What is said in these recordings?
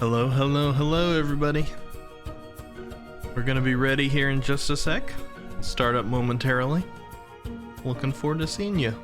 Hello, hello, hello, everybody. We're gonna be ready here in just a sec. Start up momentarily. Looking forward to seeing you.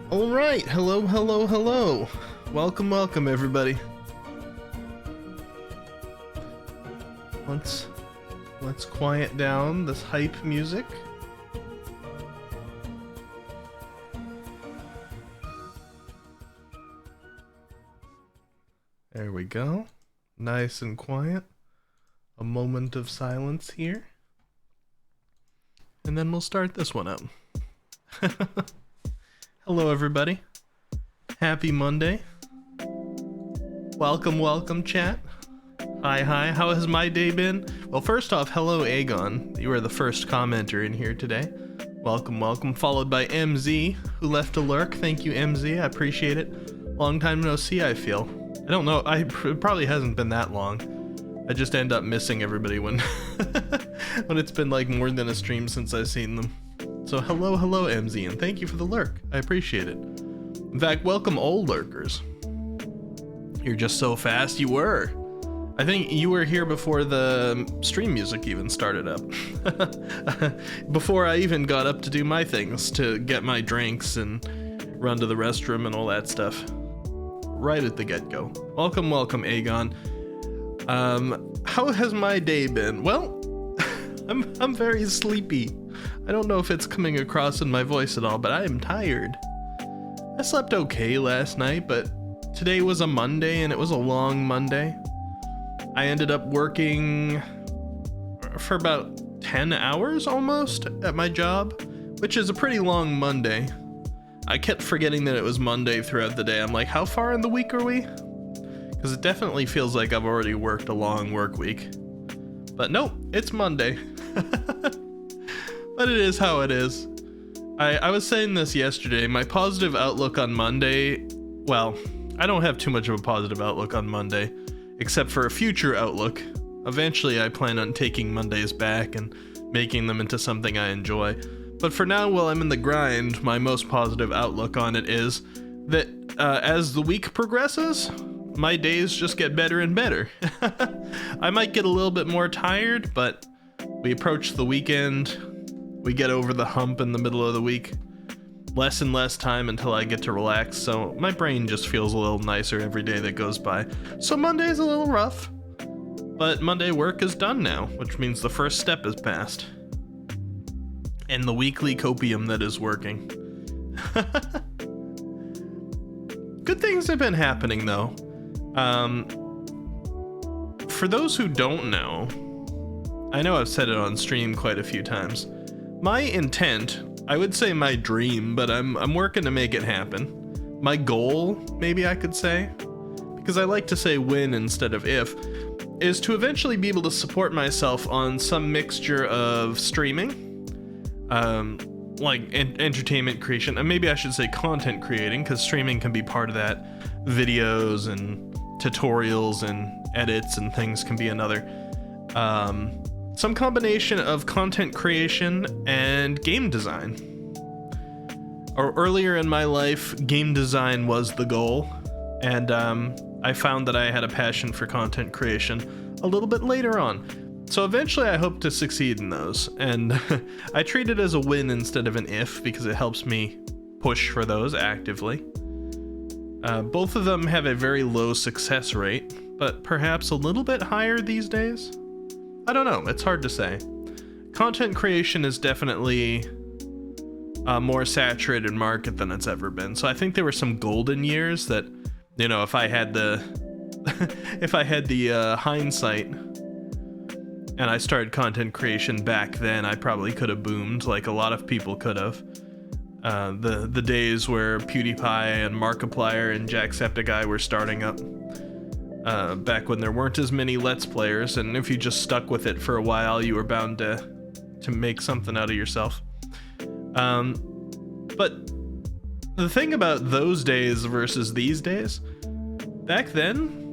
All right, hello, hello, hello. Welcome, welcome, everybody. Let's quiet down this hype music. There we go. Nice and quiet. A moment of silence here. And then we'll start this one up. Hello, everybody. Happy Monday. Welcome, welcome, chat. Hi, hi. How has my day been? Well, first off, hello, Aegon. You are the first commenter in here today. welcome, followed by MZ, who left a lurk. Thank you, MZ, I appreciate it. Long time no see, I feel. I don't know, it probably hasn't been that long. I just end up missing everybody when when it's been like more than a stream since I've seen them. So hello MZ, and thank you for the lurk. I appreciate it. In fact, welcome old lurkers. You're just so fast. You were. I think you were here before the stream music even started up. Before I even got up to do my things, to get my drinks and run to the restroom and all that stuff. Right at the get-go. Welcome, Aegon. How has my day been? Well, I'm very sleepy. I don't know if it's coming across in my voice at all, but I am tired. I slept okay last night, but today was a Monday and it was a long Monday. I ended up working for about 10 hours almost at my job, which is a pretty long Monday. I kept forgetting that it was Monday throughout the day. I'm like, how far in the week are we? Because it definitely feels like I've already worked a long work week. But nope, it's Monday. But it is how it is. I was saying this yesterday, my positive outlook on Monday, well, I don't have too much of a positive outlook on Monday, except for a future outlook. Eventually I plan on taking Mondays back and making them into something I enjoy. But for now, while I'm in the grind, my most positive outlook on it is that as the week progresses, my days just get better and better. I might get a little bit more tired, but we approach the weekend, we get over the hump in the middle of the week. Less and less time until I get to relax, so my brain just feels a little nicer every day that goes by. So Monday's a little rough, but Monday work is done now, which means the first step is passed. And the weekly copium that is working. Good things have been happening though. For those who don't know, I know I've said it on stream quite a few times. My intent, I would say my dream, but I'm working to make it happen. My goal, maybe I could say, because I like to say when instead of if, is to eventually be able to support myself on some mixture of streaming, like entertainment creation, and maybe I should say content creating, because streaming can be part of that. Videos and tutorials and edits and things can be another. Some combination of content creation and game design. Or earlier in my life, game design was the goal, and I found that I had a passion for content creation a little bit later on. So eventually I hope to succeed in those, and I treat it as a win instead of an if, because it helps me push for those actively. Both of them have a very low success rate, but perhaps a little bit higher these days? I don't know, it's hard to say. Content creation is definitely a more saturated market than it's ever been. So I think there were some golden years that, you know, if I had the if I had the hindsight and I started content creation back then, I probably could have boomed like a lot of people could have. The days where PewDiePie and Markiplier and Jacksepticeye were starting up. Back when there weren't as many Let's Players, and if you just stuck with it for a while, you were bound to make something out of yourself. But the thing about those days versus these days, back then,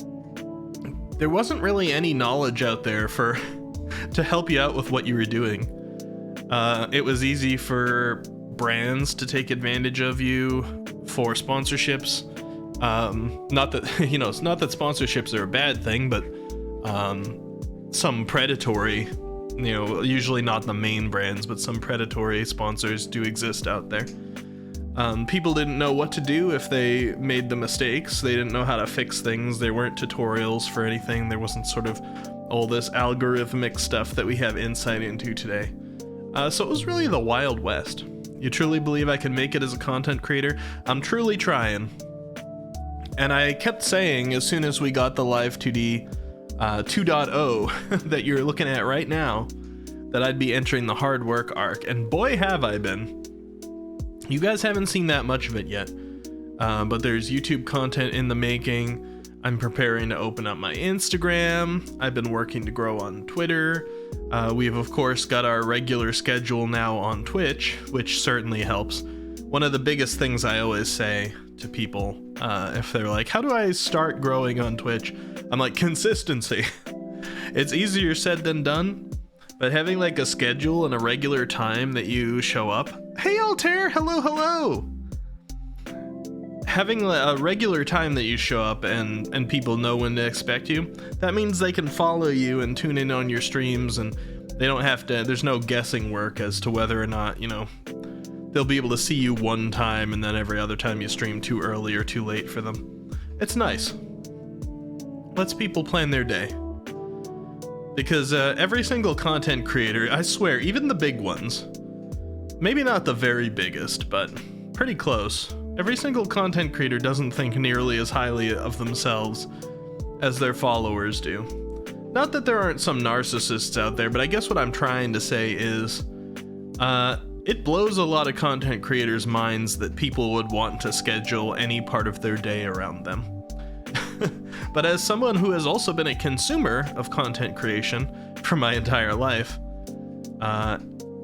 there wasn't really any knowledge out there to help you out with what you were doing. It was easy for brands to take advantage of you for sponsorships. Not that, you know, it's not that sponsorships are a bad thing, but some predatory, you know, usually not the main brands, but some predatory sponsors do exist out there. People didn't know what to do if they made the mistakes. They didn't know how to fix things. There weren't tutorials for anything. There wasn't sort of all this algorithmic stuff that we have insight into today. So it was really the Wild West. You truly believe I can make it as a content creator? I'm truly trying. And I kept saying, as soon as we got the Live 2D 2.0 that you're looking at right now, that I'd be entering the hard work arc, and boy have I been. You guys haven't seen that much of it yet, but there's YouTube content in the making. I'm preparing to open up my Instagram. I've been working to grow on Twitter. We've of course got our regular schedule now on Twitch, which certainly helps. One of the biggest things I always say to people, if they're like, how do I start growing on Twitch? I'm like, consistency. It's easier said than done, but having like a schedule and a regular time that you show up. Hey Altair, hello. Having a regular time that you show up and people know when to expect you, that means they can follow you and tune in on your streams, and they don't have to, there's no guessing work as to whether or not, you know, they'll be able to see you one time and then every other time you stream too early or too late for them. It's nice. Lets people plan their day. Because every single content creator, I swear, even the big ones, maybe not the very biggest, but pretty close, every single content creator doesn't think nearly as highly of themselves as their followers do. Not that there aren't some narcissists out there, but I guess what I'm trying to say is, it blows a lot of content creators' minds that people would want to schedule any part of their day around them. But as someone who has also been a consumer of content creation for my entire life,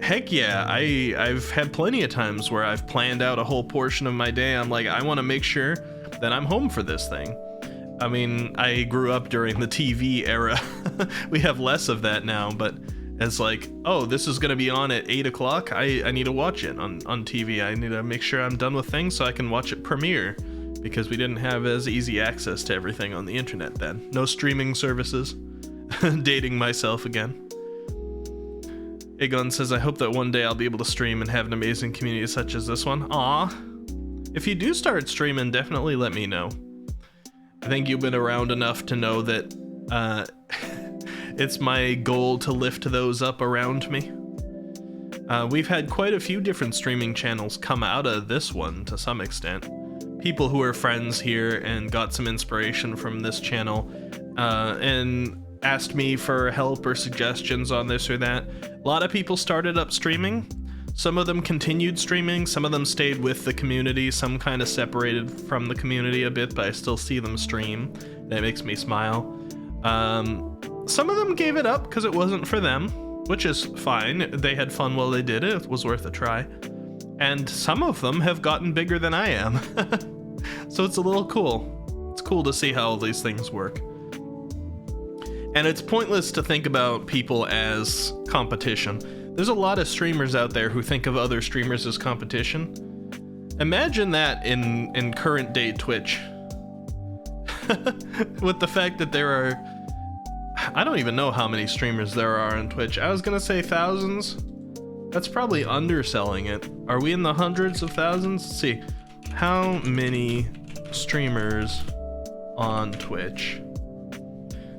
heck yeah, I've had plenty of times where I've planned out a whole portion of my day. I'm like, I want to make sure that I'm home for this thing. I mean, I grew up during the TV era. We have less of that now, but it's like, oh, this is going to be on at 8 o'clock. I need to watch it on TV. I need to make sure I'm done with things so I can watch it premiere, because we didn't have as easy access to everything on the internet then. No streaming services. Dating myself again. Aegon says, I hope that one day I'll be able to stream and have an amazing community such as this one. Aw. If you do start streaming, definitely let me know. I think you've been around enough to know that it's my goal to lift those up around me. We've had quite a few different streaming channels come out of this one to some extent. People who are friends here and got some inspiration from this channel and asked me for help or suggestions on this or that. A lot of people started up streaming. Some of them continued streaming, some of them stayed with the community, some kind of separated from the community a bit, but I still see them stream. That makes me smile. Some of them gave it up because it wasn't for them, which is fine. They had fun while they did it. It was worth a try. And some of them have gotten bigger than I am. So it's a little cool. It's cool to see how all these things work. And it's pointless to think about people as competition. There's a lot of streamers out there who think of other streamers as competition. Imagine that in current day Twitch. With the fact that there are, I don't even know how many streamers there are on Twitch. I was gonna say thousands. That's probably underselling it. Are we in the hundreds of thousands? Let's see. How many streamers on Twitch?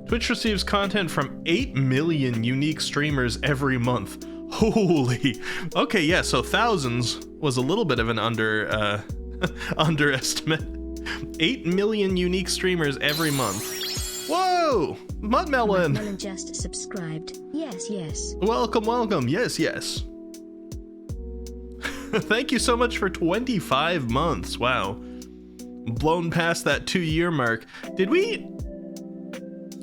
Twitch receives content from 8 million unique streamers every month. Holy. Okay, yeah, so thousands was a little bit of an underestimate. 8 million unique streamers every month. Whoa! Muttmelon! Muttmelon just subscribed. Yes. Welcome. Yes. Thank you so much for 25 months. Wow. Blown past that 2-year mark. Did we?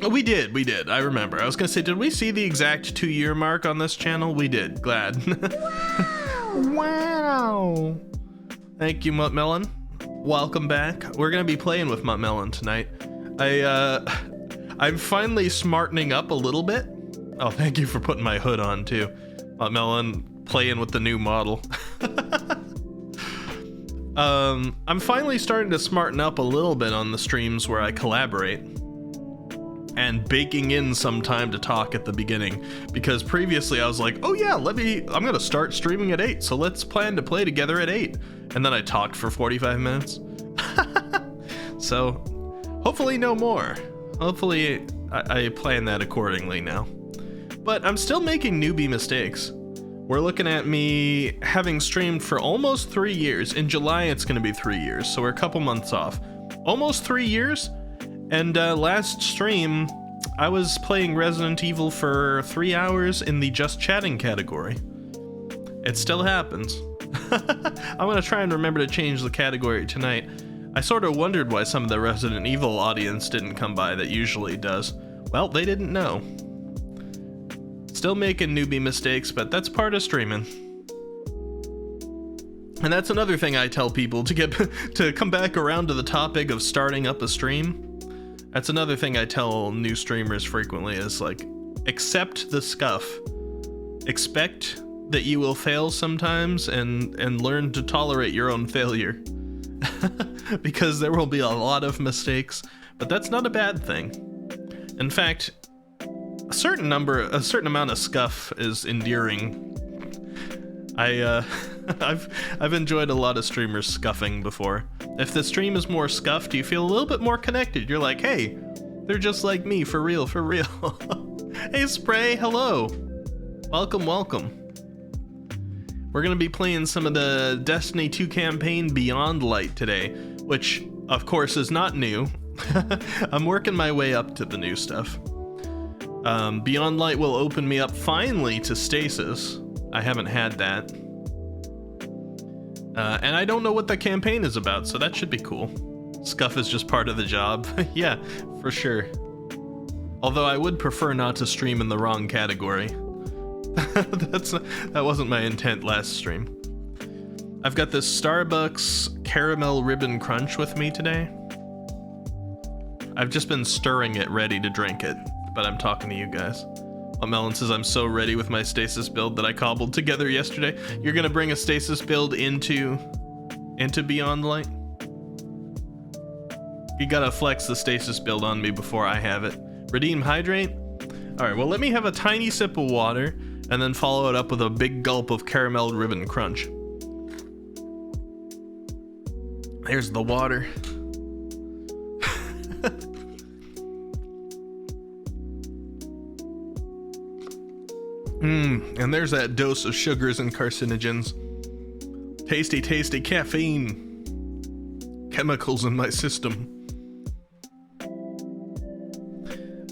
Oh, we did. I remember. I was gonna say, did we see the exact 2-year mark on this channel? We did. Glad. Wow. Thank you, Muttmelon. Welcome back. We're gonna be playing with Muttmelon tonight. I'm finally smartening up a little bit. Oh, thank you for putting my hood on too. Muttmelon playing with the new model. I'm finally starting to smarten up a little bit on the streams where I collaborate. And baking in some time to talk at the beginning, because previously I was like, oh yeah, I'm gonna start streaming at 8, so let's plan to play together at 8. And then I talked for 45 minutes. So hopefully no more. Hopefully I plan that accordingly now. But I'm still making newbie mistakes. We're looking at me having streamed for almost 3 years. In July it's gonna be 3 years, so we're a couple months off. Almost 3 years? And last stream, I was playing Resident Evil for 3 hours in the just chatting category. It still happens. I'm gonna try and remember to change the category tonight. I sort of wondered why some of the Resident Evil audience didn't come by that usually does. Well, they didn't know. Still making newbie mistakes, but that's part of streaming. And that's another thing I tell people to get to come back around to the topic of starting up a stream. That's another thing I tell new streamers frequently is like, accept the scuff. Expect that you will fail sometimes and learn to tolerate your own failure. Because there will be a lot of mistakes, but that's not a bad thing. In fact, a certain amount of scuff is endearing. I've enjoyed a lot of streamers scuffing before. If the stream is more scuffed, you feel a little bit more connected. You're like, hey, they're just like me, for real, for real. Hey, Spray, hello. Welcome, welcome. We're gonna be playing some of the Destiny 2 campaign Beyond Light today, which, of course, is not new. I'm working my way up to the new stuff. Beyond Light will open me up finally to Stasis. I haven't had that. And I don't know what the campaign is about, so that should be cool. Scuff is just part of the job. Yeah, for sure. Although I would prefer not to stream in the wrong category. That wasn't my intent last stream. I've got this Starbucks caramel ribbon crunch with me today. I've just been stirring it ready to drink it, but I'm talking to you guys. Melon says, I'm so ready with my stasis build that I cobbled together yesterday. You're gonna bring a stasis build into Beyond Light? You gotta flex the stasis build on me before I have it. Redeem hydrate? Alright, well let me have a tiny sip of water and then follow it up with a big gulp of caramel ribbon crunch. There's the water. And there's that dose of sugars and carcinogens. Tasty, tasty caffeine. Chemicals in my system.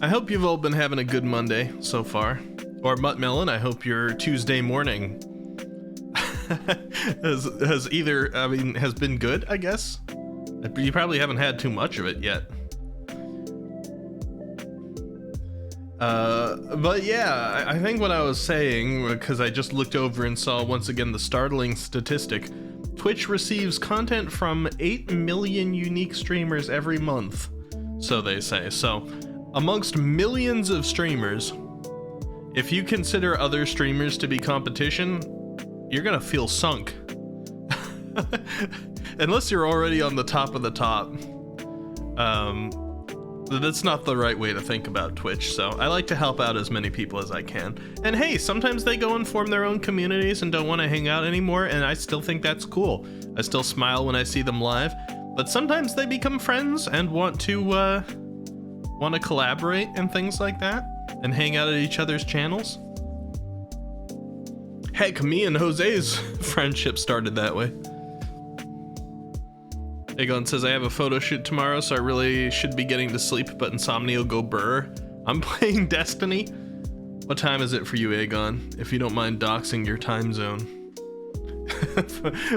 I hope you've all been having a good Monday so far. Or Mutt Melon, I hope your Tuesday morning has been good, I guess. You probably haven't had too much of it yet. But yeah, I think what I was saying, because I just looked over and saw once again the startling statistic, Twitch receives content from 8 million unique streamers every month, so they say. So, amongst millions of streamers, if you consider other streamers to be competition, you're gonna feel sunk. Unless you're already on the top of the top. That's not the right way to think about Twitch, so I like to help out as many people as I can. And hey, sometimes they go and form their own communities and don't want to hang out anymore, and I still think that's cool. I still smile when I see them live, but sometimes they become friends and want to collaborate and things like that, and hang out at each other's channels. Heck, me and Jose's friendship started that way. Aegon says, I have a photo shoot tomorrow, so I really should be getting to sleep, but insomnia will go burr. I'm playing Destiny. What time is it for you, Aegon? If you don't mind doxing your time zone.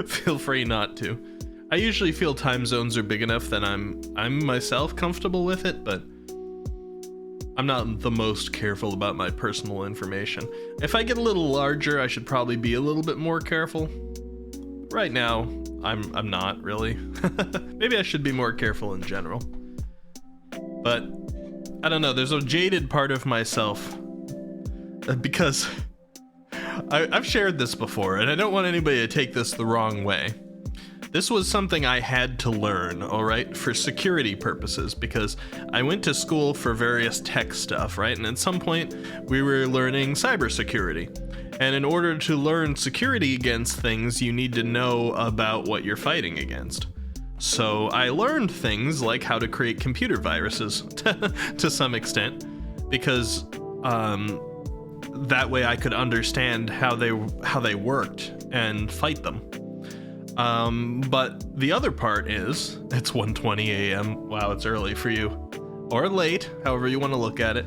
Feel free not to. I usually feel time zones are big enough that I'm myself comfortable with it, but I'm not the most careful about my personal information. If I get a little larger, I should probably be a little bit more careful. Right now, I'm not really. Maybe I should be more careful in general. But I don't know, there's a jaded part of myself because I've shared this before and I don't want anybody to take this the wrong way. This was something I had to learn, all right, for security purposes, because I went to school for various tech stuff, right? And at some point we were learning cybersecurity. And in order to learn security against things, you need to know about what you're fighting against. So I learned things like how to create computer viruses to some extent, because that way I could understand how they worked and fight them. But the other part is, it's 1:20 a.m. Wow, it's early for you. Or late, however you want to look at it.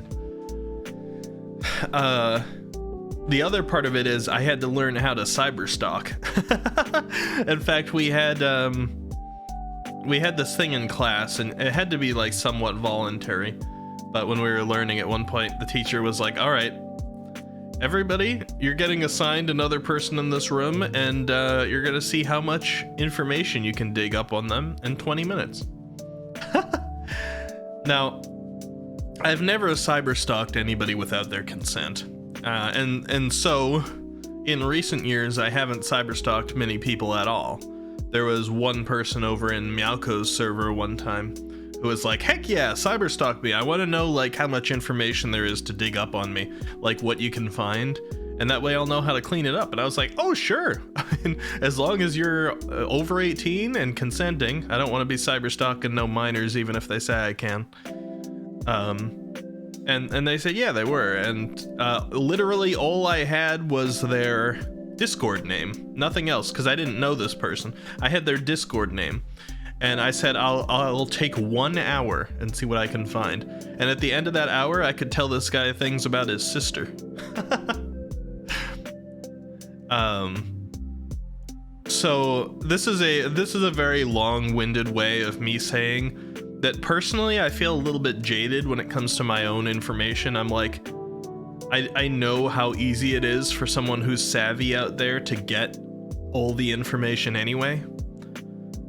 The other part of it is I had to learn how to cyberstalk. In fact, we had this thing in class, and it had to be like somewhat voluntary. But when we were learning at one point, the teacher was like, all right, Everybody, you're getting assigned another person in this room, and you're gonna see how much information you can dig up on them in 20 minutes. Now, I've never cyberstalked anybody without their consent, and so in recent years I haven't cyberstalked many people at all. There was one person over in Meowko's server one time who was like, heck yeah, cyberstalk me. I want to know like how much information there is to dig up on me, like what you can find, and that way I'll know how to clean it up. And I was like, oh sure, as long as you're over 18 and consenting. I don't want to be cyberstalking no minors, even if they say I can. And they said yeah, they were, and literally all I had was their Discord name, nothing else, because I didn't know this person. I had their Discord name. And I said, I'll take 1 hour and see what I can find. And at the end of that hour, I could tell this guy things about his sister. So this is a very long-winded way of me saying that personally, I feel a little bit jaded when it comes to my own information. I'm like, I know how easy it is for someone who's savvy out there to get all the information anyway.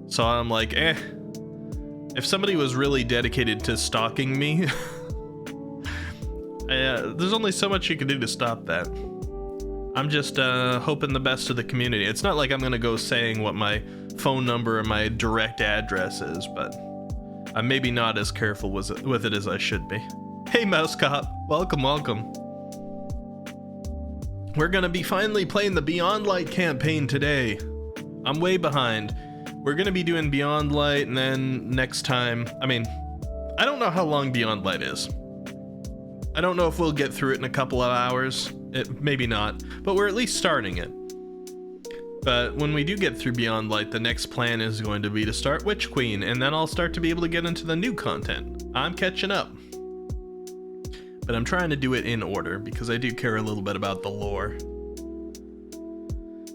So I'm like, if somebody was really dedicated to stalking me, there's only so much you can do to stop that. I'm just hoping the best of the community. It's not like I'm gonna go saying what my phone number or my direct address is, but I'm maybe not as careful with it as I should be. Hey Mouse Cop, welcome. We're gonna be finally playing the Beyond Light campaign today. I'm way behind. We're gonna be doing Beyond Light, and then next time, I mean, I don't know how long Beyond Light is. I don't know if we'll get through it in a couple of hours. Maybe not, but we're at least starting it. But when we do get through Beyond Light, the next plan is going to be to start Witch Queen, and then I'll start to be able to get into the new content. I'm catching up. But I'm trying to do it in order, because I do care a little bit about the lore.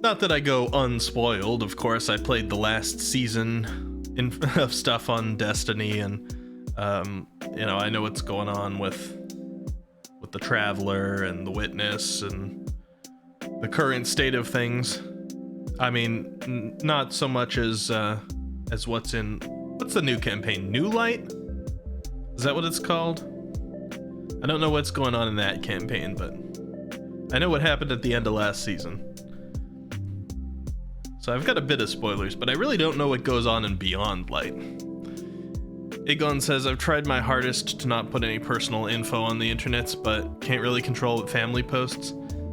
Not that I go unspoiled, of course. I played the last season of stuff on Destiny, and I know what's going on with the Traveler and the Witness and the current state of things. I mean, not so much as what's the new campaign? New Light? Is that what it's called? I don't know what's going on in that campaign, but I know what happened at the end of last season. So I've got a bit of spoilers, but I really don't know what goes on in Beyond Light. Igon says, I've tried my hardest to not put any personal info on the internets, but can't really control what family posts.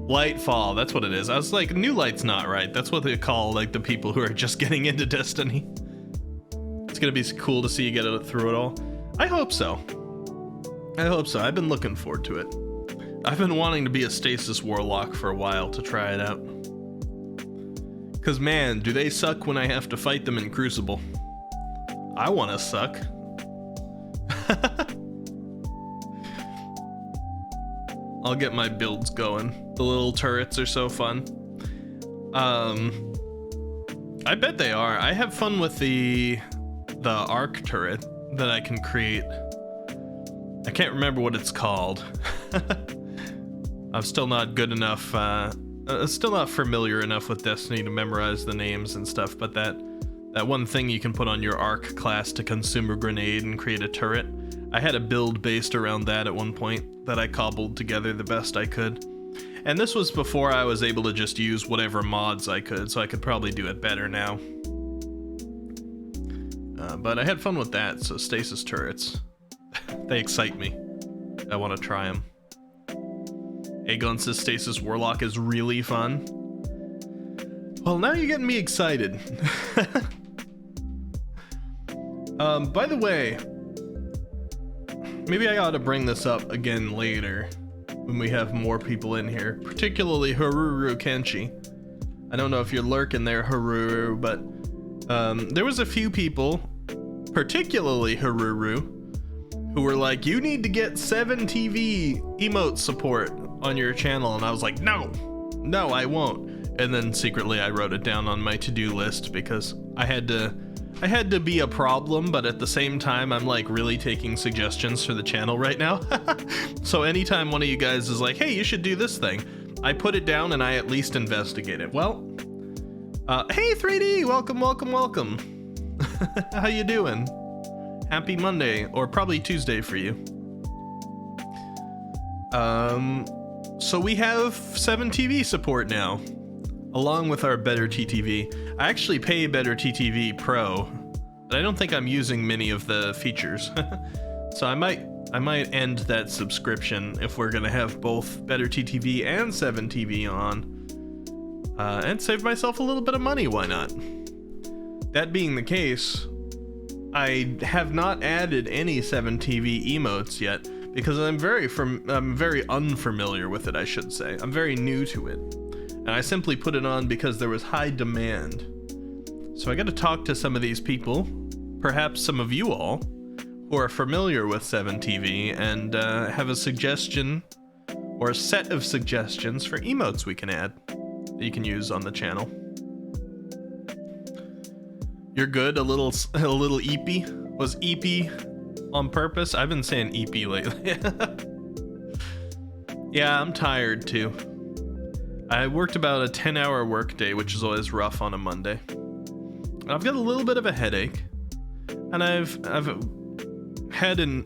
Lightfall, that's what it is. I was like, New Light's not right. That's what they call like the people who are just getting into Destiny. It's gonna be cool to see you get through it all. I hope so. I've been looking forward to it. I've been wanting to be a Stasis Warlock for a while to try it out. Cause man, do they suck when I have to fight them in Crucible. I wanna suck. I'll get my builds going. The little turrets are so fun. I bet they are. I have fun with the arc turret that I can create. I can't remember what it's called. I'm still not good enough, still not familiar enough with Destiny to memorize the names and stuff, but that one thing you can put on your arc class to consume a grenade and create a turret. I had a build based around that at one point that I cobbled together the best I could. And this was before I was able to just use whatever mods I could, so I could probably do it better now. But I had fun with that, so stasis turrets. They excite me. I want to try them. Aegon says Stasis Warlock is really fun. Well, now you're getting me excited. By the way, maybe I ought to bring this up again later when we have more people in here, particularly Haruru Kenshi. I don't know if you're lurking there, Haruru, but there was a few people, particularly Haruru, who were like, you need to get 7TV emote support on your channel, and I was like, no, I won't. And then secretly I wrote it down on my to-do list because I had to be a problem, but at the same time I'm like really taking suggestions for the channel right now. So anytime one of you guys is like, hey, you should do this thing, I put it down and I at least investigate it. Well, hey 3D, welcome. How you doing? Happy Monday, or probably Tuesday for you. So we have 7TV support now, along with our Better TTV. I actually pay Better TTV Pro, but I don't think I'm using many of the features. So I might end that subscription if we're gonna have both Better TTV and 7TV on, and save myself a little bit of money. Why not? That being the case, I have not added any 7TV emotes yet because I'm very unfamiliar with it, I should say. I'm very new to it, and I simply put it on because there was high demand. So I got to talk to some of these people, perhaps some of you all who are familiar with 7TV, and have a suggestion or a set of suggestions for emotes we can add that you can use on the channel. You're good. A little eepy. Was eepy on purpose? I've been saying eepy lately. Yeah, I'm tired too. I worked about a 10-hour workday, which is always rough on a Monday. I've got a little bit of a headache, and I've had an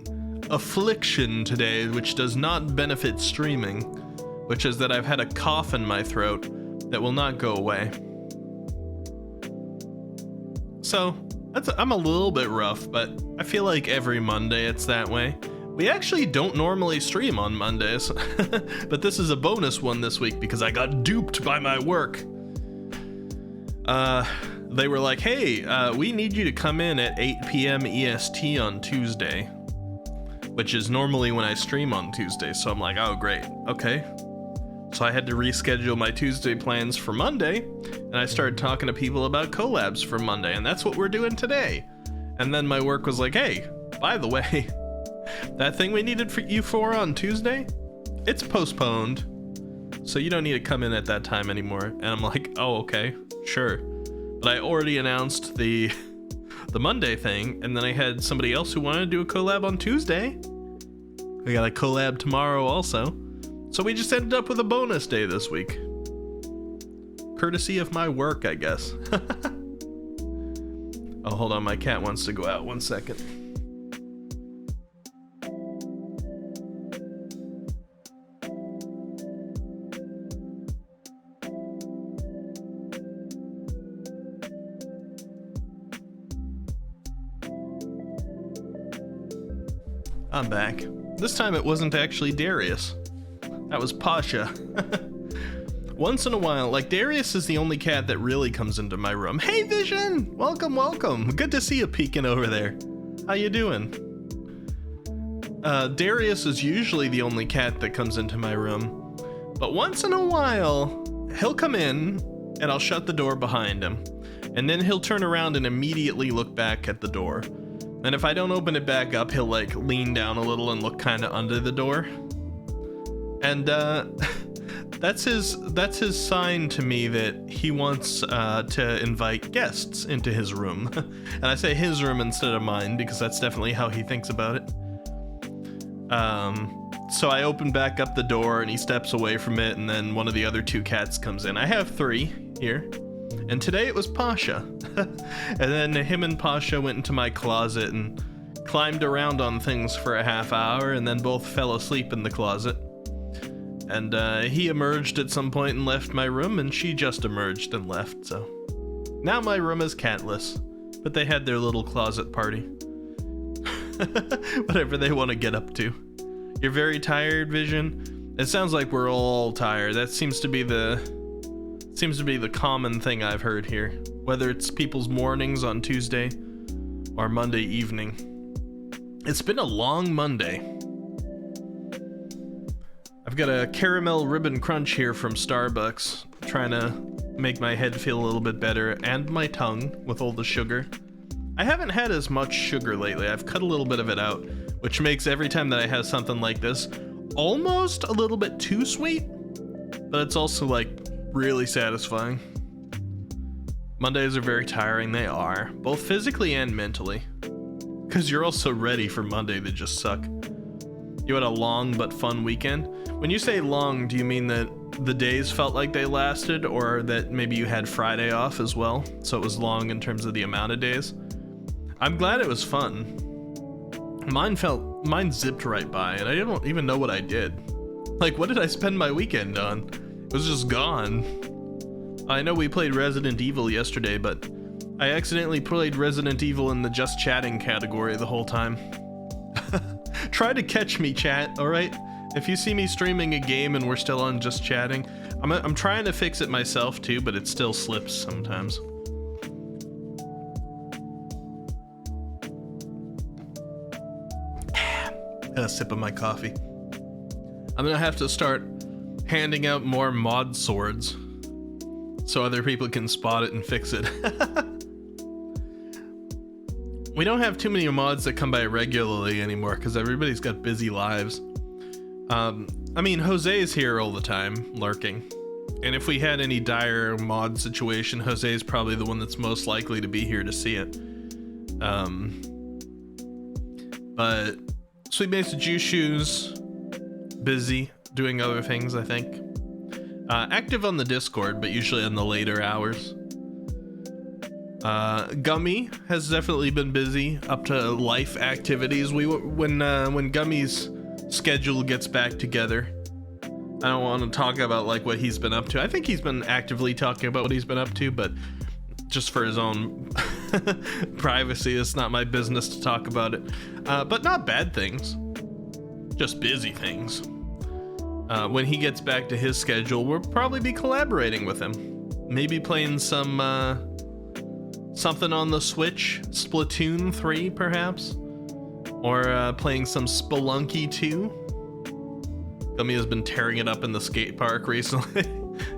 affliction today which does not benefit streaming, which is that I've had a cough in my throat that will not go away. So I'm a little bit rough, but I feel like every Monday it's that way. We actually don't normally stream on Mondays, but this is a bonus one this week because I got duped by my work. They were like, hey, we need you to come in at 8 p.m. EST on Tuesday, which is normally when I stream on Tuesday. So I'm like, oh, great. Okay. So I had to reschedule my Tuesday plans for Monday, and I started talking to people about collabs for Monday, and that's what we're doing today. And then my work was like, hey, by the way, that thing we needed you for on Tuesday, it's postponed, so you don't need to come in at that time anymore. And I'm like, oh, okay, sure. But I already announced the Monday thing, and then I had somebody else who wanted to do a collab on Tuesday. We got a collab tomorrow also. So we just ended up with a bonus day this week. Courtesy of my work, I guess. Oh, hold on, my cat wants to go out. 1 second. I'm back. This time it wasn't actually Darius. That was Pasha. Once in a while, like, Darius is the only cat that really comes into my room. Hey Vision! Welcome. Good to see you peeking over there. How you doing? Darius is usually the only cat that comes into my room, but once in a while, he'll come in and I'll shut the door behind him, and then he'll turn around and immediately look back at the door. And if I don't open it back up, he'll like lean down a little and look kind of under the door. And that's his sign to me that he wants to invite guests into his room. And I say his room instead of mine because that's definitely how he thinks about it. So I open back up the door and he steps away from it, and then one of the other two cats comes in. I have 3 here, and today it was Pasha. And then him and Pasha went into my closet and climbed around on things for a half hour, and then both fell asleep in the closet. And he emerged at some point and left my room, and she just emerged and left, so now my room is catless, but they had their little closet party. Whatever they want to get up to. You're very tired, Vision? It sounds like we're all tired. That seems to be the common thing I've heard here, whether it's people's mornings on Tuesday or Monday evening. It's been a long Monday. I've got a caramel ribbon crunch here from Starbucks, trying to make my head feel a little bit better, and my tongue with all the sugar. I haven't had as much sugar lately. I've cut a little bit of it out, which makes every time that I have something like this almost a little bit too sweet, but it's also like really satisfying. Mondays are very tiring. They are, both physically and mentally, because you're also ready for Monday to just suck. You had a long but fun weekend. When you say long, do you mean that the days felt like they lasted, or that maybe you had Friday off as well, so it was long in terms of the amount of days. I'm glad it was fun. Mine zipped right by, and I don't even know what I did. Like, what did I spend my weekend on? It was just gone. I know we played Resident Evil yesterday, but I accidentally played Resident Evil in the just chatting category the whole time. Try to catch me, chat, alright? If you see me streaming a game and we're still on just chatting, I'm trying to fix it myself too, but it still slips sometimes. A sip of my coffee. I'm gonna have to start handing out more mod swords so other people can spot it and fix it. We don't have too many mods that come by regularly anymore because everybody's got busy lives. I mean, Jose is here all the time, lurking. And if we had any dire mod situation, Jose is probably the one that's most likely to be here to see it. But Sweet Base of Juice Shoes, busy doing other things, I think. Active on the Discord, but usually in the later hours. Gummy has definitely been busy, up to life activities. When Gummy's schedule gets back together, I don't want to talk about like what he's been up to. I think he's been actively talking about what he's been up to, but just for his own privacy, it's not my business to talk about it. But not bad things, just busy things. When he gets back to his schedule, we'll probably be collaborating with him. Maybe playing some something on the Switch, Splatoon 3 perhaps, or playing some Spelunky 2. Gummy has been tearing it up in the skate park recently.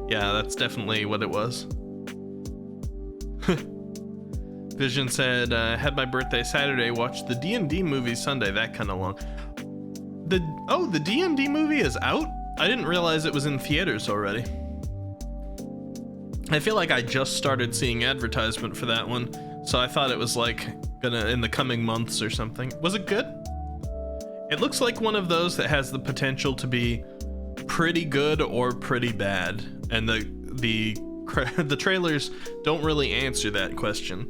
Yeah, that's definitely what it was. Vision said, had my birthday Saturday, watched the D&D movie Sunday, that kind of long. The D&D movie is out? I didn't realize it was in theaters already. I feel like I just started seeing advertisement for that one, so I thought it was like gonna in the coming months or something. Was it good? It looks like one of those that has the potential to be pretty good or pretty bad, and the trailers don't really answer that question.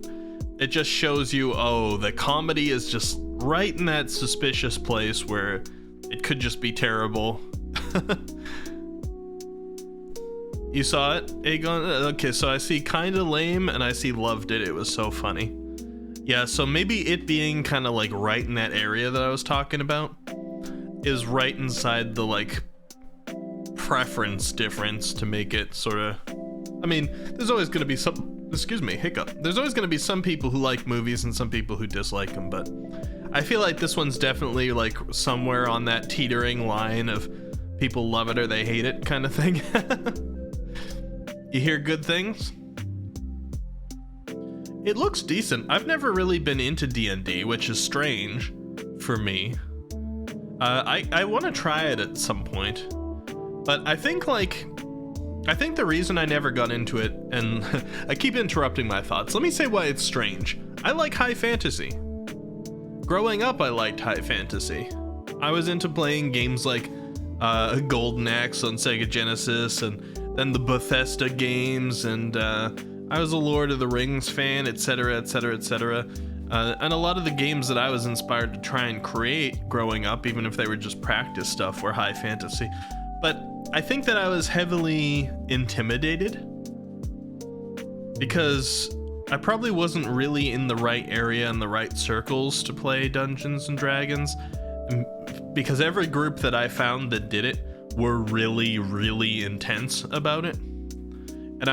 It just shows you, oh, the comedy is just right in that suspicious place where it could just be terrible. You saw it, Aegon? Okay, so I see kinda lame and I see loved it. It was so funny. Yeah, so maybe it being kind of like right in that area that I was talking about is right inside the like preference difference to make it sort of, I mean, there's always going to be some, excuse me, hiccup. There's always going to be some people who like movies and some people who dislike them, but I feel like this one's definitely like somewhere on that teetering line of people love it or they hate it kind of thing. You hear good things? It looks decent. I've never really been into D&D, which is strange for me. I want to try it at some point, but I think the reason I never got into it, and I keep interrupting my thoughts. Let me say why it's strange. I like high fantasy. Growing up, I liked high fantasy. I was into playing games like Golden Axe on Sega Genesis, and then the Bethesda games, and I was a Lord of the Rings fan, etc., etc., etc. And a lot of the games that I was inspired to try and create growing up, even if they were just practice stuff, were high fantasy. But I think that I was heavily intimidated because I probably wasn't really in the right area and the right circles to play Dungeons and Dragons, because every group that I found that did it were really, really intense about it. And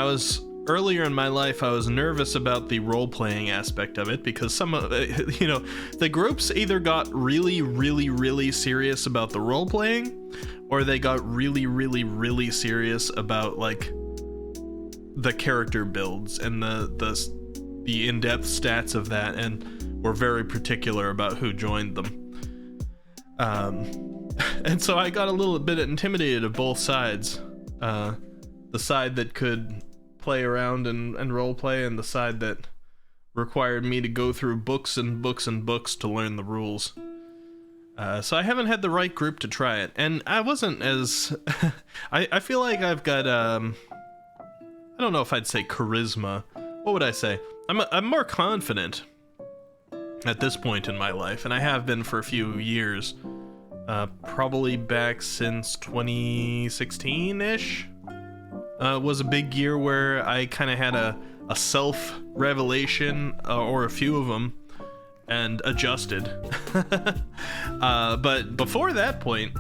earlier in my life, I was nervous about the role-playing aspect of it because some of the groups either got really, really, really serious about the role-playing, or they got really, really, really serious about like the character builds and the in-depth stats of that, and were very particular about who joined them. And so I got a little bit intimidated of both sides. The side that could play around and role play, and the side that required me to go through books and books and books to learn the rules. So I haven't had the right group to try it, and I wasn't as I feel like I've got I don't know if I'd say charisma. What would I say? I'm more confident at this point in my life, and I have been for a few years, probably back since 2016-ish. Was a big year where I kind of had a self-revelation, or a few of them, and adjusted. But before that point,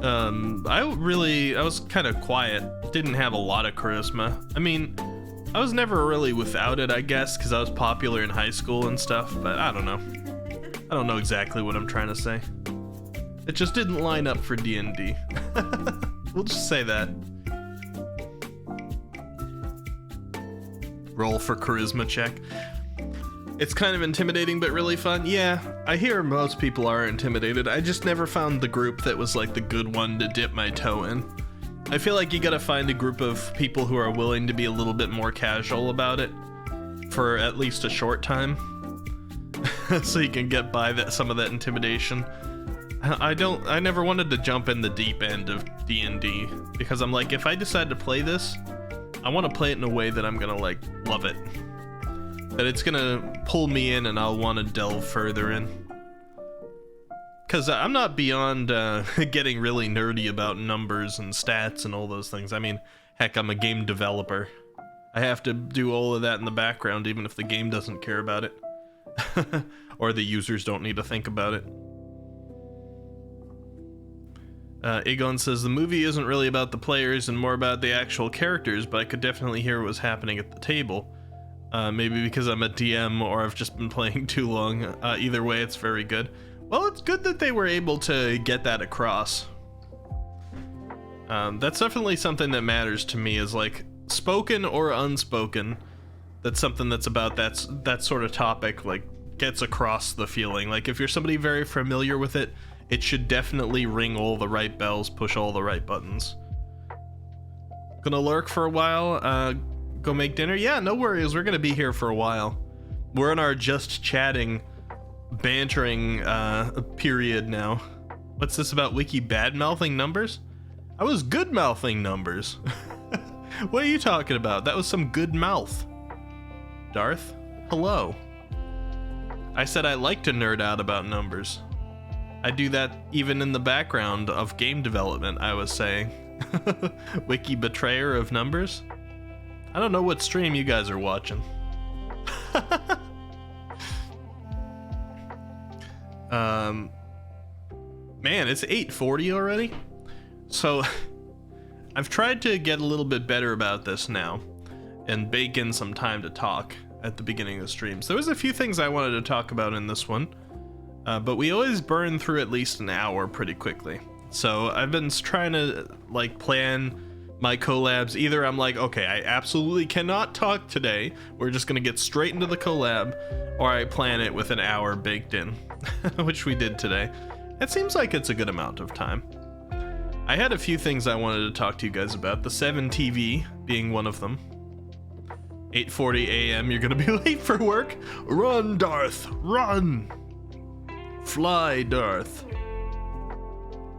I was kind of quiet, didn't have a lot of charisma. I mean, I was never really without it, I guess, because I was popular in high school and stuff, but I don't know. I don't know exactly what I'm trying to say. It just didn't line up for D&D. We'll just say that. Roll for charisma check. It's kind of intimidating, but really fun. Yeah, I hear most people are intimidated. I just never found the group that was like the good one to dip my toe in. I feel like you gotta find a group of people who are willing to be a little bit more casual about it for at least a short time. So you can get by some of that intimidation. I never wanted to jump in the deep end of D&D, because I'm like, if I decide to play this, I want to play it in a way that I'm gonna like love it, that it's gonna pull me in and I'll want to delve further in, because I'm not beyond getting really nerdy about numbers and stats and all those things. I mean, heck, I'm a game developer. I have to do all of that in the background even if the game doesn't care about it. Or the users don't need to think about it. Egon says the movie isn't really about the players and more about the actual characters, but I could definitely hear what was happening at the table. Maybe because I'm a DM or I've just been playing too long. Either way, it's very good. Well, it's good that they were able to get that across. That's definitely something that matters to me, is like, spoken or unspoken, that's something that's about that sort of topic, like, gets across the feeling. Like, if you're somebody very familiar with it, it should definitely ring all the right bells, push all the right buttons. Gonna lurk for a while, go make dinner? Yeah, no worries, we're gonna be here for a while. We're in our just chatting, bantering period now. What's this about Wiki bad-mouthing numbers? I was good-mouthing numbers. What are you talking about? That was some good mouth. Darth, hello. I said I like to nerd out about numbers. I do that even in the background of game development, I was saying. Wiki betrayer of numbers? I don't know what stream you guys are watching. Man, it's 8:40 already? So, I've tried to get a little bit better about this now, and bake in some time to talk at the beginning of the streams. There was a few things I wanted to talk about in this one. But we always burn through at least an hour pretty quickly. So I've been trying to like plan my collabs. Either I'm like, okay, I absolutely cannot talk today, we're just gonna get straight into the collab, or I plan it with an hour baked in, which we did today. It seems like it's a good amount of time. I had a few things I wanted to talk to you guys about, the 7 TV being one of them. 8:40 a.m. You're gonna be late for work? Run, Darth, run! Fly, Darth.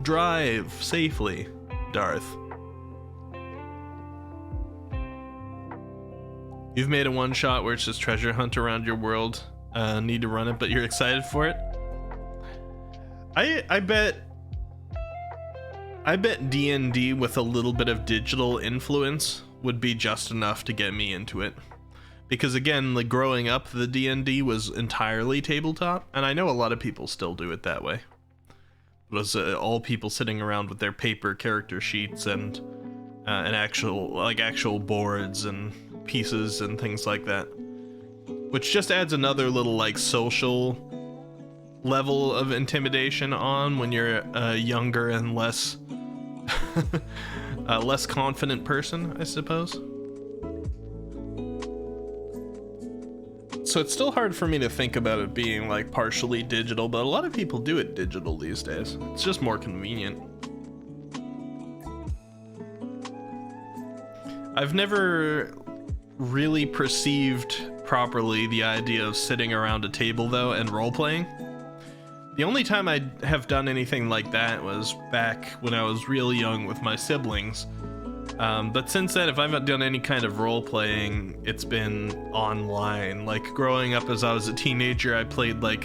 Drive safely, Darth. You've made a one-shot where it's just treasure hunt around your world. Need to run it, but you're excited for it? I bet D&D with a little bit of digital influence would be just enough to get me into it. Because again, like growing up, the D&D was entirely tabletop, and I know a lot of people still do it that way. It was all people sitting around with their paper character sheets and actual boards and pieces and things like that, which just adds another little like social level of intimidation on when you're a younger and less less confident person, I suppose. So it's still hard for me to think about it being like partially digital, but a lot of people do it digital these days. It's just more convenient. I've never really perceived properly the idea of sitting around a table though and role-playing, The only time I have done anything like that was back when I was real young with my siblings. But since then, if I've done any kind of role-playing, it's been online. Like, growing up as I was a teenager, I played well,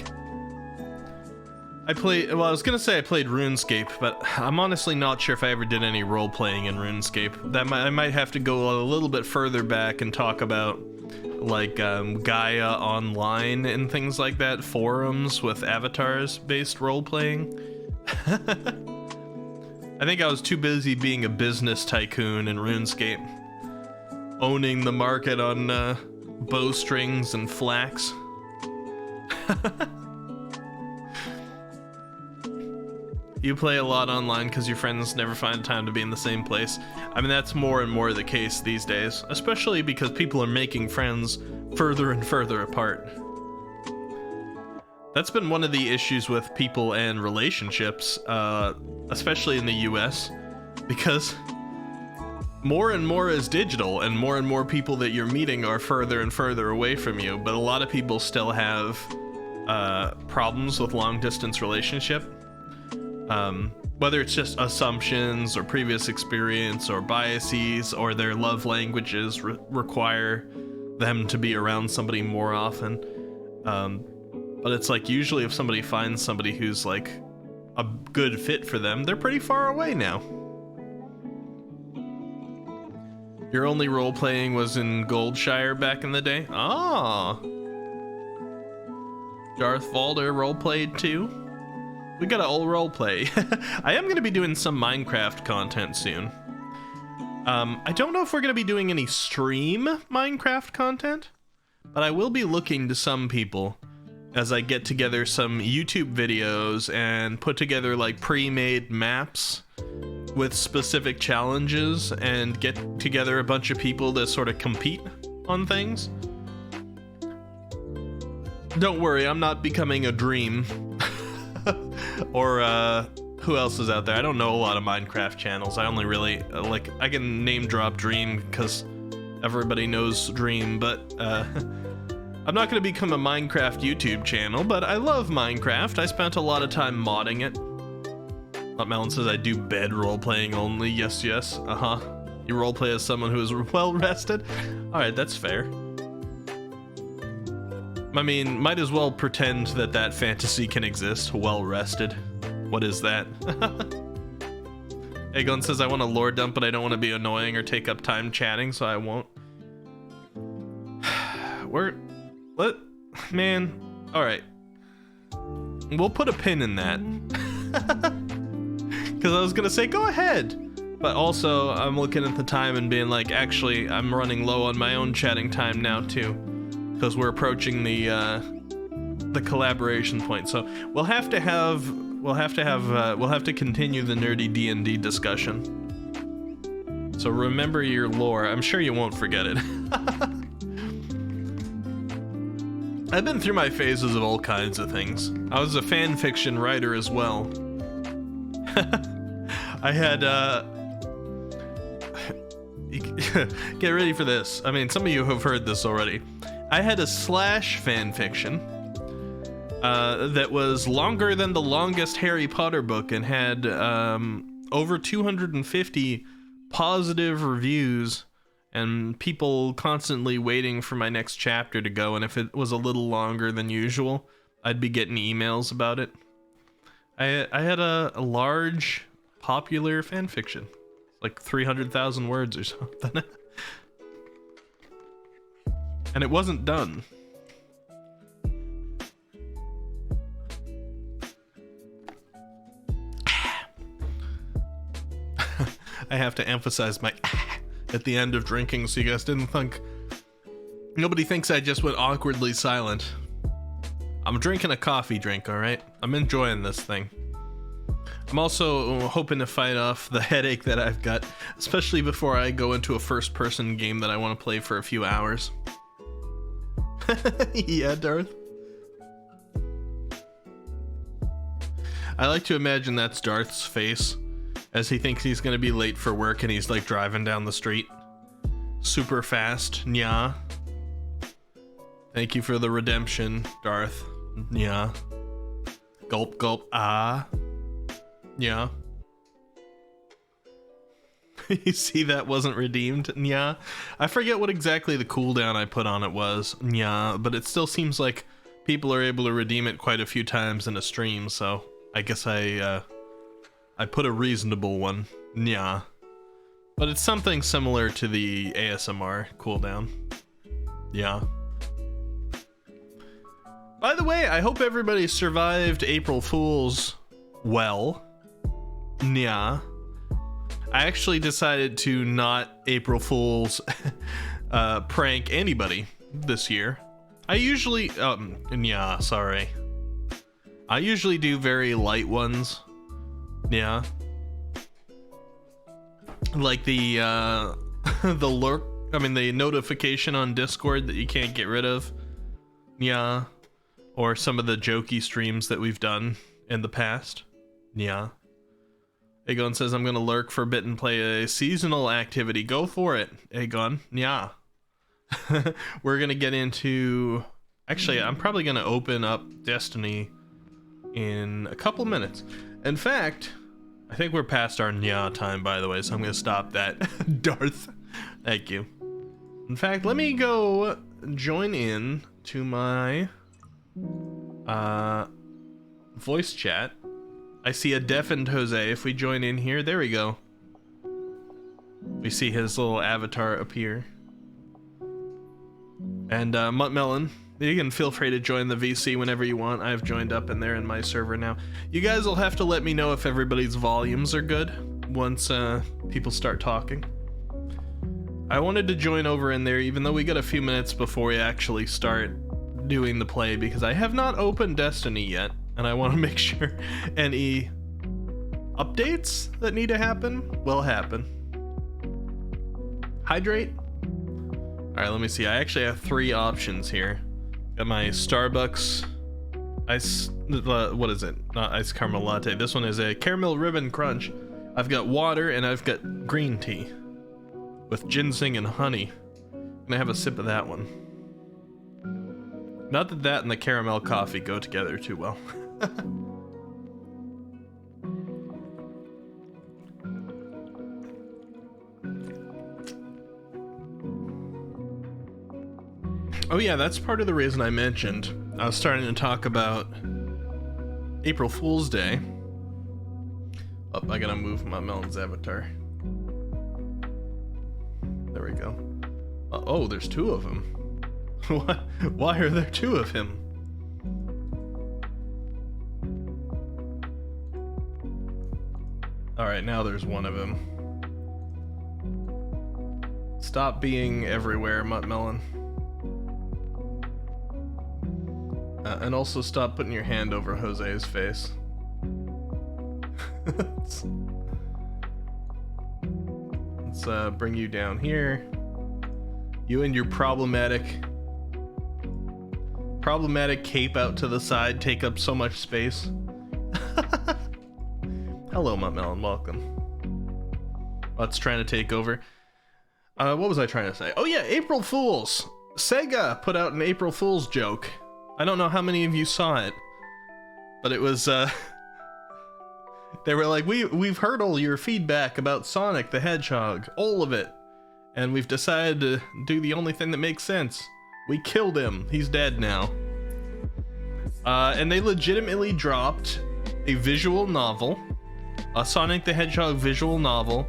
I was gonna say I played RuneScape, but I'm honestly not sure if I ever did any role-playing in RuneScape. I might have to go a little bit further back and talk about, like, Gaia Online and things like that, forums with avatars-based role-playing. I think I was too busy being a business tycoon in RuneScape, owning the market on bowstrings and flax. You play a lot online because your friends never find time to be in the same place. I mean, that's more and more the case these days, especially because people are making friends further and further apart. That's been one of the issues with people and relationships, especially in the US, because more and more is digital and more people that you're meeting are further and further away from you, but a lot of people still have problems with long distance relationship. Whether it's just assumptions or previous experience or biases or their love languages require them to be around somebody more often. But it's like usually if somebody finds somebody who's like a good fit for them, they're pretty far away now. Your only role playing was in Goldshire back in the day? Ah. Darth Vader role played too? We gotta all role play. I am gonna be doing some Minecraft content soon. I don't know if we're gonna be doing any stream Minecraft content, but I will be looking to some people as I get together some YouTube videos and put together like pre-made maps with specific challenges and get together a bunch of people to sort of compete on things. Don't worry, I'm not becoming a dream. Or who else is out there? I don't know a lot of Minecraft channels. I only really like, I can name drop Dream because everybody knows Dream, but I'm not going to become a Minecraft YouTube channel, but I love Minecraft. I spent a lot of time modding it. Melon says I do bed role-playing only. Yes, yes. Uh-huh. You roleplay as someone who is well-rested? Alright, that's fair. I mean, might as well pretend that that fantasy can exist. Well-rested. What is that? Aegon says I want a lore dump, but I don't want to be annoying or take up time chatting, so I won't. Man, alright. We'll put a pin in that. Because I was gonna say, go ahead. But also, I'm looking at the time and being like, actually, I'm running low on my own chatting time now, too. Because we're approaching the collaboration point. So we'll have to continue the nerdy D&D discussion. So remember your lore. I'm sure you won't forget it. I've been through my phases of all kinds of things. I was a fan fiction writer as well. I had, get ready for this. I mean, some of you have heard this already. I had a slash fan fiction that was longer than the longest Harry Potter book and had over 250 positive reviews and people constantly waiting for my next chapter to go, and if it was a little longer than usual, I'd be getting emails about it. I had a large, popular fan fiction, like 300,000 words or something. And it wasn't done. I have to emphasize my at the end of drinking so you guys didn't think... Nobody thinks I just went awkwardly silent. I'm drinking a coffee drink, alright? I'm enjoying this thing. I'm also hoping to fight off the headache that I've got, especially before I go into a first-person game that I want to play for a few hours. Yeah, Darth. I like to imagine that's Darth's face as he thinks he's gonna be late for work and he's like driving down the street super fast. Nya. Thank you for the redemption, Darth. Nya. Gulp, gulp, ah. Yeah. You see, that wasn't redeemed. Yeah. I forget what exactly the cooldown I put on it was. Yeah, but it still seems like people are able to redeem it quite a few times in a stream, so I guess I put a reasonable one. Yeah. But it's something similar to the ASMR cooldown. Yeah. By the way, I hope everybody survived April Fool's well. Yeah. I actually decided to not April Fool's prank anybody this year. I usually, yeah, sorry. I usually do very light ones. Yeah. Like the the notification on Discord that you can't get rid of. Yeah. Or some of the jokey streams that we've done in the past. Yeah. Aegon says, I'm gonna lurk for a bit and play a seasonal activity. Go for it, Aegon. Yeah. We're gonna get into... Actually, I'm probably gonna open up Destiny in a couple minutes. In fact, I think we're past our Nya time, by the way, so I'm gonna stop that. Darth. Thank you. In fact, let me go join in to my voice chat. I see a deafened Jose. If we join in here, there we go. We see his little avatar appear. And Mutt Melon, you can feel free to join the VC whenever you want. I've joined up in there in my server now. You guys will have to let me know if everybody's volumes are good once people start talking. I wanted to join over in there even though we got a few minutes before we actually start doing the play, because I have not opened Destiny yet. And I want to make sure any updates that need to happen will happen. Hydrate. All right, let me see. I actually have 3 options here. Got my Starbucks ice, what is it? Not ice caramel latte. This one is a caramel ribbon crunch. I've got water and I've got green tea with ginseng and honey. I'm gonna have a sip of that one. Not that that and the caramel coffee go together too well. Oh yeah, that's part of the reason I mentioned. I was starting to talk about April Fool's Day. Oh, I gotta move my Melon's avatar. There we go. Oh, there's 2 of them. Why are there 2 of him? Alright, now there's 1 of him. Stop being everywhere, Mutt Melon. And also stop putting your hand over Jose's face. Let's bring you down here. You and your problematic cape out to the side take up so much space. Hello, Mutt Melon, welcome. Let's trying to take over. What was I trying to say? Oh yeah, April Fools. Sega put out an April Fool's joke. I don't know how many of you saw it, but it was they were like, we've heard all your feedback about Sonic the Hedgehog, all of it, and we've decided to do the only thing that makes sense. We killed him. He's dead now. And they legitimately dropped a visual novel, a Sonic the Hedgehog visual novel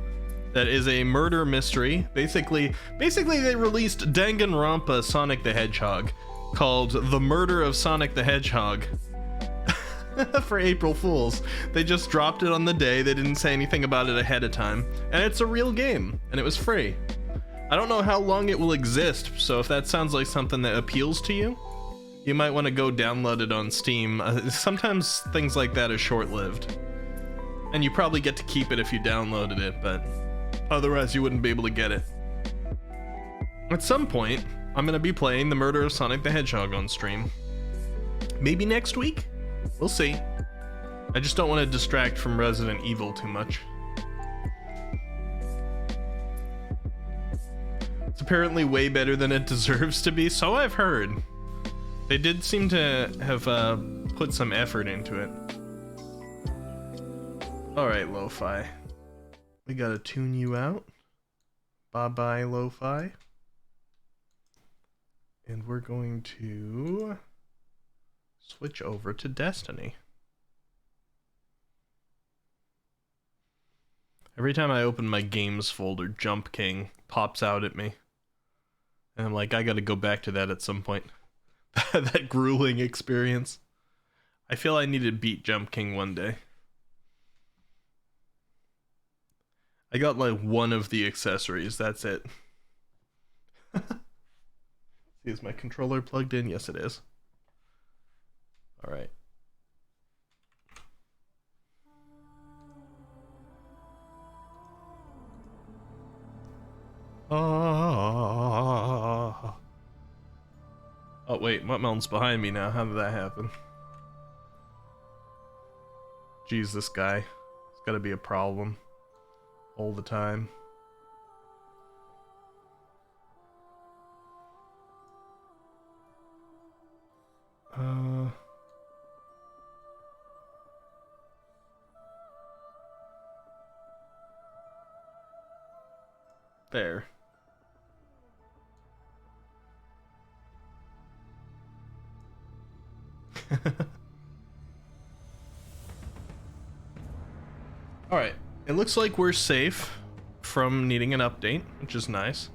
that is a murder mystery. Basically they released Danganronpa Sonic the Hedgehog called The Murder of Sonic the Hedgehog for April Fools. They just dropped it on the day. They didn't say anything about it ahead of time. And it's a real game, and it was free. I don't know how long it will exist, so if that sounds like something that appeals to you, you might want to go download it on Steam. Sometimes things like that are short-lived. And you probably get to keep it if you downloaded it, but otherwise you wouldn't be able to get it. At some point, I'm going to be playing The Murder of Sonic the Hedgehog on stream. Maybe next week? We'll see. I just don't want to distract from Resident Evil too much. It's apparently way better than it deserves to be, so I've heard. They did seem to have put some effort into it. Alright, Lo-Fi. We gotta tune you out. Bye-bye, Lo-Fi. And we're going to switch over to Destiny. Every time I open my games folder, Jump King pops out at me. And I'm like, I gotta go back to that at some point. That grueling experience. I feel I need to beat Jump King one day. I got like one of the accessories, that's it. See, is my controller plugged in? Yes, it is. Alright. Oh wait, Mutt Mountain's behind me now. How did that happen? Jeez, this guy. It's gotta be a problem. All the time. There. Alright, it looks like we're safe from needing an update, which is nice.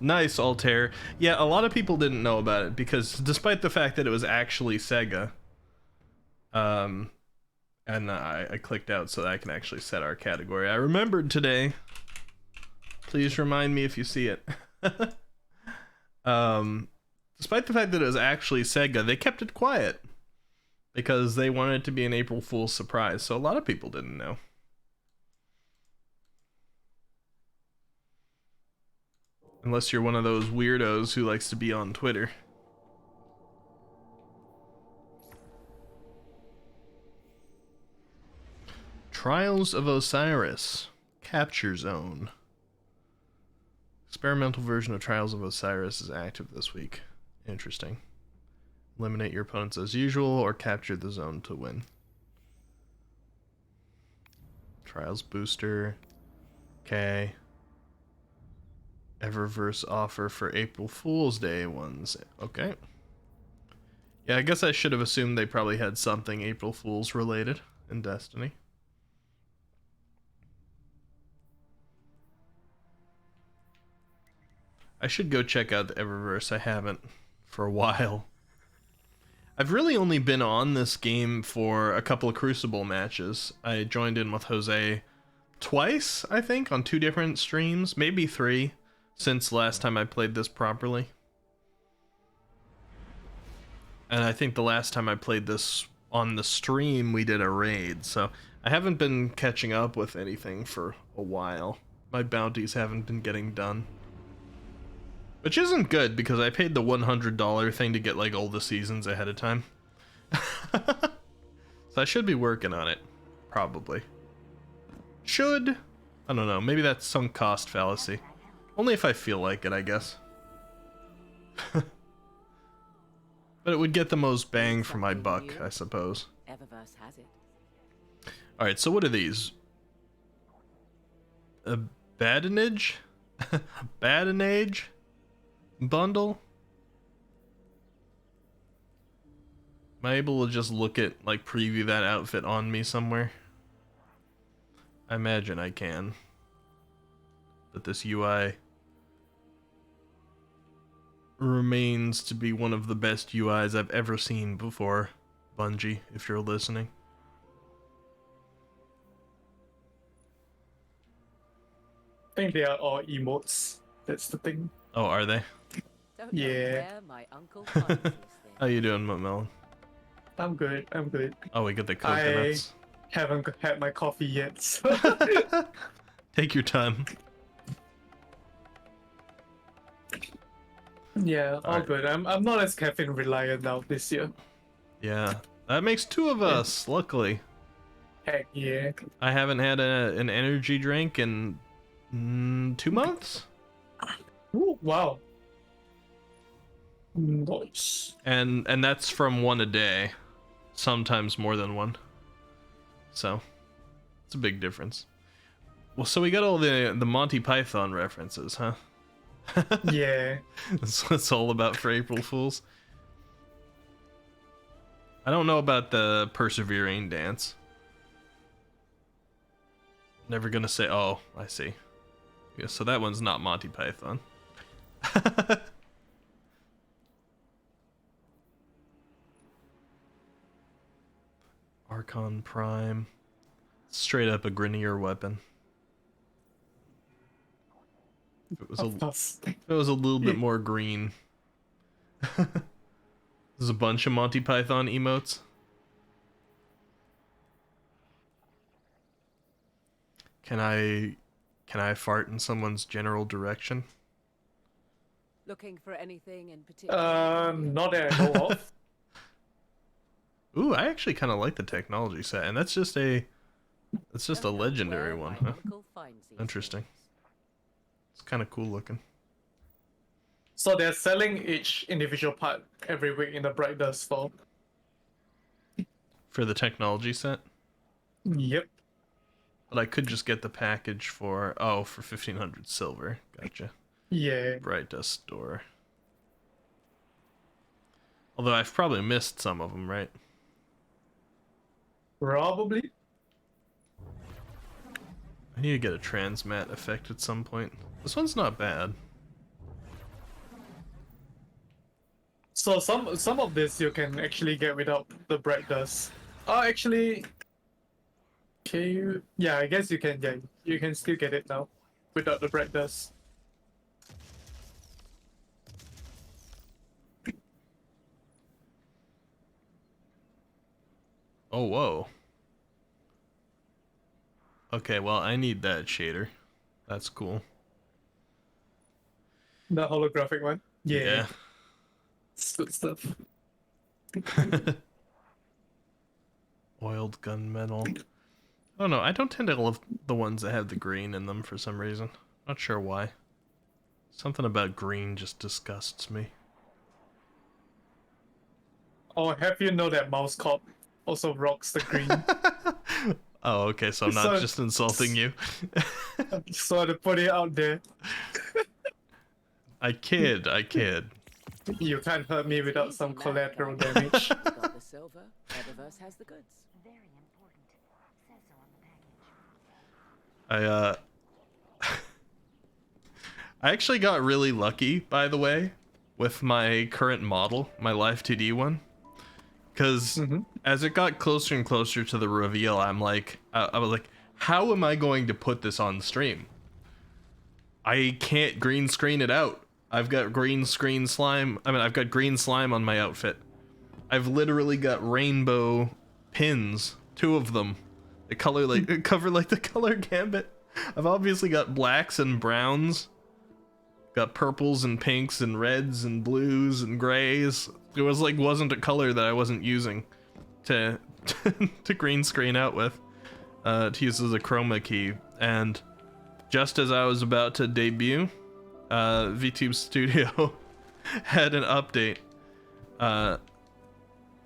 Nice, Altair. Yeah, a lot of people didn't know about it because despite the fact that it was actually Sega, and I clicked out so that I can actually set our category. I remembered today. Please remind me if you see it. Despite the fact that it was actually Sega, they kept it quiet because they wanted it to be an April Fool's surprise, so a lot of people didn't know. Unless you're one of those weirdos who likes to be on Twitter. Trials of Osiris. Capture Zone. Experimental version of Trials of Osiris is active this week. Interesting. Eliminate your opponents as usual or capture the zone to win. Trials booster. Okay. Eververse offer for April Fool's Day ones. Okay. Yeah, I guess I should have assumed they probably had something April Fool's related in Destiny. I should go check out the Eververse. I haven't for a while. I've really only been on this game for a couple of Crucible matches. I joined in with Jose twice, I think, on 2 different streams, maybe 3, since last time I played this properly. And I think the last time I played this on the stream, we did a raid, so I haven't been catching up with anything for a while. My bounties haven't been getting done. Which isn't good, because I paid the $100 thing to get, like, all the seasons ahead of time. So I should be working on it. Probably. Should? I don't know, maybe that's sunk cost fallacy. Only if I feel like it, I guess. But it would get the most bang for my buck, I suppose. Eververse has it. Alright, so what are these? A badinage? Badinage? Bundle? Am I able to just look at, like, preview that outfit on me somewhere? I imagine I can. But this UI remains to be one of the best UIs I've ever seen before, Bungie, if you're listening. I think they are all emotes. That's the thing. Oh, are they? Don't know Yeah. where my uncle finds these How things. you doing, Melon? I'm good. I'm good. Oh, we got the coconuts. Haven't had my coffee yet. So. Take your time. Yeah, all Alright. good. I'm not as caffeine reliant now this year. Yeah, that makes 2 of us, luckily. Heck yeah. I haven't had an energy drink in 2 months? Ooh, wow. Nice. And that's from one a day, sometimes more than one. So it's a big difference. Well, so we got all the Monty Python references, huh? Yeah. That's what it's all about for April Fools. I don't know about the persevering dance. Never gonna say. Oh, I see. Yeah, so that one's not Monty Python. Archon Prime. Straight up a Grenier weapon. If it was Of course. if it was a little bit more green. There's a bunch of Monty Python emotes. Can I fart in someone's general direction? Looking for anything in particular? Not that I know of. Ooh, I actually kind of like the technology set, and that's just a legendary Where one, my huh? uncle finds these Interesting. things. It's kind of cool looking. So they're selling each individual part every week in the Bright Dust store. For the technology set? Yep. But I could just get the package for 1500 silver. Gotcha. Yeah. Bright Dust store. Although I've probably missed some of them, right? Probably. I need to get a transmat effect at some point. This one's not bad. So some of this you can actually get without the Bright Dust. Oh, actually, can you? Yeah, I guess you can. Yeah, you can still get it now without the Bright Dust. Oh, whoa. Okay, well, I need that shader. That's cool. The holographic one. Yeah. Yeah. It's good stuff. Oiled gunmetal. I don't know. I don't tend to love the ones that have the green in them for some reason. Not sure why. Something about green just disgusts me. Oh, have you know that Mouse Cop also rocks the green? Oh, okay, so I'm not So- just insulting you. So to put it out there, I kid. you can't hurt me without some collateral damage. Got the silver, Eververse has the goods. Very important. Says so on the package. I actually got really lucky, by the way, with my current model, my Life 2D one. Because as it got closer and closer to the reveal, I'm like, I was like, how am I going to put this on stream? I can't green screen it out. I've got green slime on my outfit. I've literally got rainbow pins, 2 of them. They cover like the color gambit. I've obviously got blacks and browns. Got purples and pinks and reds and blues and grays. It was like wasn't a color that I wasn't using to to green screen out with, to use as a chroma key. And just as I was about to debut, VTube Studio had an update to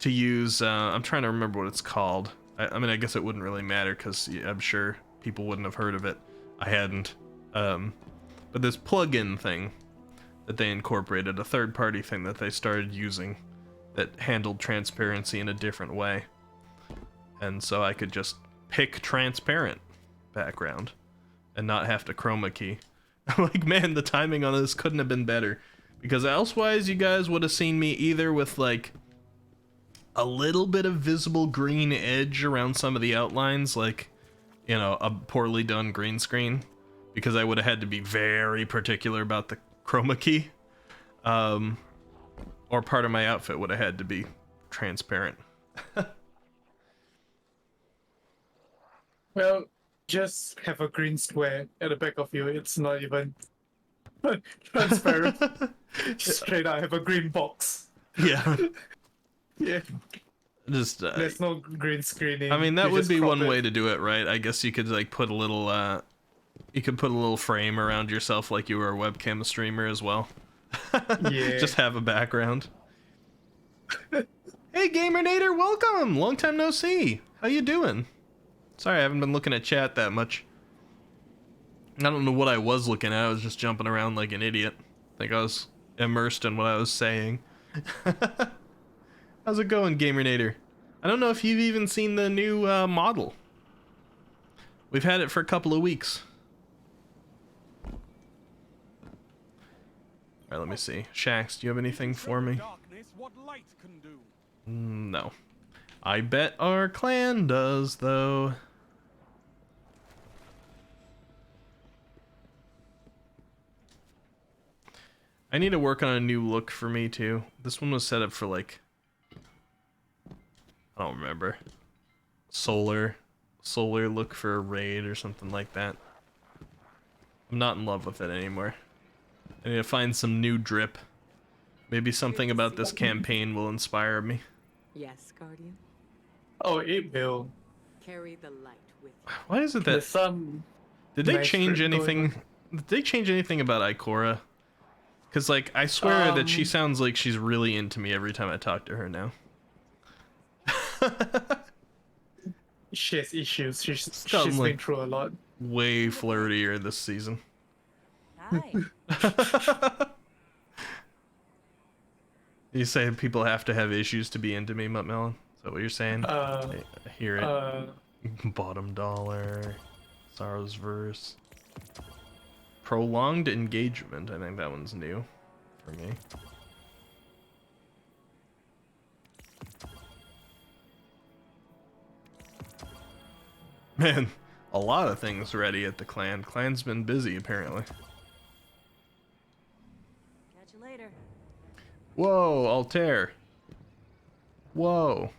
use. I'm trying to remember what it's called. I mean, I guess it wouldn't really matter because I'm sure people wouldn't have heard of it. I hadn't. But this plugin thing that they incorporated, a third-party thing that they started using that handled transparency in a different way. And so I could just pick transparent background and not have to chroma key. I'm like, man, the timing on this couldn't have been better. Because elsewise, you guys would have seen me either with, like, a little bit of visible green edge around some of the outlines, like, you know, a poorly done green screen, because I would have had to be very particular about the chroma key. Or part of my outfit would have had to be transparent. Well, just have a green square at the back of you. It's not even transparent. Straight out, have a green box. Yeah. Yeah, Just, there's no green screening. I mean, that You would just be crop one it. way to do it, right? I guess you could, like, put a little, you could put a little frame around yourself like you were a webcam streamer as well. Yeah. Just have a background. Hey, Gamernator, welcome! Long time no see. How you doing? Sorry, I haven't been looking at chat that much. I don't know what I was looking at. I was just jumping around like an idiot. I think I was immersed in what I was saying. How's it going, Gamernator? I don't know if you've even seen the new model. We've had it for a couple of weeks. Alright, let me see. Shax, do you have anything for me? No. I bet our clan does, though. I need to work on a new look for me, too. This one was set up for, like... I don't remember. Solar look for a raid or something like that. I'm not in love with it anymore. I need to find some new drip. Maybe something about this campaign will inspire me. Yes, Guardian. Oh, it will. Carry the light with you. Why is it There's that... some. Did they nice change drip going anything? Did they change anything about Ikora? Because, like, I swear that she sounds like she's really into me every time I talk to her now. She has issues. She's gotten, been like, through a lot. Way flirtier this season. Hi. You say people have to have issues to be into me, Mutt Melon? Is that what you're saying? I hear it. Bottom dollar. Sorrow's verse. Prolonged engagement. I think that one's new for me. Man, a lot of things ready at the clan. Clan's been busy, apparently. Catch you later. Whoa, Altair. Whoa.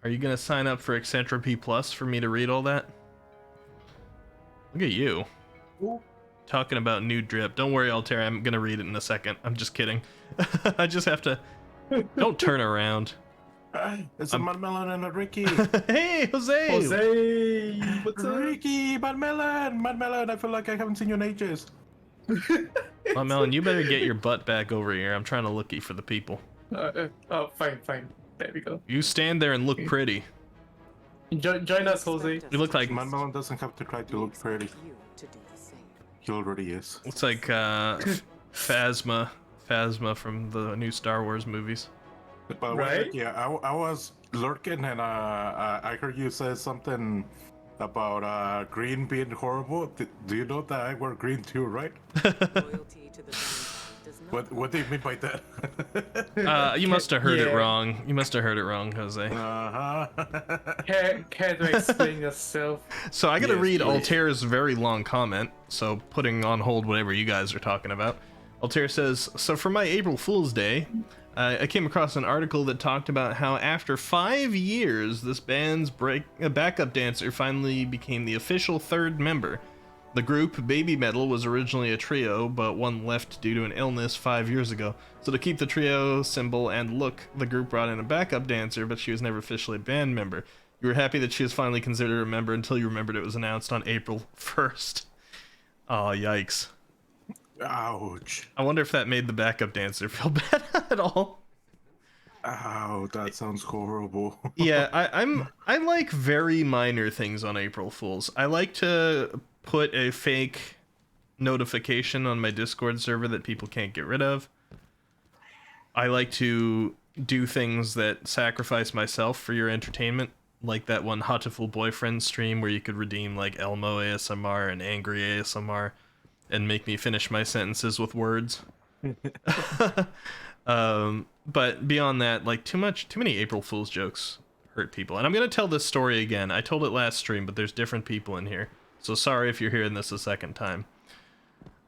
Are you gonna sign up for Eccentropy Plus for me to read all that? Look at you. Ooh. Talking about new drip. Don't worry, Altair, I'm gonna read it in a second. I'm just kidding. I just have to... Don't turn around. Hi, it's a Mutt Melon and a Ricky. Hey, Jose! Jose, what's up? Ricky, Mutt Melon, I feel like I haven't seen you in ages. Mutt Melon, you better get your butt back over here. I'm trying to looky for the people. Oh, fine. There we go. You stand there and look pretty. Join us, Jose. You look like... Mutt Melon doesn't have to try to look pretty. You to do the same. He already is. Looks like Phasma from the new Star Wars movies. But Right? yeah, I was lurking and I heard you say something about green being horrible. Do you know that I wear green too, right? Loyalty to the Valentine does not. What do you mean by that? You must have heard it Yeah. wrong. You must have heard it wrong, Jose. Uh-huh. Care to explain yourself? So I gotta Yes, read please. Altair's very long comment, so putting on hold whatever you guys are talking about. Altair says, so for my April Fool's Day, I came across an article that talked about how after 5 years, this band's backup dancer finally became the official third member. The group, Baby Metal, was originally a trio, but one left due to an illness 5 years ago. So to keep the trio symbol and look, the group brought in a backup dancer, but she was never officially a band member. You were happy that she was finally considered a member until you remembered it was announced on April 1st. Oh, yikes. Ouch. I wonder if that made the backup dancer feel bad at all. Ow, that sounds horrible. Yeah, I like very minor things on April Fools. I like to put a fake notification on my Discord server that people can't get rid of. I like to do things that sacrifice myself for your entertainment, like that one Hateful Boyfriend stream where you could redeem like Elmo ASMR and Angry ASMR and make me finish my sentences with words. But beyond that, like too many April Fool's jokes hurt people. And I'm gonna tell this story again. I told it last stream, but there's different people in here. So sorry if you're hearing this a second time.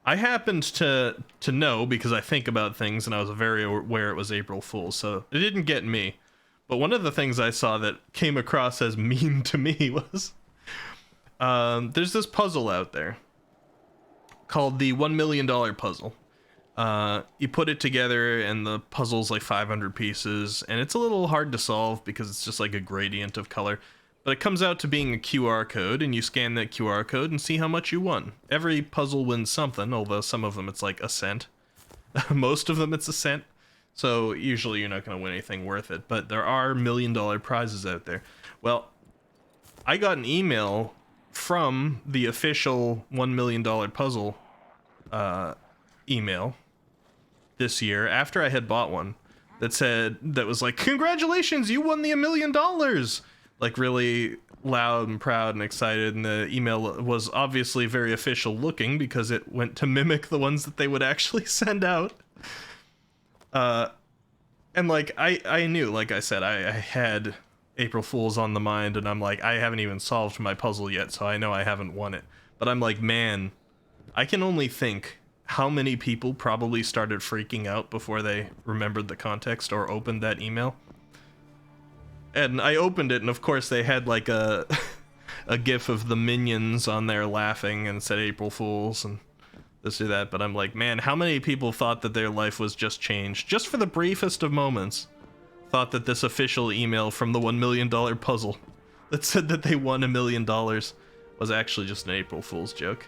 I happened to know because I think about things and I was very aware it was April Fool's, so it didn't get me. But one of the things I saw that came across as mean to me was there's this puzzle out there called the $1 million puzzle. You put it together and the puzzle's like 500 pieces and it's a little hard to solve because it's just like a gradient of color. But it comes out to being a QR code, and you scan that QR code and see how much you won. Every puzzle wins something, although some of them it's like a cent. Most of them it's a cent. So usually you're not going to win anything worth it. But there are $1 million prizes out there. Well, I got an email from the official $1 million puzzle email this year after I had bought one that was like, congratulations, you won the $1 million, like really loud and proud and excited. And the email was obviously very official looking because it went to mimic the ones that they would actually send out. And like I knew, like I said, I had April Fool's on the mind, and I'm like, I haven't even solved my puzzle yet, so I know I haven't won it. But I'm like, man, I can only think how many people probably started freaking out before they remembered the context or opened that email. And I opened it, and of course they had like a gif of the minions on there laughing and said April Fools and this or that. But I'm like, man, how many people thought that their life was just changed, just for the briefest of moments, thought that this official email from the $1 million puzzle that said that they won $1 million was actually just an April Fool's joke.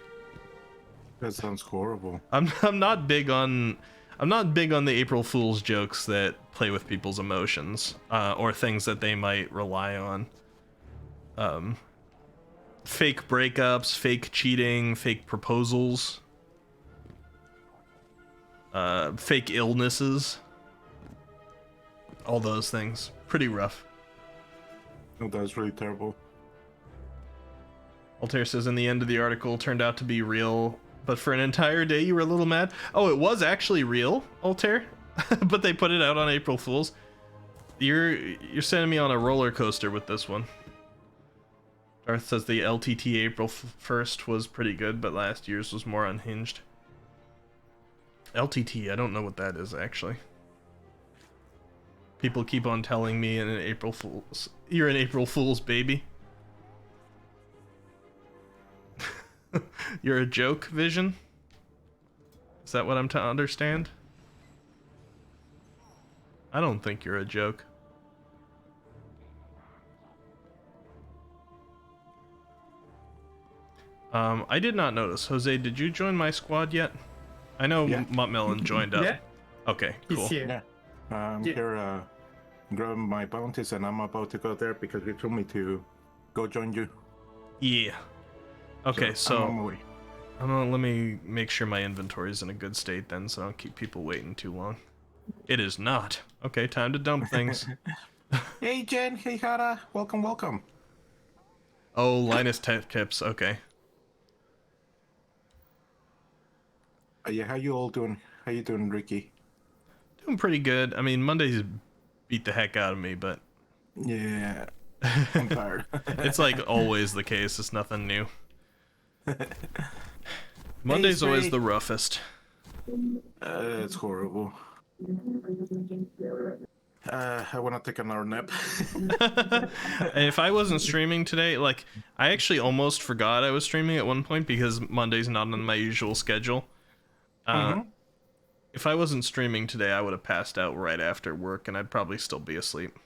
That sounds horrible. I'm not big on the April Fool's jokes that play with people's emotions, or things that they might rely on. Fake breakups, fake cheating, fake proposals, fake illnesses. All those things. Pretty rough. Oh, that's really terrible. Altair says in the end of the article turned out to be real, but for an entire day you were a little mad. Oh, it was actually real, Altair, but they put it out on April Fools. You're sending me on a roller coaster with this one. Darth says the LTT April 1st was pretty good, but last year's was more unhinged. LTT, I don't know what that is actually. People keep on telling me you're an April Fool's baby. You're a joke, Vision? Is that what I'm to understand? I don't think you're a joke. I did not notice. Jose, did you join my squad yet? I know Mutt Melon joined up. Yeah. Okay, cool. He's here. Yeah. I'm here grabbing my bounties, and I'm about to go there because you told me to go join you. Yeah. Okay, so I'm on my way. let me make sure my inventory is in a good state then, so I don't keep people waiting too long. It is not. Okay, time to dump things. Hey Jen, hey Hara, welcome, welcome. Oh, Linus Tips, okay. Yeah, how you all doing? How you doing, Ricky? Doing pretty good. I mean, Mondays beat the heck out of me, but Yeah, I'm tired. it's like always the case. It's nothing new. Monday's always the roughest. It's horrible. I want to take another nap. If I wasn't streaming today, like, I actually almost forgot I was streaming at one point because Monday's not on my usual schedule. If I wasn't streaming today, I would have passed out right after work, and I'd probably still be asleep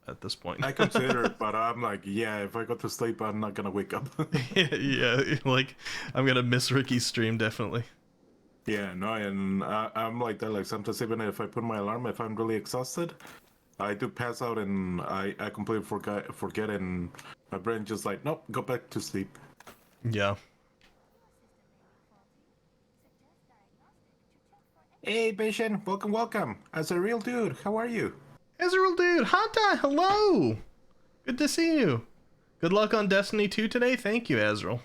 at this point. I consider it, but I'm like, yeah, if I go to sleep, I'm not gonna wake up. yeah, like, I'm gonna miss Ricky's stream, definitely. Yeah, no, and I'm like that. Like sometimes even if I put my alarm, if I'm really exhausted, I do pass out and I completely forget, and my brain just like, nope, go back to sleep. Yeah. Hey, Vision, welcome, welcome. As a real dude, how are you? Ezreal dude, Hanta, hello! Good to see you. Good luck on Destiny 2 today. Thank you, Ezreal.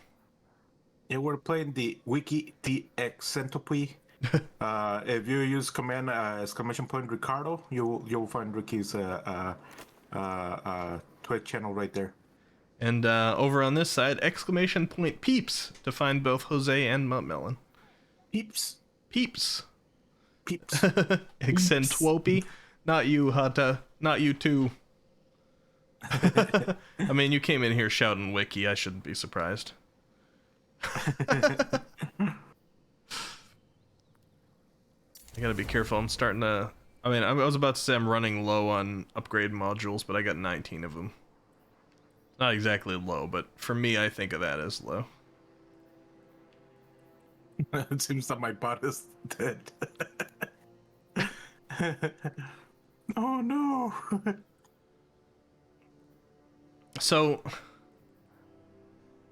Yeah, we're playing the Wiki the Eccentropy. If you use command !_ Ricardo, you'll find Ricky's Twitch channel right there. And over on this side, ! Peeps to find both Jose and Mutt Melon. Peeps. Peeps. Peeps. Eccentropy. Not you, Hanta. Not you too. I mean, you came in here shouting Wiki. I shouldn't be surprised. I gotta be careful. I'm starting to... I mean, I was about to say I'm running low on upgrade modules, but I got 19 of them. Not exactly low, but for me, I think of that as low. It seems that my bot is dead. Oh no. So,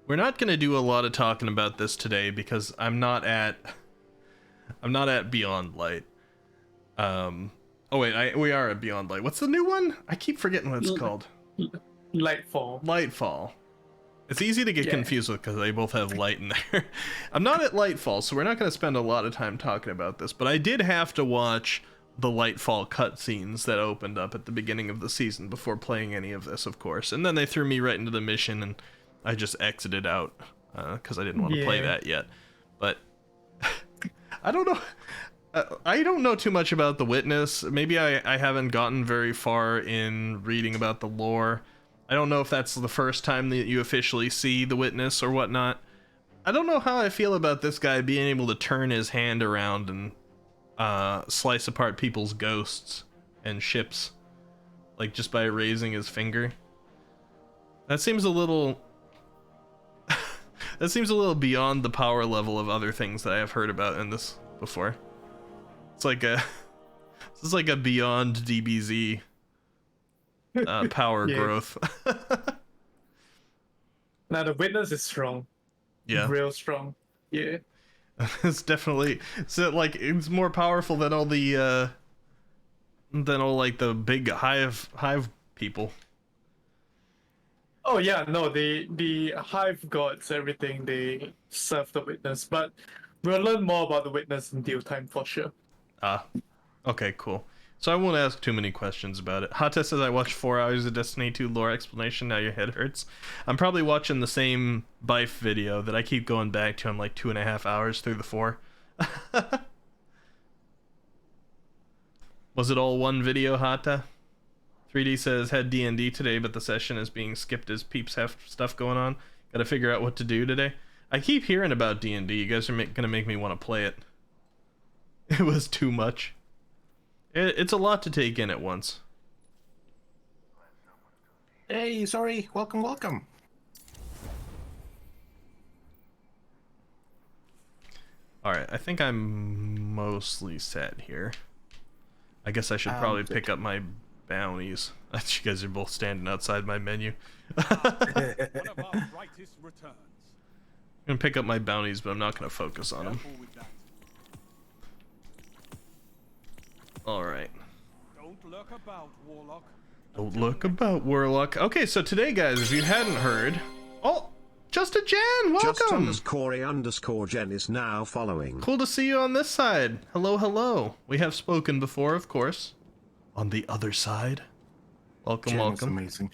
we're not going to do a lot of talking about this today because I'm not at Beyond Light. Oh wait, we are at Beyond Light. What's the new one? I keep forgetting what it's called. Lightfall. Lightfall. It's easy to get Yeah. confused with because they both have light in there. I'm not at Lightfall, so we're not going to spend a lot of time talking about this, but I did have to watch the Lightfall cutscenes that opened up at the beginning of the season before playing any of this, of course. And then they threw me right into the mission, and I just exited out because I didn't want to play Yeah. that yet. But I don't know. I don't know too much about the Witness. Maybe I haven't gotten very far in reading about the lore. I don't know if that's the first time that you officially see the Witness or whatnot. I don't know how I feel about this guy being able to turn his hand around and slice apart people's ghosts and ships, like just by raising his finger. That seems a little that seems a little beyond the power level of other things that I have heard about in this before. It's like this is like a beyond DBZ power Yeah. growth. Now the Witness is strong. Yeah. Real strong. Yeah. It's definitely so like it's more powerful than all the like the big hive people. Oh yeah, no, the hive gods, everything, they serve the Witness, but we'll learn more about the Witness in due time for sure. Okay, cool. So I won't ask too many questions about it. Hata says I watched 4 hours of Destiny 2 lore explanation, now your head hurts. I'm probably watching the same Bife video that I keep going back to. I'm like 2.5 hours through the 4. Was it all one video, Hata? 3D says had D&D today, but the session is being skipped as peeps have stuff going on. Gotta figure out what to do today. I keep hearing about D&D. You guys are gonna make me want to play it. It was too much. It's a lot to take in at once. Hey, sorry. Welcome. Alright, I think I'm mostly set here. I guess I should probably pick up my bounties. You guys are both standing outside my menu. I'm gonna pick up my bounties, but I'm not gonna focus on them. Alright. Don't lurk about, Warlock. Don't look about, Warlock. Okay, so today, guys, if you hadn't heard... Oh! Just a Jen! Welcome! Just_Jen is now following. Cool to see you on this side. Hello, hello. We have spoken before, of course. On the other side. Welcome, Jen is welcome. amazing.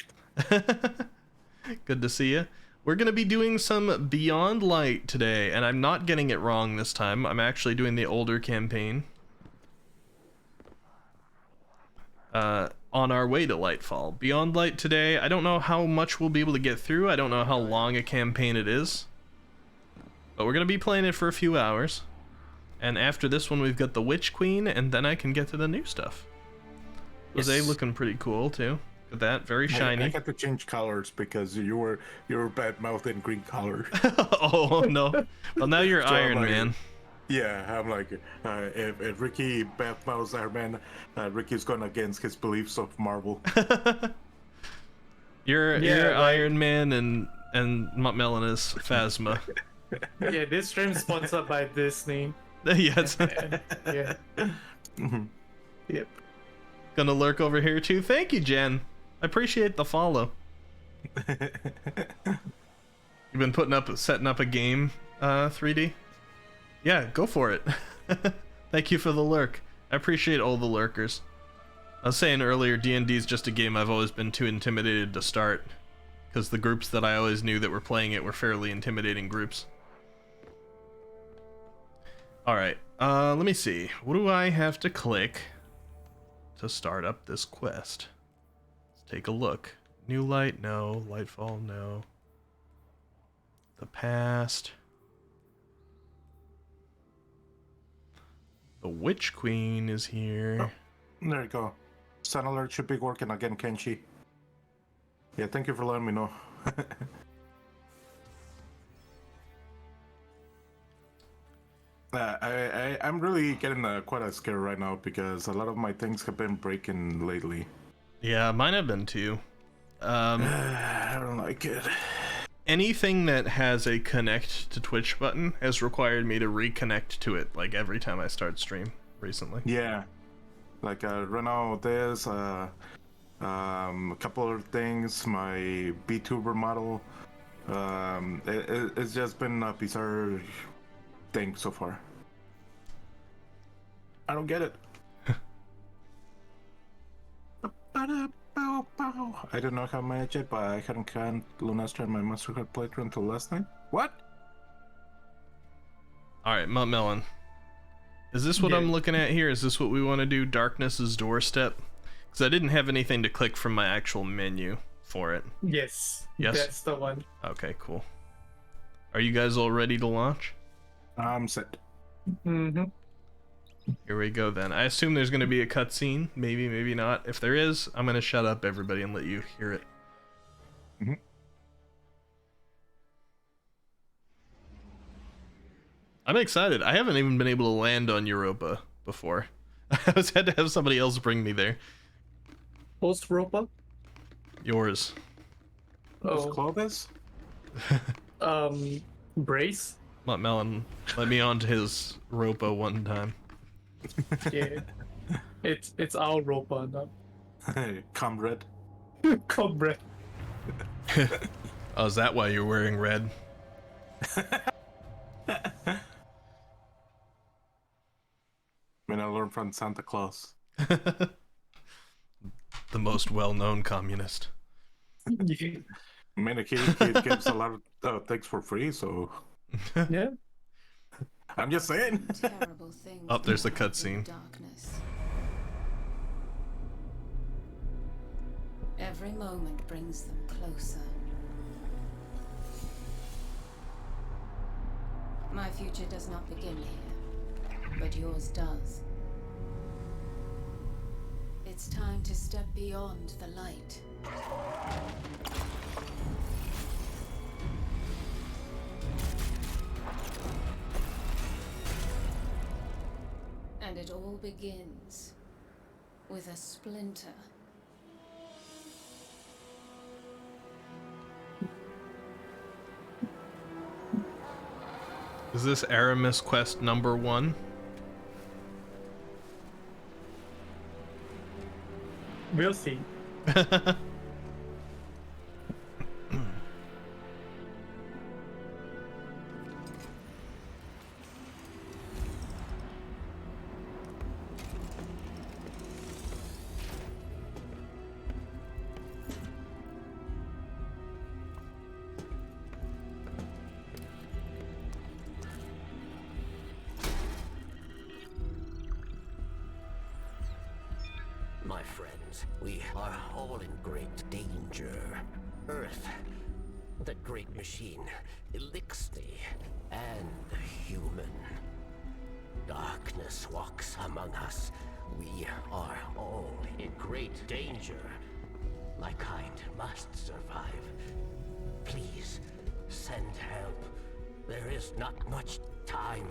Good to see you. We're going to be doing some Beyond Light today, and I'm not getting it wrong this time. I'm actually doing the older campaign. On our way to Lightfall. Beyond Light today, I don't know how much we'll be able to get through. I don't know how long a campaign it is. But we're going to be playing it for a few hours. And after this one, we've got the Witch Queen, and then I can get to the new stuff. Jose Yes. looking pretty cool, too. Look at that, very shiny. I got to change colors because you were bad mouthed in green color. Oh, no. Well, now you're So I'm Iron like- Man. Yeah, I'm like, if Ricky bad mouths Iron Man, Ricky's going against his beliefs of Marvel. You're Yeah, like- Iron Man, and Mutt Melon is Phasma. Yeah, this stream sponsored by Disney. Yes. Yeah. Yep. Gonna lurk over here, too. Thank you, Jen. I appreciate the follow. You've been setting up a game, 3D? Yeah, go for it. Thank you for the lurk. I appreciate all the lurkers. I was saying earlier, D&D is just a game I've always been too intimidated to start. Because the groups that I always knew that were playing it were fairly intimidating groups. Alright, let me see. What do I have to click to start up this quest? Let's take a look. New light, no. Lightfall, no. The past. The Witch Queen is here. Oh, there you go. Sun alert should be working again, Kenshi. Yeah, thank you for letting me know. I'm really getting quite a scare right now because a lot of my things have been breaking lately. Yeah, mine have been too. I don't like it. Anything that has a connect to Twitch button has required me to reconnect to it like every time I start stream recently. Yeah, like right now there's a couple of things. My VTuber model, it's just been a bizarre thing so far. I don't get it. I do not have managed it, but I hadn't canned Lunastra in my Mastercard playthrough until last night. What? Alright, Mutt Melon. Is this what I'm looking at here? Is this what we want to do? Darkness's Doorstep? Because I didn't have anything to click from my actual menu for it. Yes. Yes? That's the one. Okay, cool. Are you guys all ready to launch? I'm set. Mm-hmm. Here we go then. I assume there's going to be a cutscene. Maybe, maybe not. If there is, I'm going to shut up everybody and let you hear it. Mm-hmm. I'm excited. I haven't even been able to land on Europa before. I had to have somebody else bring me there. Post Ropa? Yours. Who's Oh. Clovis? Brace? Mutt Melon let me onto his Ropa one time. Yeah. it's our Ropa now. Hey, comrade. Comrade. Oh, is that why you're wearing red? I mean, I learned from Santa Claus. The most well-known communist. Yeah. I mean, he gives a lot of things for free, so Yeah. I'm just saying. Terrible things Oh, there's the happen in cutscene. darkness. Every moment brings them closer. My future does not begin here, but yours does. It's time to step beyond the light. And it all begins with a splinter. Is this Aramis quest number 1? We'll see. My friends, we are all in great danger. Earth, that great machine, Elixir, and human. Darkness walks among us. We are all in great danger. My kind must survive. Please, send help. There is not much time.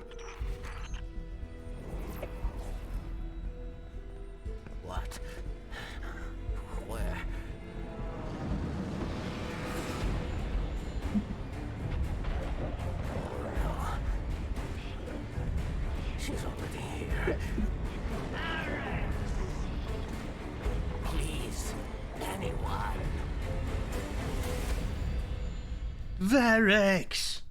What? Where? Oh no. She's already here. Please, anyone. Varex!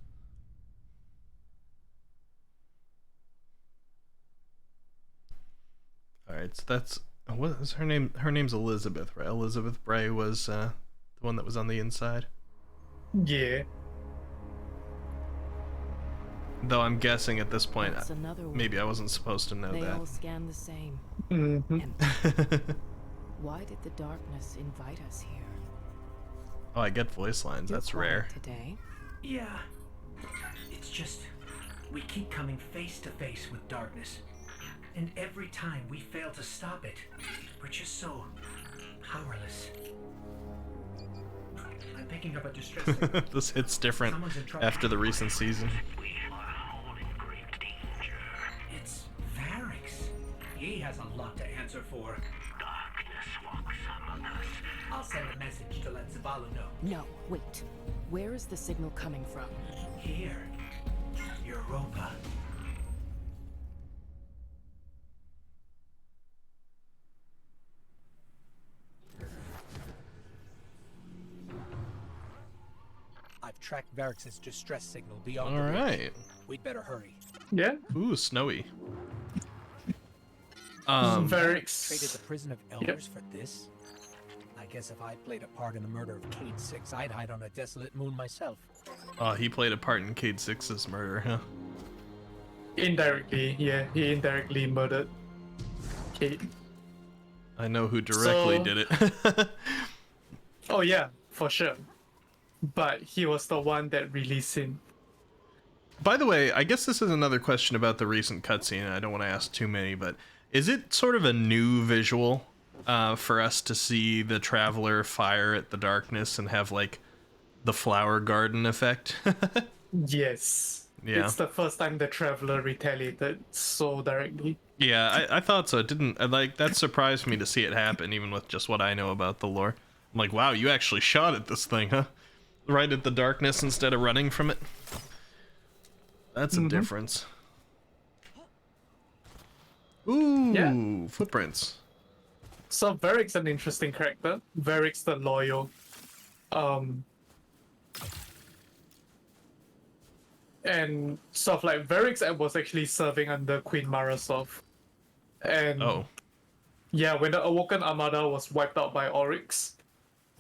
Alright, so that's... what is her name? Her name's Elizabeth, right? Elizabeth Bray was the one that was on the inside. Yeah. Though I'm guessing at this point, That's another one. maybe I wasn't supposed to know They all that. scan the same. Mm-hmm. Empty. Why did the darkness invite us here? Oh, I get voice lines. You're That's quiet rare. Today. Yeah. It's just we keep coming face to face with darkness. And every time we fail to stop it, we're just so powerless. picking up a distress signal. This hits different Someone's in trouble. after the recent season. It's Varix. He has a lot to answer for. I'll send a message to let Zavala know. No, wait. Where is the signal coming from? Here, Europa. I've tracked Varix's distress signal beyond All the bridge. right. We'd better hurry. Yeah. Ooh, snowy. Traded Varix. the prison of elders for this? I guess if I played a part in the murder of Cade 6, I'd hide on a desolate moon myself. He played a part in Cade 6's murder, huh? Indirectly, yeah. He indirectly murdered Kate. I know who directly So- did it. Oh yeah, for sure. But he was the one that released him. By the way, I guess this is another question about the recent cutscene. I don't want to ask too many, but is it sort of a new visual for us to see the Traveler fire at the darkness and have like the flower garden effect? Yes. Yeah. It's the first time the Traveler retaliated so directly. Yeah, I thought so. It didn't like that surprised me to see it happen, even with just what I know about the lore. I'm like, wow, you actually shot at this thing, huh? Right at the darkness instead of running from it. That's a difference. Ooh, Yeah. footprints. So Varix an interesting character. Varix the loyal. And stuff like Varix was actually serving under Queen Marasov. And Oh, yeah, when the Awoken Armada was wiped out by Oryx,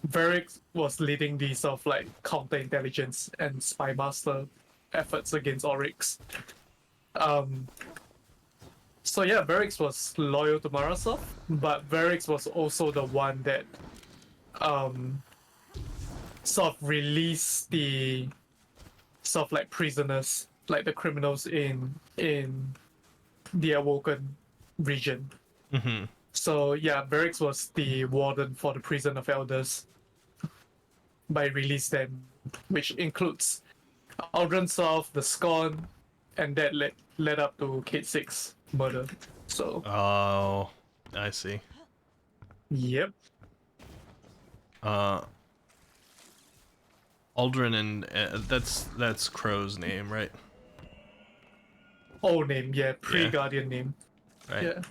Varix was leading the sort of like counterintelligence and spy master efforts against Oryx. So yeah, Varix was loyal to Marasov, but Varix was also the one that sort of released the sort of like prisoners, like the criminals in the Awoken region. mm-hmm. So yeah, Varix was the warden for the prison of elders by release them, which includes Aldrin South, the Scorn, and that led up to Cade 6 murder. So Oh, I see. yep. Aldrin and that's Crow's name, right? Old name, yeah, pre-Guardian name. Right. Yeah.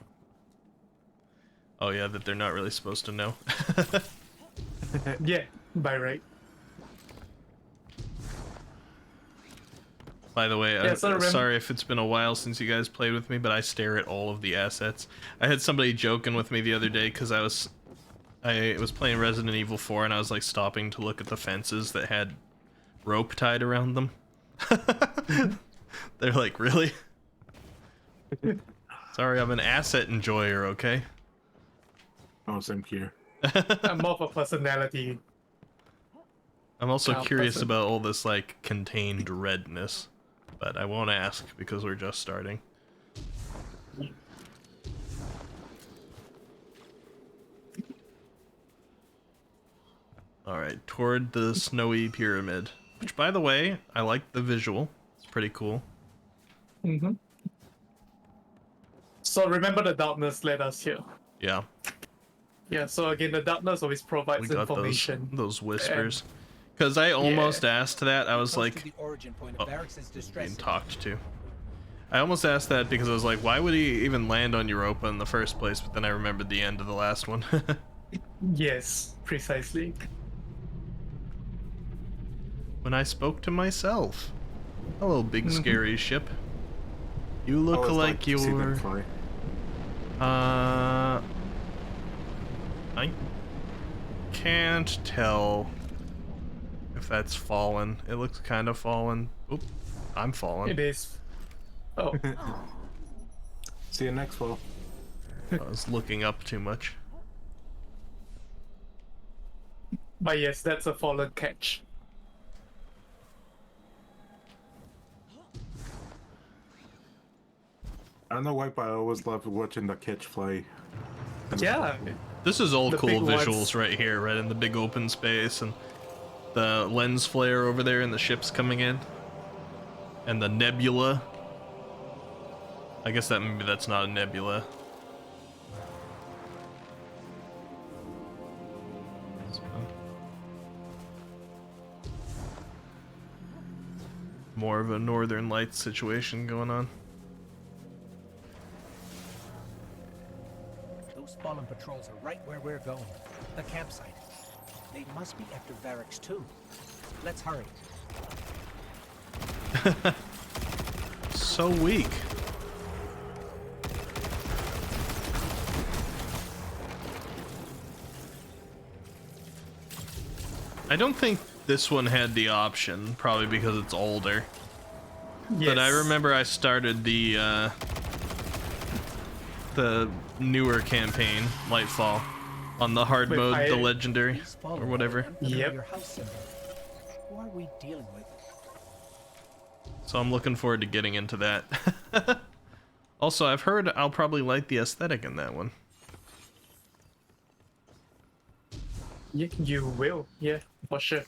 Oh yeah, that they're not really supposed to know. Yeah, by right. By the way, Yeah, so remember- sorry if it's been a while since you guys played with me, but I stare at all of the assets. I had somebody joking with me the other day because I was playing Resident Evil 4 and I was like stopping to look at the fences that had rope tied around them. They're like, really? Sorry, I'm an asset enjoyer, okay? Oh, same here. I'm more of a personality. I'm also Cow curious person. about all this like contained redness, but I won't ask because we're just starting. All right, toward the snowy pyramid, which by the way, I like the visual. It's pretty cool. Mm-hmm. So remember the darkness led us here. Yeah, Yeah, so again, the darkness always we provides got information. those whispers. Because I almost asked that. I was Close to like, the origin point oh, of Varix's distress being signal. talked to. I almost asked that because I was like, why would he even land on Europa in the first place? But then I remembered the end of the last one. Yes, precisely. When I spoke to myself. Hello, big Mm-hmm. scary ship. You look Always like to see them you're... fly. I can't tell if that's fallen. It looks kind of fallen. Oop, I'm fallen. It is. Oh, See you next fall. I was looking up too much. but yes, that's a fallen catch. I don't know why, but I always love watching the catch fly. Yeah, This is all The cool big visuals ones. right here, right in the big open space, and the lens flare over there and the ships coming in. And the nebula. I guess that maybe that's not a nebula. More of a Northern Lights situation going on. Those fallen patrols are right where we're going. The campsite. They must be after Varric's too. Let's hurry. So weak. I don't think this one had the option, probably because it's older. Yes. But I remember I started the newer campaign, Lightfall, on the hard Wait, mode, the legendary, or whatever. Yep. Who are we dealing with? So I'm looking forward to getting into that. Also, I've heard I'll probably like the aesthetic in that one. You will, yeah, for sure.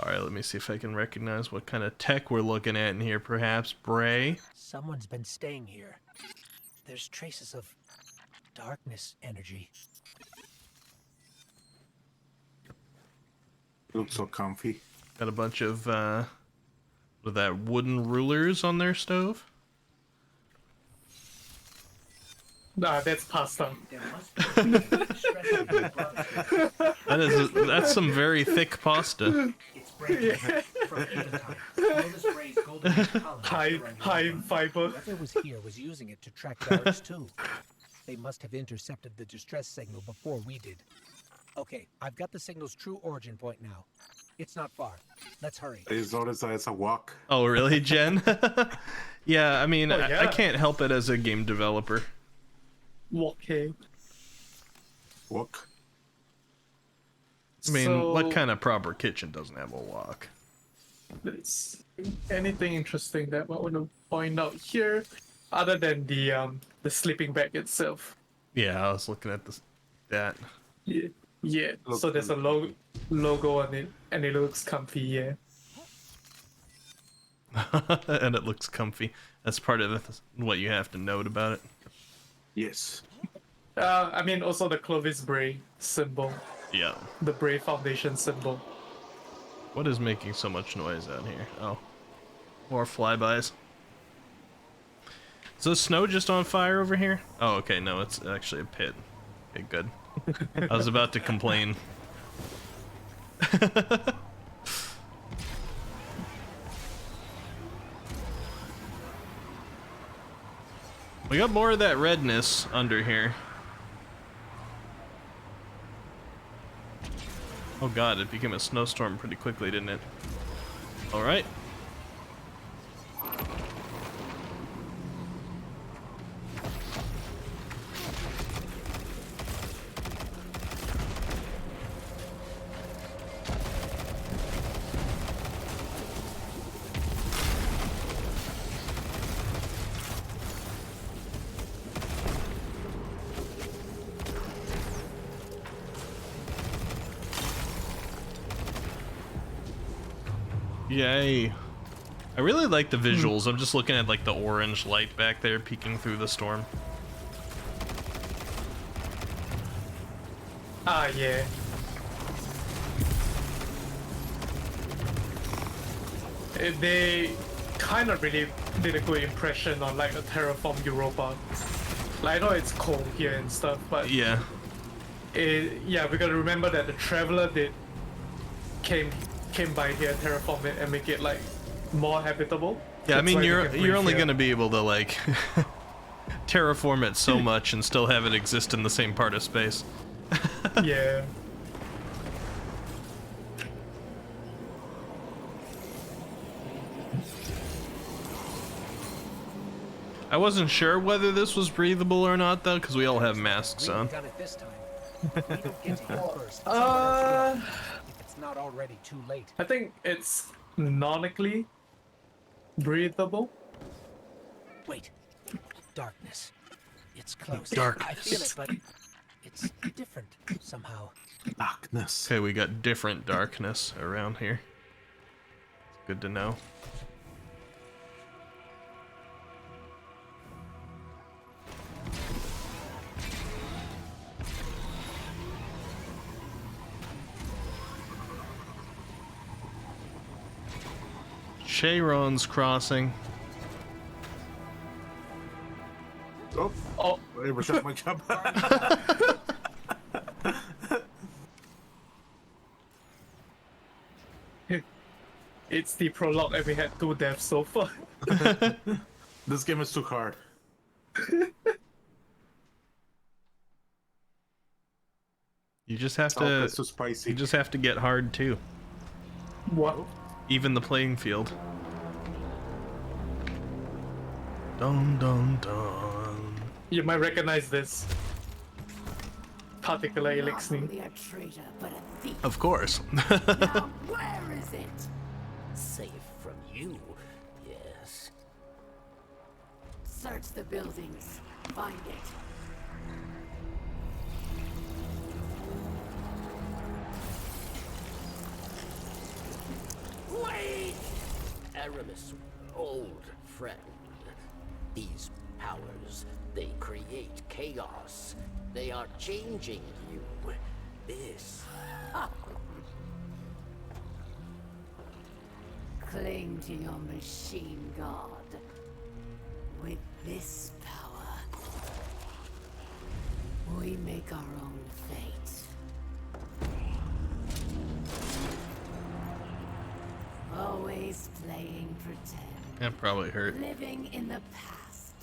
Alright, let me see if I can recognize what kind of tech we're looking at in here. Perhaps Bray? Someone's been staying here. There's traces of darkness energy. Looks so comfy. Got a bunch of, with that wooden rulers on their stove. Nah, that's pasta. That's some very thick pasta. High fiber. Whoever was here was using it to track Varric's too. They must have intercepted the distress signal before we did. Okay, I've got the signal's true origin point now. It's not far. Let's hurry. I just noticed that it's a walk. Oh, really, Jen? Yeah, I mean, Oh, yeah. I can't help it as a game developer. Walking. Walk. I mean, So- what kind of proper kitchen doesn't have a wok? There's anything interesting that I want to point out here, other than the sleeping bag itself. Yeah, I was looking at that. Yeah, yeah. Looks So there's a logo on it, and it looks comfy. Yeah. And it looks comfy. That's part of what you have to note about it. Yes. I mean, also the Clovis Bray symbol, Yeah. the Bray Foundation symbol. What is making so much noise out here? Oh. More flybys. Is the snow just on fire over here? Oh, okay, no, it's actually a pit. Okay, good. I was about to complain. We got more of that redness under here. Oh god, it became a snowstorm pretty quickly, didn't it? Alright. Yay. I really like the visuals. I'm just looking at like the orange light back there peeking through the storm. Ah, yeah. They kind of really did a good impression on like a terraform Europa. Like, I know it's cold here and stuff, but Yeah. yeah, we gotta remember that the Traveler came by here, terraform it, and make it like more habitable. Yeah, I That's mean why we you're can breathe only here. gonna be able to like terraform it so much and still have it exist in the same part of space. Yeah. I wasn't sure whether this was breathable or not though, because we all have masks on. Done it this time. We don't get to go first. Someone else will. If it's not already too late. I think it's canonically breathable. Wait. Darkness. It's close. Dark. I feel it, but it's different somehow. Darkness. Okay, we got different darkness around here. It's good to know. Cheiron's crossing. Oh, I overshot my jump. It's the prologue and we had 2 deaths so far. This game is too hard. You just have Oh, to. that's too spicy. You just have to get hard too. What? Even the playing field. Dun dun dun. You might recognize this. Particular elixir. Not only a traitor, but a thief. Of course. Now, where is it? Safe from you, yes. Search the buildings. Find it. Wait! Aramis, old friend. These powers, they create chaos. They are changing you. This. Cling to your machine god. With this power, we make our own fate. Always playing pretend. That probably hurt. Living in the past.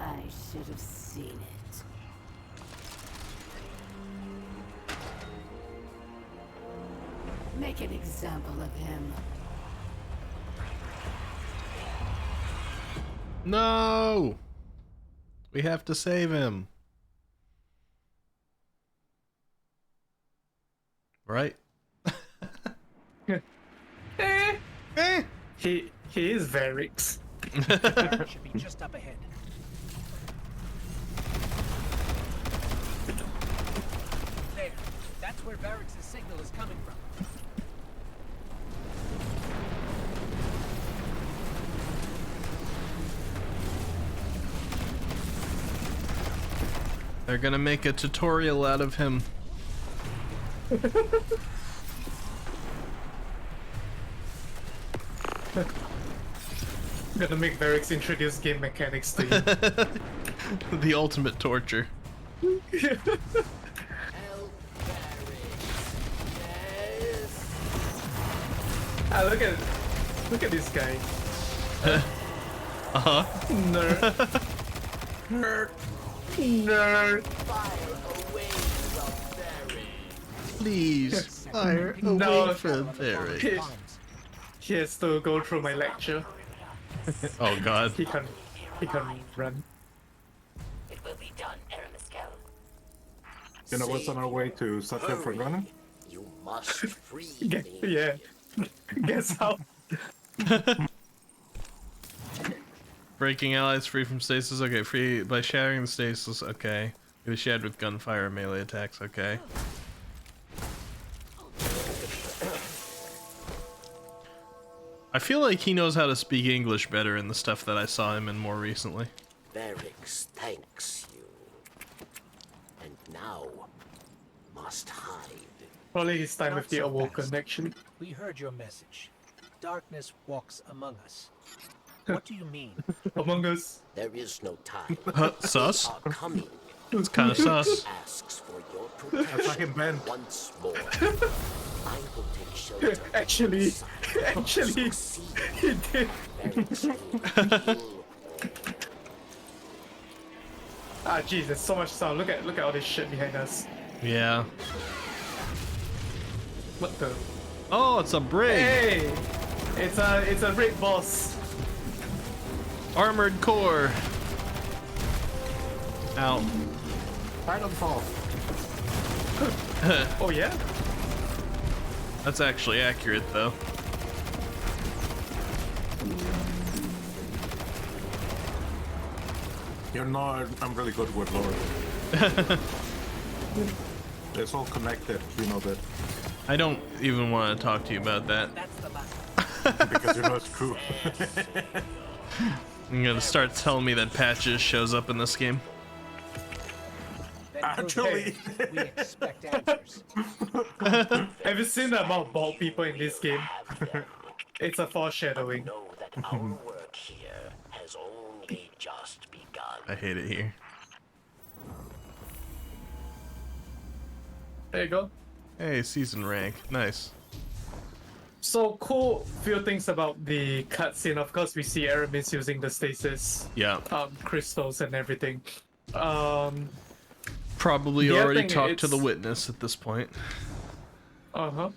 I should have seen it. Make an example of him. No! We have to save him. Right? He is Varix. Should be just up ahead. There. That's where Varix's signal is coming from. They're gonna make a tutorial out of him. Gonna make Varix introduce game mechanics to you. The ultimate torture. Help, yes. Ah, look at this guy. Uh-huh. Nerd. Nerd. Nerd. Fire away from Barry. Please, fire away No. from Barry. He has to go through my lecture. Oh god. He can run. It will be done, Aramis. You know what's on our way to Satya for running? You must free Yeah, me. yeah. Guess how? Breaking allies free from stasis. Okay, free by shattering the stasis. Okay. It was shattered with gunfire and melee attacks. Okay. I feel like he knows how to speak English better in the stuff that I saw him in more recently. Varix thanks you. And now must hide. Probably his time Not with the so Awoken, fast. actually. We heard your message. Darkness walks among us. What do you mean? Among Us. There is no time. Sus? Are coming. It's kind of sus. Asks for your I protection fucking Ben. once more. I will take shelter. Actually, inside. actually, Succeed. he did. Varix will heal. Ah, jeez, there's so much sound. Look at all this shit behind us. Yeah. What the? Oh, it's a brig. Hey, it's a raid boss. Armored core. Ow. Titanfall. Oh yeah. That's actually accurate though. You know, I'm really good with lore. It's all connected. You know that. I don't even want to talk to you about that. Because you know it's true. You're gonna start telling me that Patches shows up in this game. Actually, we expect answers. Have you seen the amount of bald people in this game? It's a foreshadowing. Know that our work here has only just begun. I hate it here. There you go. Hey, season rank. Nice. So cool few things about the cutscene. Of course, we see Aramis using the stasis Yeah. crystals and everything. Probably the other already thing, talked to the it's- witness at this point. And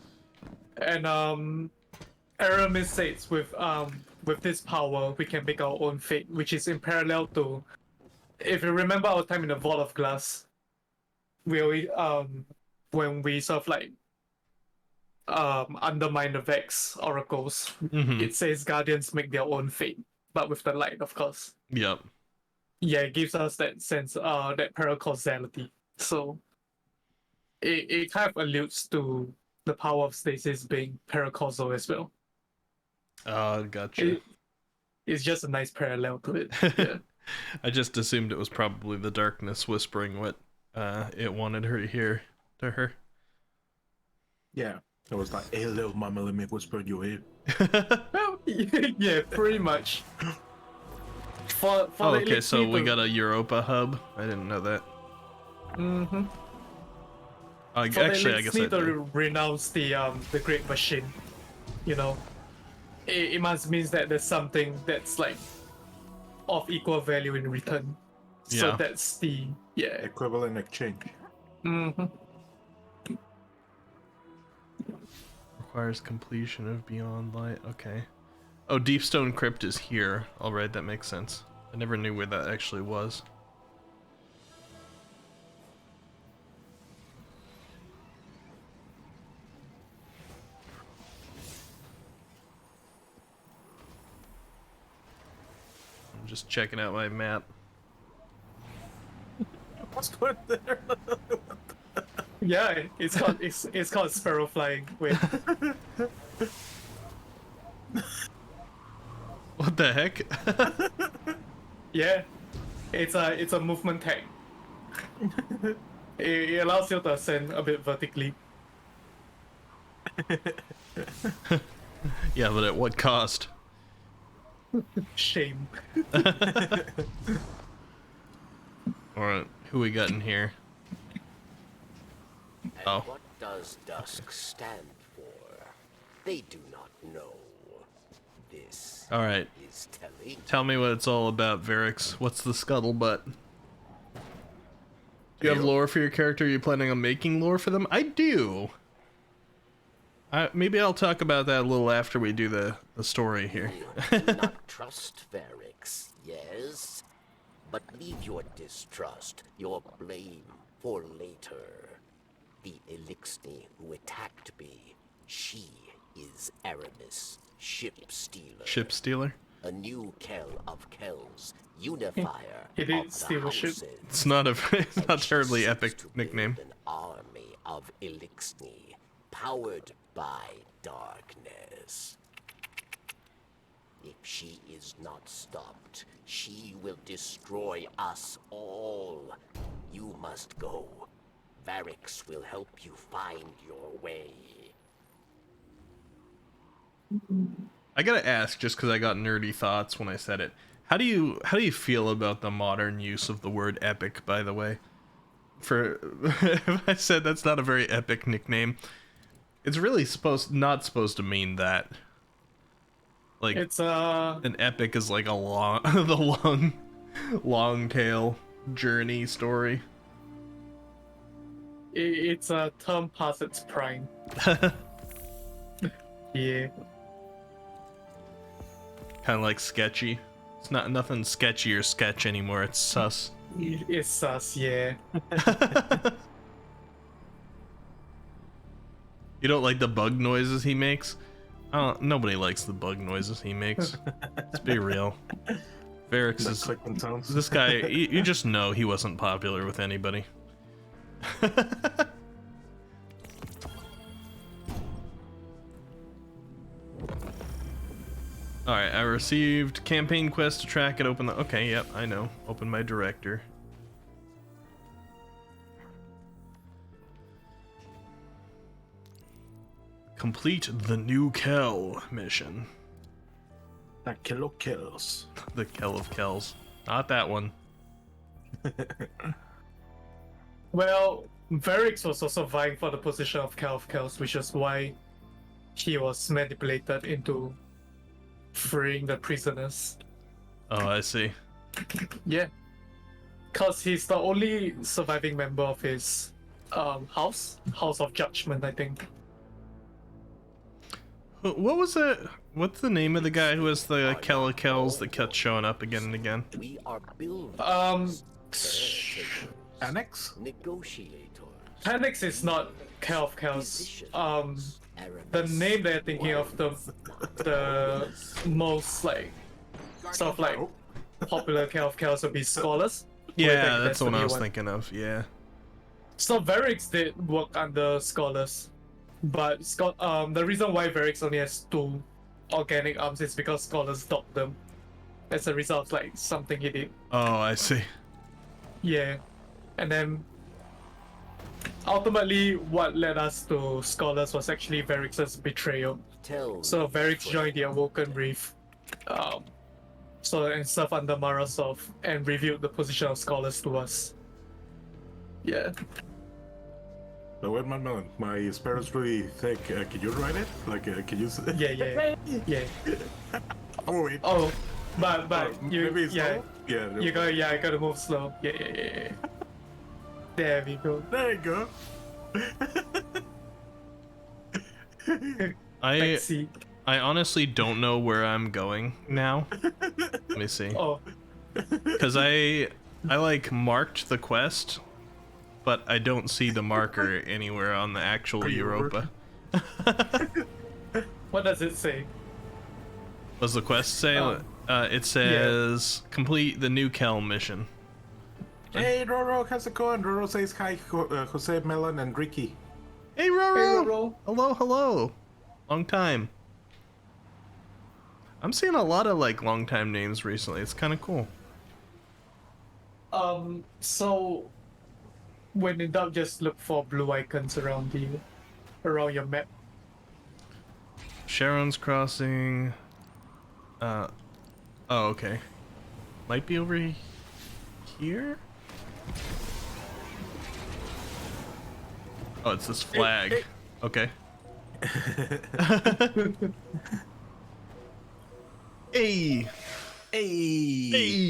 Aramis states with this power we can make our own fate, which is in parallel to, if you remember our time in the Vault of Glass, we always when we sort of like undermine the Vex oracles, it says guardians make their own fate, but with the light, of course. Yep. Yeah, it gives us that sense, that paracausality. So it kind of alludes to the power of stasis being paracausal as well. Gotcha. It's just a nice parallel to it. Yeah. I just assumed it was probably the darkness whispering what it wanted her to hear to her. yeah. It was like, hey, little mama, let me whisper in your ear. Well, yeah, pretty much. For Oh, the okay, elite so we people- got a Europa hub. I didn't know that. Mhm. For the Actually, I elites guess I need to do. renounce the great machine. You know, it must means that there's something that's like of equal value in return. So Yeah. that's the Equivalent exchange. Mm-hmm. Requires completion of Beyond Light. Okay. Oh, Deepstone Crypt is here. Alright, that makes sense. I never knew where that actually was. I'm just checking out my map. What's going there? Yeah, it's called sparrow flying. Wait, What the heck? yeah, it's a movement tag. It allows you to ascend a bit vertically. Yeah, but at what cost? Shame. Alright, who we got in here? And Oh. what does dusk stand for? They do not know. This Alright, is telling. tell me what it's all about, Varix. What's the scuttlebutt? Do you have lore for your character? Are you planning on making lore for them? I do. Maybe I'll talk about that a little after we do the story here. Do not trust Varix, yes? But leave your distrust, your blame, for later. The Elixni who attacked me, she is Aramis, ship stealer. Ship stealer? A new Kell of Kells, unifier He of did the steal a ship. houses. It's not a it's not And she terribly seeks epic to build nickname. An army of Elixni, powered by darkness. If she is not stopped, she will destroy us all. You must go. Varix will help you find your way. I gotta ask, just because I got nerdy thoughts when I said it. How do you feel about the modern use of the word epic? By the way, for if I said that's not a very epic nickname, it's really not supposed to mean that. Like It's an epic is like a long, long tail journey story. it's a term past its prime. Yeah. Kind of like sketchy. It's not nothing sketchy or sketch anymore. It's sus. It's sus, yeah. You don't like the bug noises he makes? Nobody likes the bug noises he makes. Let's be real. Varix is Clicking tones. this guy. You just know he wasn't popular with anybody. Alright, I received campaign quest to track and open the... Okay, yep, I know. Open my director. Complete the new Kell mission. That kilo kills. The Kell of Kells. Not that one. Well, Varix was also vying for the position of Kell of Kells, which is why he was manipulated into freeing the prisoners. Oh, I see. Yeah. Because he's the only surviving member of his house of judgment, I think. What was it? What's the name of the guy who has the Kell of Kells that kept showing up again and again? We are building Annex? negotiators. Panix is not Kell of Kells. The name they're thinking of, the most like sort of like popular Kell of Kells would be scholars. Yeah, that's the one I was thinking of. Yeah. So Varix did work under scholars, but the reason why Varix only has 2 organic arms is because scholars docked them. As a result of like something he did. Oh, I see. Yeah, and then ultimately what led us to scholars was actually Varix's betrayal. So Varix joined the Awoken Reef, and served under Marasov and revealed the position of scholars to us. Yeah. No, wait, man, my sparrow's really thick. Can you ride it? Like, can you? Yeah. Oh wait. Oh, but you maybe it's yeah slow? Yeah. I gotta move slow. Yeah. There we go. There you go. I honestly don't know where I'm going now. Let me see. Oh. Because I like marked the quest, but I don't see the marker anywhere on the actual Europa. What does it say? What does the quest say? It says complete the new Kell mission. Hey Roro, how's it going? Roro says hi, Jose, Melon, and Ricky. Hey Roro! Hey, Roro. Hello. Long time. I'm seeing a lot of like long time names recently. It's kind of cool. So when in doubt, just look for blue icons around your map. Sharon's Crossing. Oh, okay. Might be over here? Oh, it's this flag. Hey. Okay. Hey!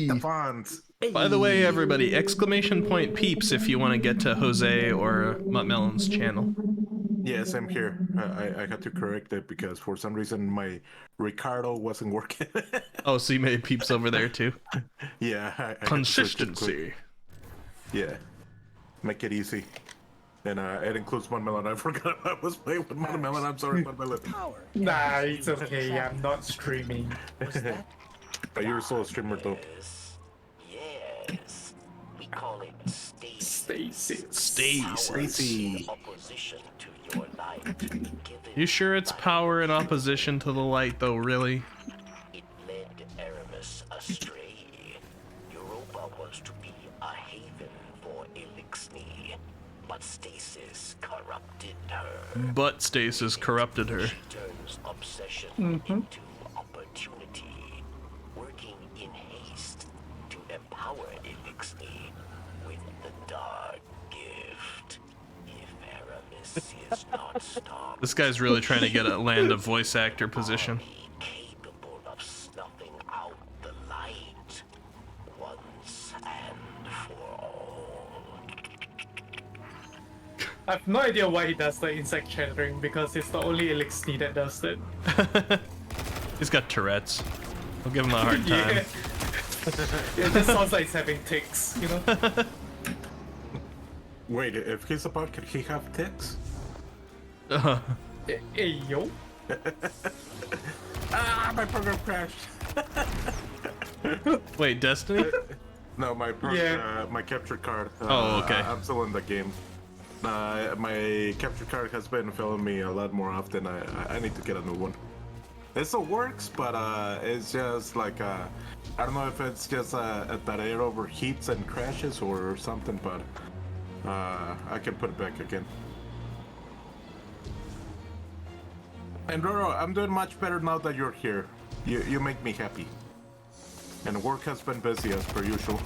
The fonts. By the way, everybody, exclamation point peeps if you want to get to Jose or Muttmelon's channel. Yes, I'm here. I had to correct it because for some reason my Ricardo wasn't working. Oh, so you made peeps over there too? Yeah. I Consistency. Yeah. Make it easy. And it includes Muttmelon. I forgot I was playing with Muttmelon. I'm sorry, Muttmelon. Nah, it's okay. I'm not streaming. You're still a streamer though. Yes. We call it Stasis. Stacy. opposition to your light. Given You sure it's power in opposition to the light, though, really? it led Aramis astray. Europa was to be a haven for Elixni, but Stasis corrupted her. But Stasis corrupted her. She turns obsession into opportunity, working in haste to empower Elixni with the dark gift. If Aramis is not stopped, This guy's really trying to get a land of voice actor position. be capable of snuffing out the light once and for all. I have no idea why he does the insect chattering because it's the only Elixir that does it. He's got Tourette's. I'll give him a hard time. It just sounds like he's having ticks, you know? Wait, if he's a bot, could he have ticks? Hey, yo. Ah, my program crashed. Wait, Destiny? No, my my capture card. Oh, okay. I'm still in the game. My capture card has been failing me a lot more often. I need to get a new one. It still works, but it's just like I don't know if it's just that it overheats and crashes or something, but I can put it back again. And Roro, I'm doing much better now that you're here. You make me happy. And work has been busy as per usual.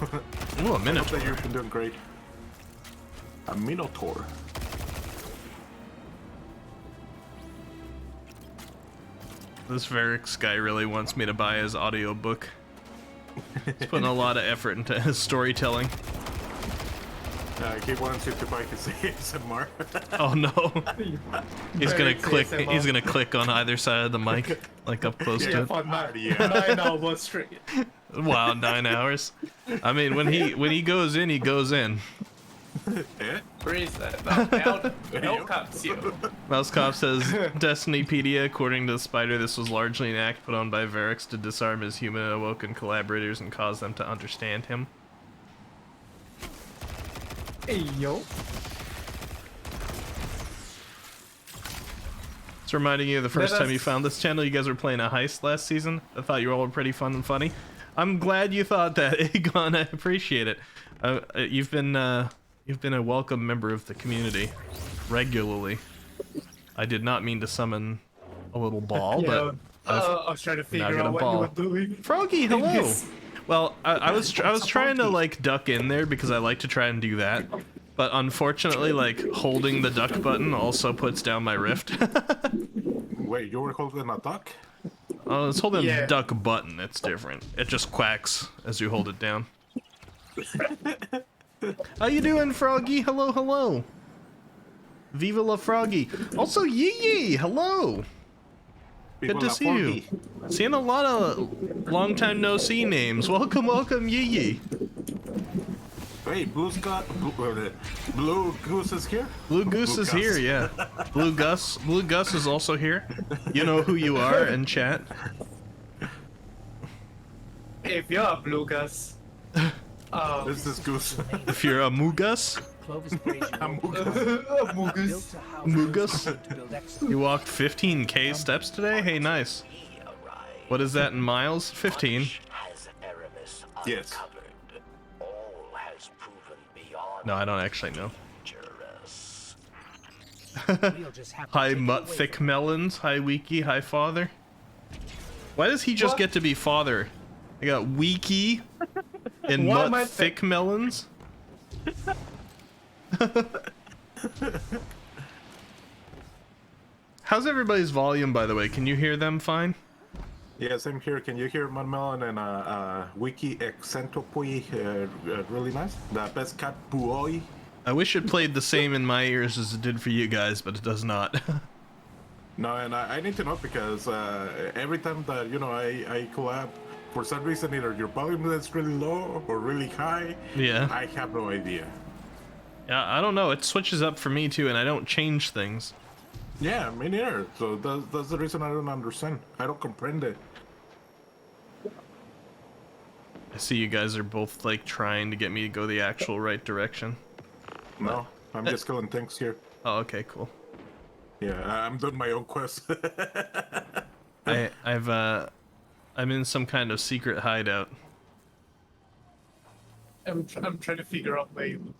Ooh, a I minute. hope that you've been doing great. A Minotaur. This Varix guy really wants me to buy his audiobook. He's putting a lot of effort into his storytelling. He wants you to buy his ASMR. Oh no. He's gonna Varix click ASMR. he's gonna click on either side of the mic, like up close to it. For 9 Yeah. hours straight. Wow, 9 hours. I mean, when he goes in, he goes in. Eh? Where is that? No cups you. Mousecop says, Destinypedia, according to the spider, this was largely an act put on by Varix to disarm his human awoken collaborators and cause them to understand him. Hey yo. It's reminding you of the first Let time you us- found this channel. You guys were playing a heist last season. I thought you all were pretty fun and funny. I'm glad you thought that, Aegon. I appreciate it. You've been a welcome member of the community regularly. I did not mean to summon a little ball, but I was trying to now figure got a out what ball. you were doing. Froggy, hello. Yes. Well, I was trying to like duck in there because I like to try and do that, but unfortunately, like holding the duck button also puts down my rift. Wait, you were holding a duck? Oh, it's holding Yeah. duck button. It's different. It just quacks as you hold it down. How you doing, Froggy? Hello, hello. Viva la Froggy. Also, Yee Yee. Hello. Good to see you. Seeing a lot of long time no see names. Welcome, welcome, Yee Yee. Wait, Blue Goose is here? Blue Goose is here, yeah. Blue Gus is also here. You know who you are in chat. If you're a blue Gus, This is Goose. If you're a Mugus, Clovis Brazier Mugus. built a house Mugus? to build excellent. You walked 15k steps today? Hey, nice. What is that in miles? 15. Has Aramis Yes. uncovered. All has proven beyond No, I don't actually know. dangerous. We'll just have to Hi, take it Mutt away Thick from Melons. Hi, Wiki. Hi, Father. Why does he just What? get to be Father? I got Wiki and Why am I Mutt Thick Melons. How's everybody's volume, by the way? Can you hear them fine? Yeah, same here. Can you hear Melon and Wiki Eccentropy really nice? The best cat boy. I wish it played the same in my ears as it did for you guys, but it does not. No, and I need to know because every time that, you know, I collab, for some reason either your volume is really low or really high. Yeah. I have no idea. Yeah, I don't know. It switches up for me too, and I don't change things. Yeah, me neither. So that's the reason I don't understand. I don't comprehend it. I see you guys are both like trying to get me to go the actual right direction. No, I'm just killing things here. Oh, okay, cool. Yeah, I'm doing my own quest. I'm in some kind of secret hideout. I'm trying to figure out where you.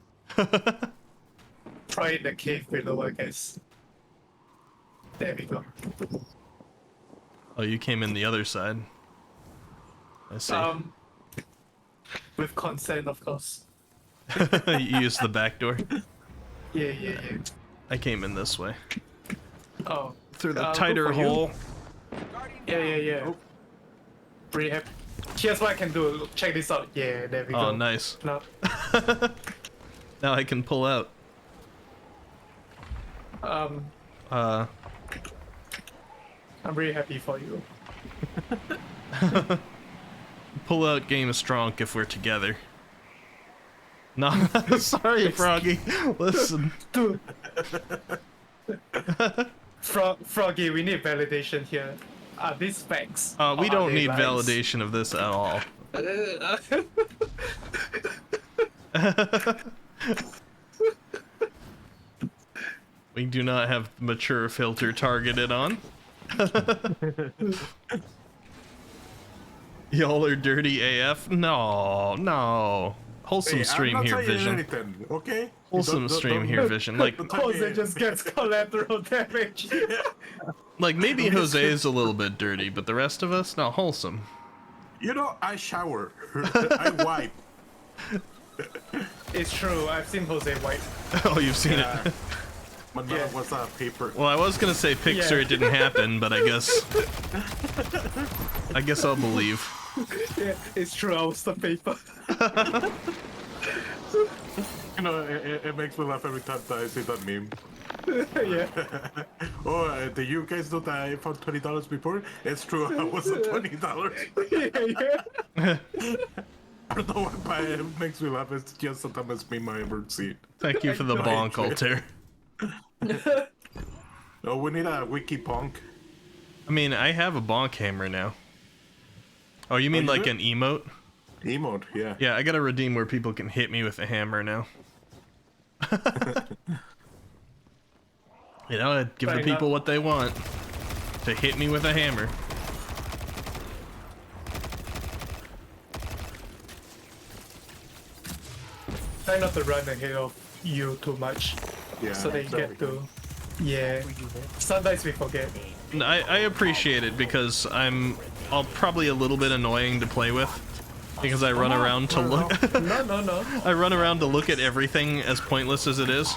Try in the cave below, I guess. There we go. Oh, you came in the other side. I see. With consent, of course. You used the back door. Yeah. I came in this way. Oh. Through the good tighter for you. hole. Yeah. Oh. Pretty happy. Here's what I can do. Look, check this out. Yeah, there we go. Oh, nice. No. Now I can pull out. I'm really happy for you. Pull out game strong if we're together. No, sorry, Froggy. Listen. Froggy, we need validation here. Are these facts? We or don't are they need lies? validation of this at all. We do not have mature filter targeted on. Y'all are dirty AF? No, no. Wholesome Hey, stream I'm not here, saying Vision. anything, okay? Wholesome stream here, Vision. Like, Jose just gets collateral damage. like maybe Jose is a little bit dirty, but the rest of us, no, wholesome. You know, I shower. I wipe. It's true. I've seen Jose wipe. Oh, you've seen it. But no, what's that paper? Well, I was gonna say Pixar, it didn't happen, but I guess I'll believe. Yeah, it's true. I was the paper. You know, it makes me laugh every time that I see that meme. Yeah. Oh, did you guys know that I found $20 before? It's true, I wasn't $20. Yeah. I don't know why, but it makes me laugh. It's just the dumbest meme I ever seen. Thank you for the bonk, Altair. Oh, we need a wiki bonk. I mean, I have a bonk hammer now. Oh, you mean you like do? an emote? Emote, yeah. Yeah, I gotta redeem where people can hit me with a hammer now. You know, I give the people what they want. To hit me with a hammer. Try not to run ahead of you too much. Yeah, So they get to... Yeah. Sometimes we forget. I appreciate it because I'll probably a little bit annoying to play with. Because I run around to look No. I run around to look at everything as pointless as it is.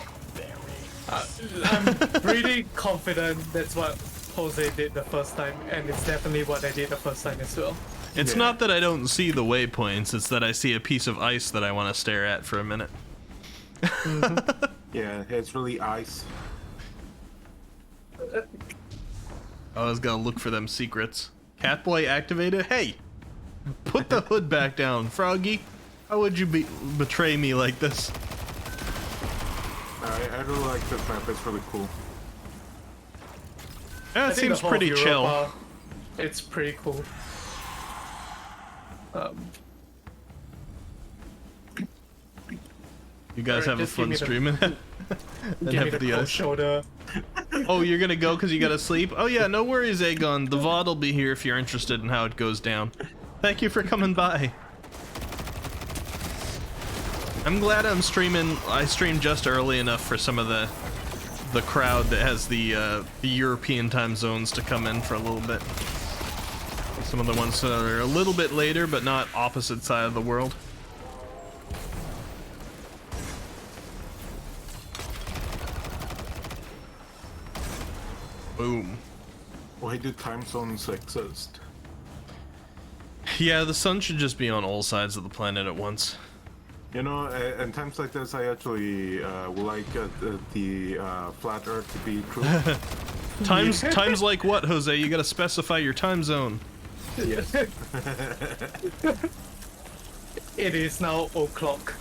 I'm pretty confident that's what Jose did the first time, and it's definitely what I did the first time as well. It's not that I don't see the waypoints, it's that I see a piece of ice that I want to stare at for a minute. Yeah, it's really ice. I always gotta look for them secrets. Catboy activated? Hey! Put the hood back down, Froggy! How would you betray me like this? I really like this map, it's really cool. Yeah, I it think seems the whole pretty chill. Europa, it's pretty cool. You guys have a just give fun me the- streaming? And Give me have the the cold ice. shoulder. Oh, you're gonna go because you gotta sleep? Oh yeah, no worries, Aegon. The VOD will be here if you're interested in how it goes down. Thank you for coming by. I'm glad I'm streaming. I streamed just early enough for some of the crowd that has the European time zones to come in for a little bit. Some of the ones that are a little bit later, but not opposite side of the world. Boom. Why do time zones exist? Yeah, the sun should just be on all sides of the planet at once. You know, in times like this, I actually would like the flat Earth to be true. Times like what, Jose? You gotta specify your time zone. It is now o'clock.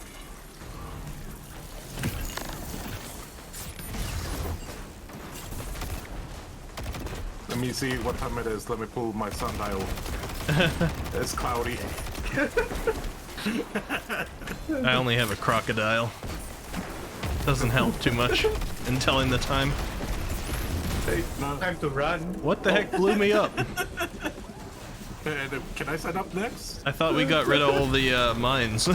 Let me see what time it is. Let me pull my sundial. It's cloudy. I only have a crocodile. Doesn't help too much in telling the time. Hey, No. time to run. What the heck blew me up? Can I sign up next? I thought we got rid of all the mines.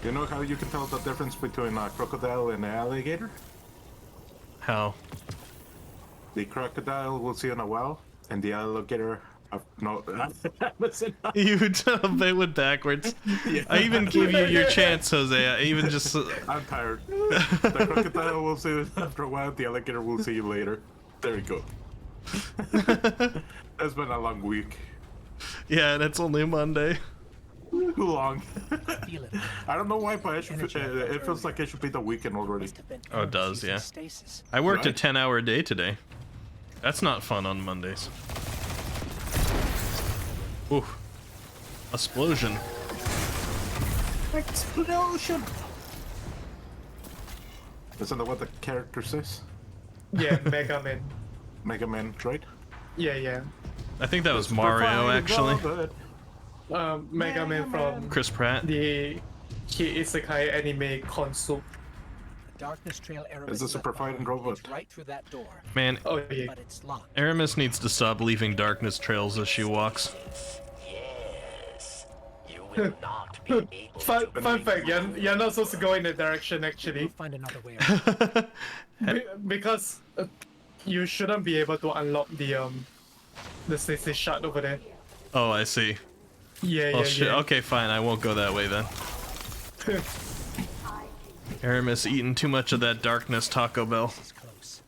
You know how you can tell the difference between a crocodile and an alligator? How? The crocodile will see in a while, and the alligator... no, listen. You they went backwards. Yeah. I even gave you your chance, Jose. I even just... I'm tired. The crocodile will see you after a while, the alligator will see you later. There you go. It's been a long week. Yeah, and it's only Monday. Too long. Feel it. I don't know why, but it feels like it should be the weekend already. Must have been Oh, it does, yeah. stasis. I worked a Right. 10-hour day today. That's not fun on Mondays. Ooh. Explosion. Explosion! Isn't that what the character says? Yeah, Mega Man. Mega Man, right? Yeah. I think that was Mario, actually. Mega Man from Chris Pratt. the Isekai anime console. Darkness Trail Aramis It's a super left fighting behind robot. leads right through that door, Man, Oh yeah. but it's locked. Aramis needs to stop leaving darkness trails as she walks. Yes. You will not be able Fun fact, you're not supposed to go in that direction We'll actually. find another way around. Because you shouldn't be able to unlock the stasis shard over there. Oh, I see. Yeah, Oh yeah, shit. yeah. Okay, fine. I won't go that way then. Aramis eating too much of that darkness Taco Bell. She's close.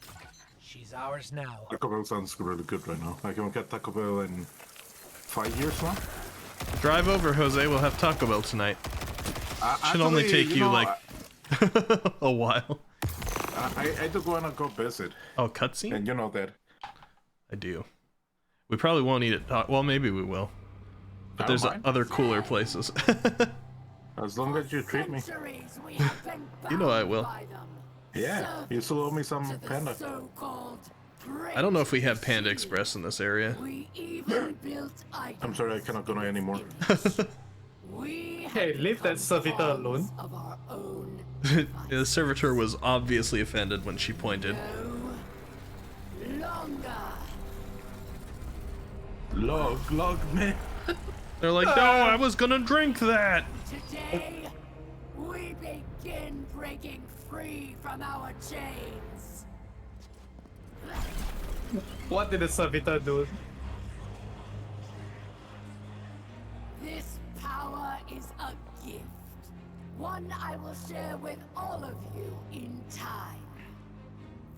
She's ours now. Taco Bell sounds really good right now. I can get Taco Bell in 5 years now. Drive over, Jose. We'll have Taco Bell tonight. Should only Actually, take you know, like a while. I do wanna go visit, Oh, cutscene? and you know that. I do. We probably won't eat it. Well, maybe we will. But I there's don't mind. other cooler places. As long as you treat me. You know I will. Yeah, you still owe me some panda. I don't know if we have Panda Express in this area. I'm sorry, I cannot go anymore. Hey, leave that servitor alone. The servitor was obviously offended when she pointed. Log, man. They're like, no, I was gonna drink that. Today, we begin breaking free from our chains. What did the servitor do? This power is a gift. One I will share with all of you in time.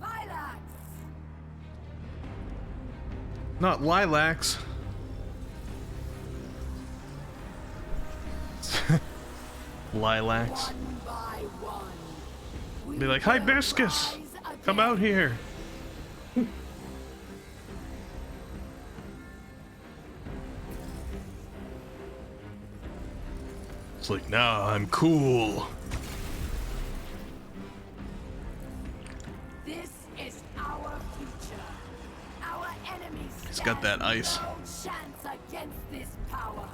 Vilax! Not lilacs. Lilacs. One by one. we Be like, will hibiscus, rise come again. out here. It's like, nah, I'm cool. This is our future. Our enemies It's got that ice. no chance against this power.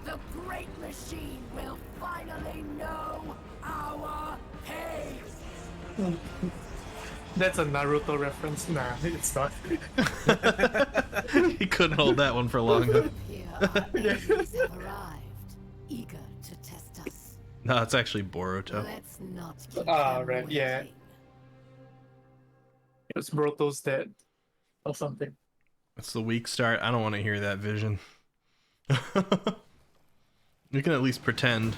The great machine will finally know our pace. That's a Naruto reference. Nah, it's not. He couldn't hold that one for long enough. Here our enemies have arrived, eager to test us. No, it's actually Boruto. Let's not keep Ah, them right, yeah. waiting. It's Broto's dead. Or something. It's the week start. I don't want to hear that vision. We can at least pretend.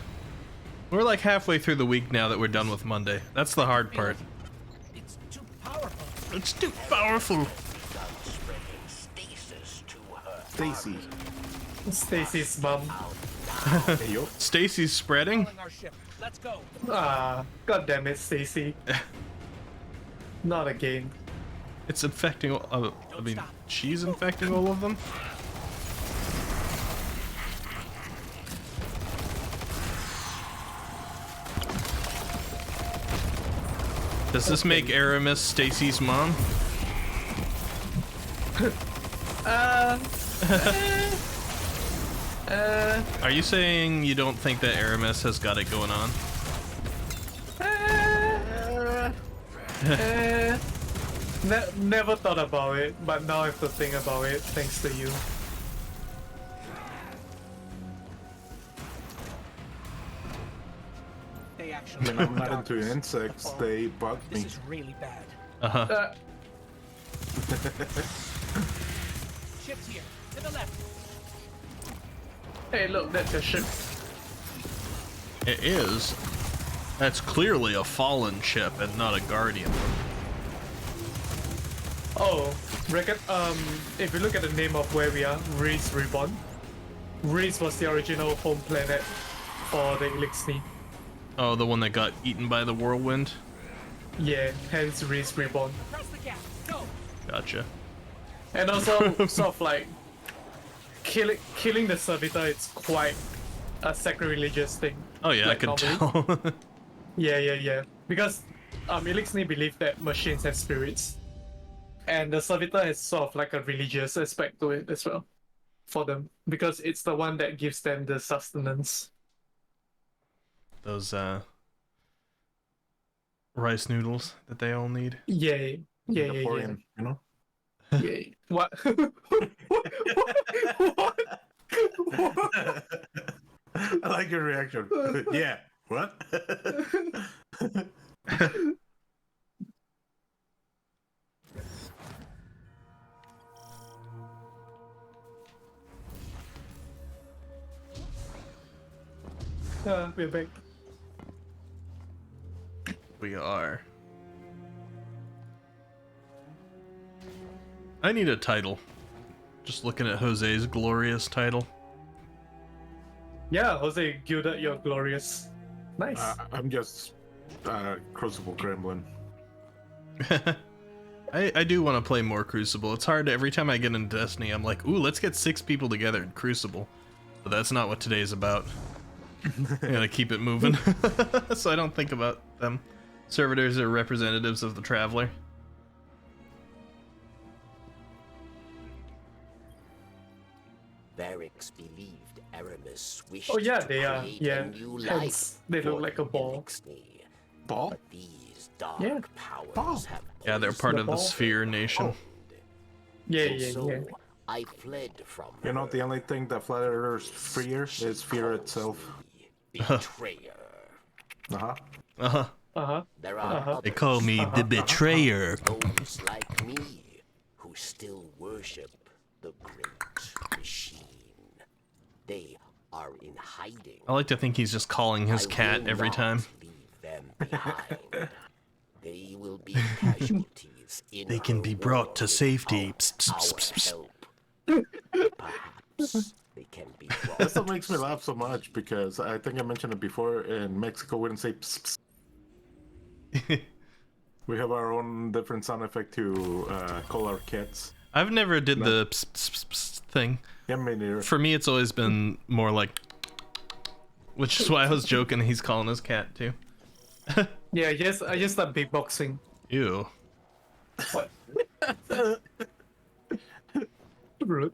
We're like halfway through the week now that we're done with Monday. That's the hard part. It's too powerful. It's too powerful. Stacy. Stacy's mom. Hey, yo. Stacy's spreading? Calling our ship. Let's go. Ah, god damn it, Stacy. Not again. It's infecting all, I mean, she's infecting all of them? Does this make Aramis Stacy's mom? Are you saying you don't think that Aramis has got it going on? Never thought about it, but now I have to think about it thanks to you. They actually. When I'm not into insects, they bug This me. is really bad. Uh-huh. Ship's here. To the left. Hey, look, that's a ship. It is. That's clearly a fallen ship and not a guardian. Oh, if you look at the name of where we are, Reese Reborn. Reese was the original home planet for the Elixir. Oh, the one that got eaten by the whirlwind? Yeah, hence Reese Reborn. Press the gas. Go. Gotcha. And also, sort of like, killing the servitor is quite a sacrilegious thing. Oh yeah, like I could normally. tell. Yeah. Because Elixir believe that machines have spirits. And the servitor has sort of like a religious aspect to it as well. For them. Because it's the one that gives them the sustenance. Those, rice noodles that they all need. Yeah, yeah. Singaporean, you know? Yeah. What? What? I like your reaction. Yeah. What? We're back. We are. I need a title. Just looking at Jose's glorious title. Yeah, Jose, gilded your glorious. Nice. I'm just Crucible Gremlin. I do want to play more Crucible. It's hard. Every time I get into Destiny, I'm like, ooh, let's get 6 people together in Crucible. But that's not what today's about. I gotta keep it moving. So I don't think about them. Servitors are representatives of the Traveler. Varix believed Aramis wished Oh yeah, to they are. create Yeah, a new hence life they look for like a ball. Elixni. Ball? But these dark Yeah. powers Ball. have Yeah, they're part of the ball. Sphere Nation. so I fled from You know, her. the only thing that flatters fear is fear itself. Betrayer. Uh-huh. Uh-huh. Uh-huh. There are They call me the Betrayer. those like me who still worship the great machine. They are in hiding. I like to think he's just calling his I cat will every not time. leave them behind. They will be casualties in They can her be brought to war safety. without our help. Perhaps they can be brought. That's what makes me laugh so much, because I think I mentioned it before, in Mexico we didn't say pss, pss. We have our own different sound effect to call our cats. I've never did the pss, pss, pss, pss thing. Yeah, me neither. For me, it's always been more like, which is why I was joking. He's calling his cat too. Yeah, yes, I just like big boxing. Ew. What? Rude.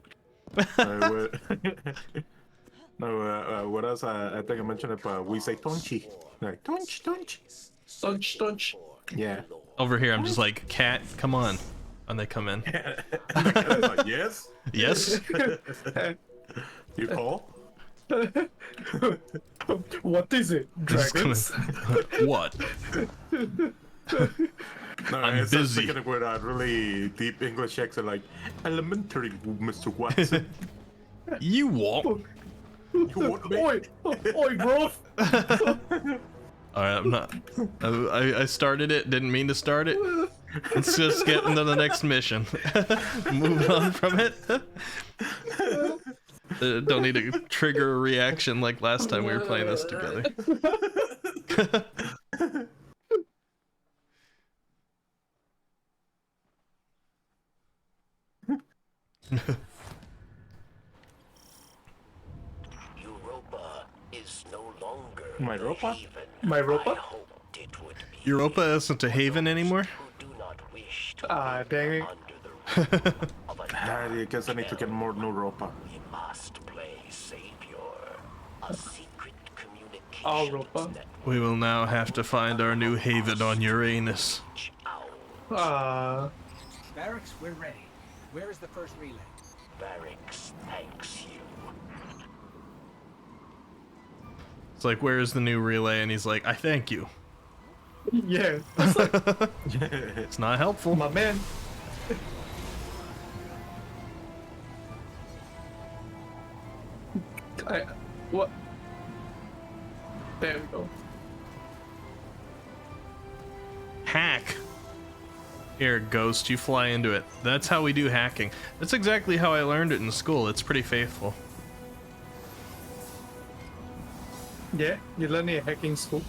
What else? I think I mentioned it, but we say tonchi. Like, tonch, tonch. Stunch, stunch. Yeah. Over here, I'm just like, cat, come on. And they come in. Like, yes? Yes? You call? What is it? Just come Dragons? in. What? No, I'm it's busy. speaking with a really deep English accent, like, elementary, Mr. Watson. You what? You want me? Oi! Oi, bro! Alright, I'm not. I started it, didn't mean to start it. Let's just get into the next mission. Move on from it. Don't need to trigger a reaction like last time we were playing this together. Europa is no longer My Europa? haven My Europa? I hoped it would be. Europa isn't a haven anymore? Who do not wish to Ah, dang it. under the roof of a I guess I need to get more new Europa. We must play savior. A secret communication All Europa. We will now have to find our new haven on Uranus. Ah, Barracks, we're ready. Where is the first relay? Barracks thanks you. It's like, where is the new relay? And he's like, I thank you. yeah. That's like, It's not helpful. my man. What? There we go. Hack. Here, Ghost, you fly into it. That's how we do hacking. That's exactly how I learned it in school. It's pretty faithful. Yeah, you learn it at hacking school.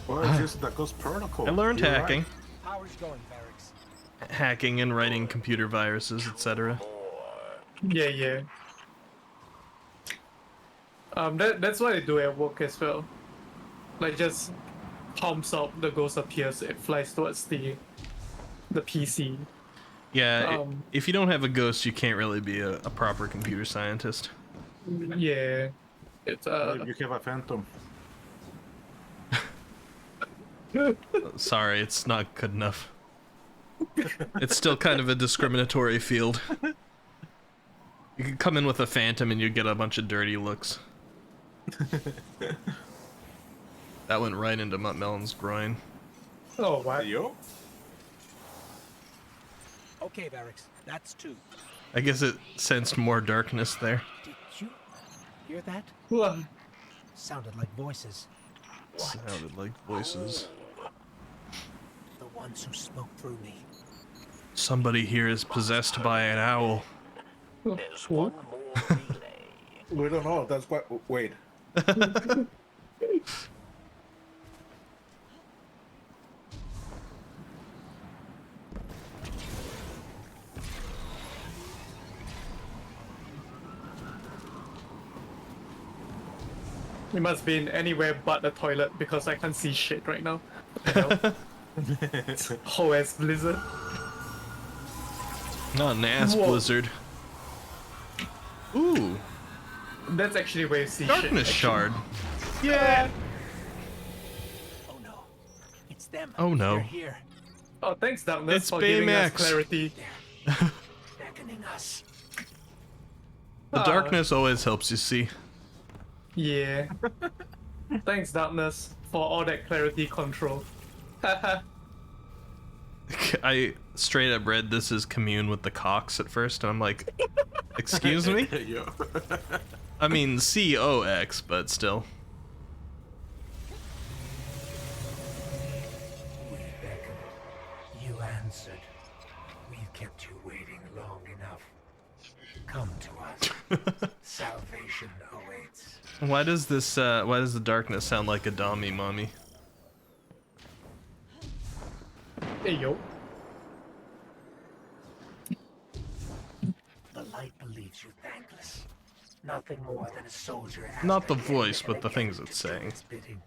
Well, it's just that goes protocol. I learned You're hacking. right. Power's going, Barracks. Hacking and writing computer viruses, etc. Yeah, yeah. That's what I do at work as well. Like just pumps up, the ghost appears, it flies towards the PC. Yeah, Um, if you don't have a ghost, you can't really be a proper computer scientist. Yeah. It's You have a phantom. Sorry, it's not good enough. It's still kind of a discriminatory field. You could come in with a phantom and you'd get a bunch of dirty looks. That went right into Mutt Melon's groin. Oh, what? Yo. Okay, Barracks, that's 2. I guess it sensed more darkness there. Did you hear that? What? Sounded like voices. Sounded like voices. The ones who spoke through me. Somebody here is possessed by an owl. There's one more relay. We don't know. That's what. Wait. We must be in anywhere but the toilet because I can't see shit right now. What the hell? Whole ass blizzard. Not an ass Whoa. blizzard. Ooh, That's actually where you see darkness shit. shard. Yeah. Oh no. It's them. Oh no. They're here. Oh, thanks, Darkness, It's for giving us Baymax. clarity. Beckoning us. The Ah. darkness always helps you see. Yeah. Thanks, Darkness, for all that clarity control. Haha. I straight up read this as commune with the cocks at first, and I'm like, excuse me? Yo. I mean COX, but still. We beckoned. You answered. We've kept you waiting long enough. Come to us. Salvation awaits. Why does the darkness sound like a Dami mommy? Hey, yo. The light believes you thankless. Nothing more than a soldier. Not the asking voice, anything but the again things it's to do saying. its bidding.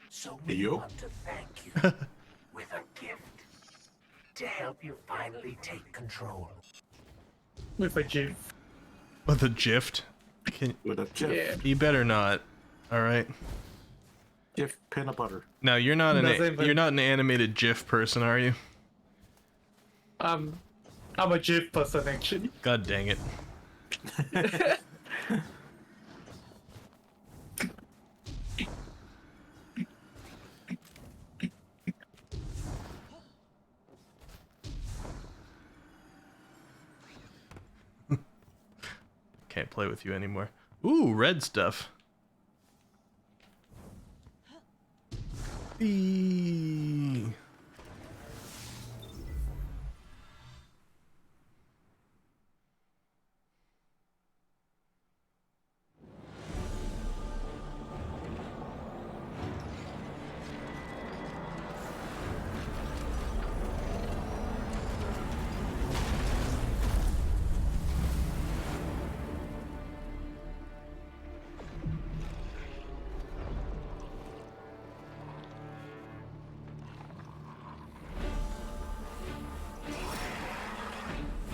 So we Yo. want to thank you with a gift to help you finally take control. With a G. With a gift? With a chip. Yeah. You better not. All right. Give peanut butter. Now you're not Doesn't even- you're not an animated GIF person, are you? I'm a GIF person, actually. God dang it. Can't play with you anymore. Ooh, red stuff. Eee.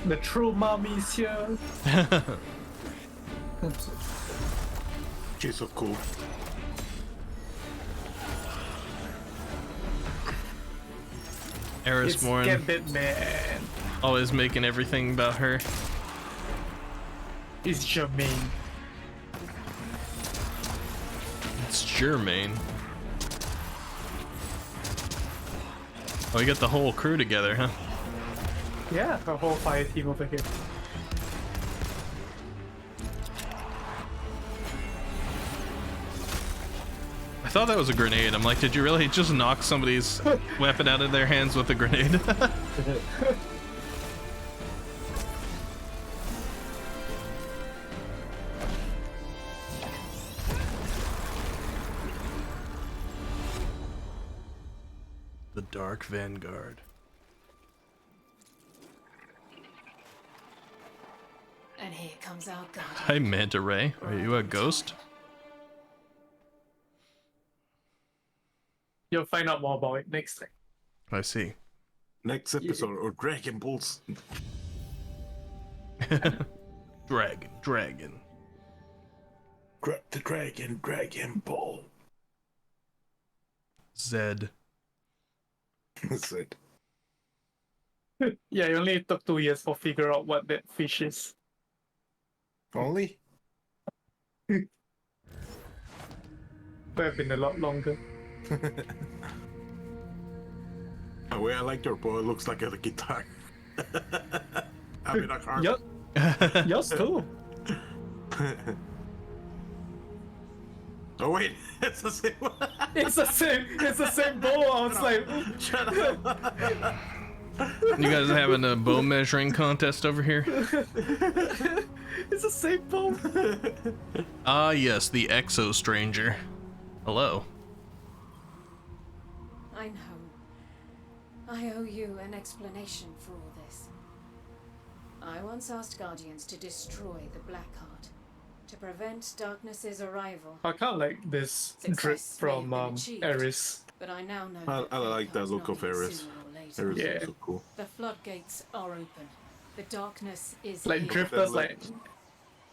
The true mommy's here. She's so cool. It's Erisborn, Gambit Man. always making everything about her. It's Jermaine. It's Germain. Oh, you got the whole crew together, huh? Yeah, a whole fire team over here. I thought that was a grenade. I'm like, did you really just knock somebody's weapon out of their hands with a grenade? The Dark Vanguard. And here comes our guardian. Hi, Manta Ray. Are you a ghost? You'll find out more about it next time. I see. Next episode, or Dragon Balls. Dragon. Grab the dragon, Dragon Ball. Zed. That's it. Yeah, it only took 2 years for figure out what that fish is. Only? Could have been a lot longer. The way I like your bow, it looks like a guitar. I mean, a harp. Yup. Yours too. Oh wait, it's the same one. It's the same bow. I was like, Shut up. You guys having a bow measuring contest over here? it's the same bow. Ah, yes, the Exo Stranger. Hello. I know. I owe you an explanation for all this. I once asked Guardians to destroy the Blackheart, to prevent Darkness's arrival. I kind of like this drip Success may have from been achieved, Eris. But I now know I like that look of Eris. Eris Yeah. is so cool. The floodgates are open. The darkness is Like here. drifters, like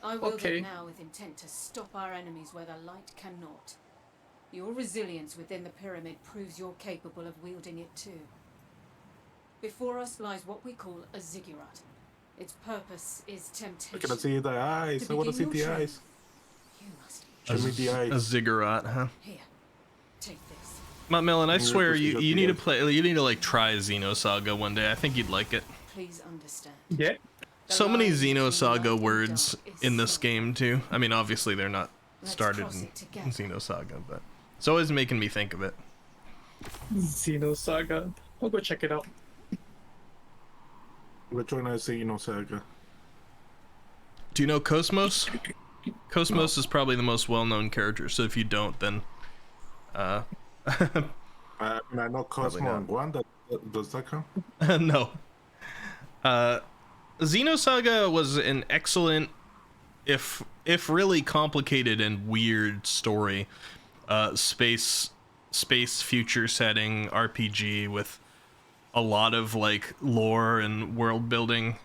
I wield okay. it now with intent to stop our enemies where the light cannot. Your resilience within the pyramid proves you're capable of wielding it too. Before us lies what we call a ziggurat. Its purpose is I temptation. cannot see the eyes. I want to see the eyes. You must Show me the A eyes. ziggurat, huh? here. Take this. Mutt Melon, I Yeah, swear because you you, got you the need to eyes. play. You need to like try Xenosaga one day. I think you'd like it. Please understand. yeah. So many line between light Xenosaga and words dark is in this subtle. game too. I mean, obviously they're not Let's started cross in it together. Xenosaga, but it's always making me think of it. Xenosaga. I'll go check it out. Which one I see, Saga? Do you know Cosmos? Cosmos is probably the most well-known character. So if you don't, then I know Cosmo not. and Wanda. Does that count? no. Xenosaga was an excellent, if really complicated and weird story. Space future setting RPG with a lot of like lore and world building.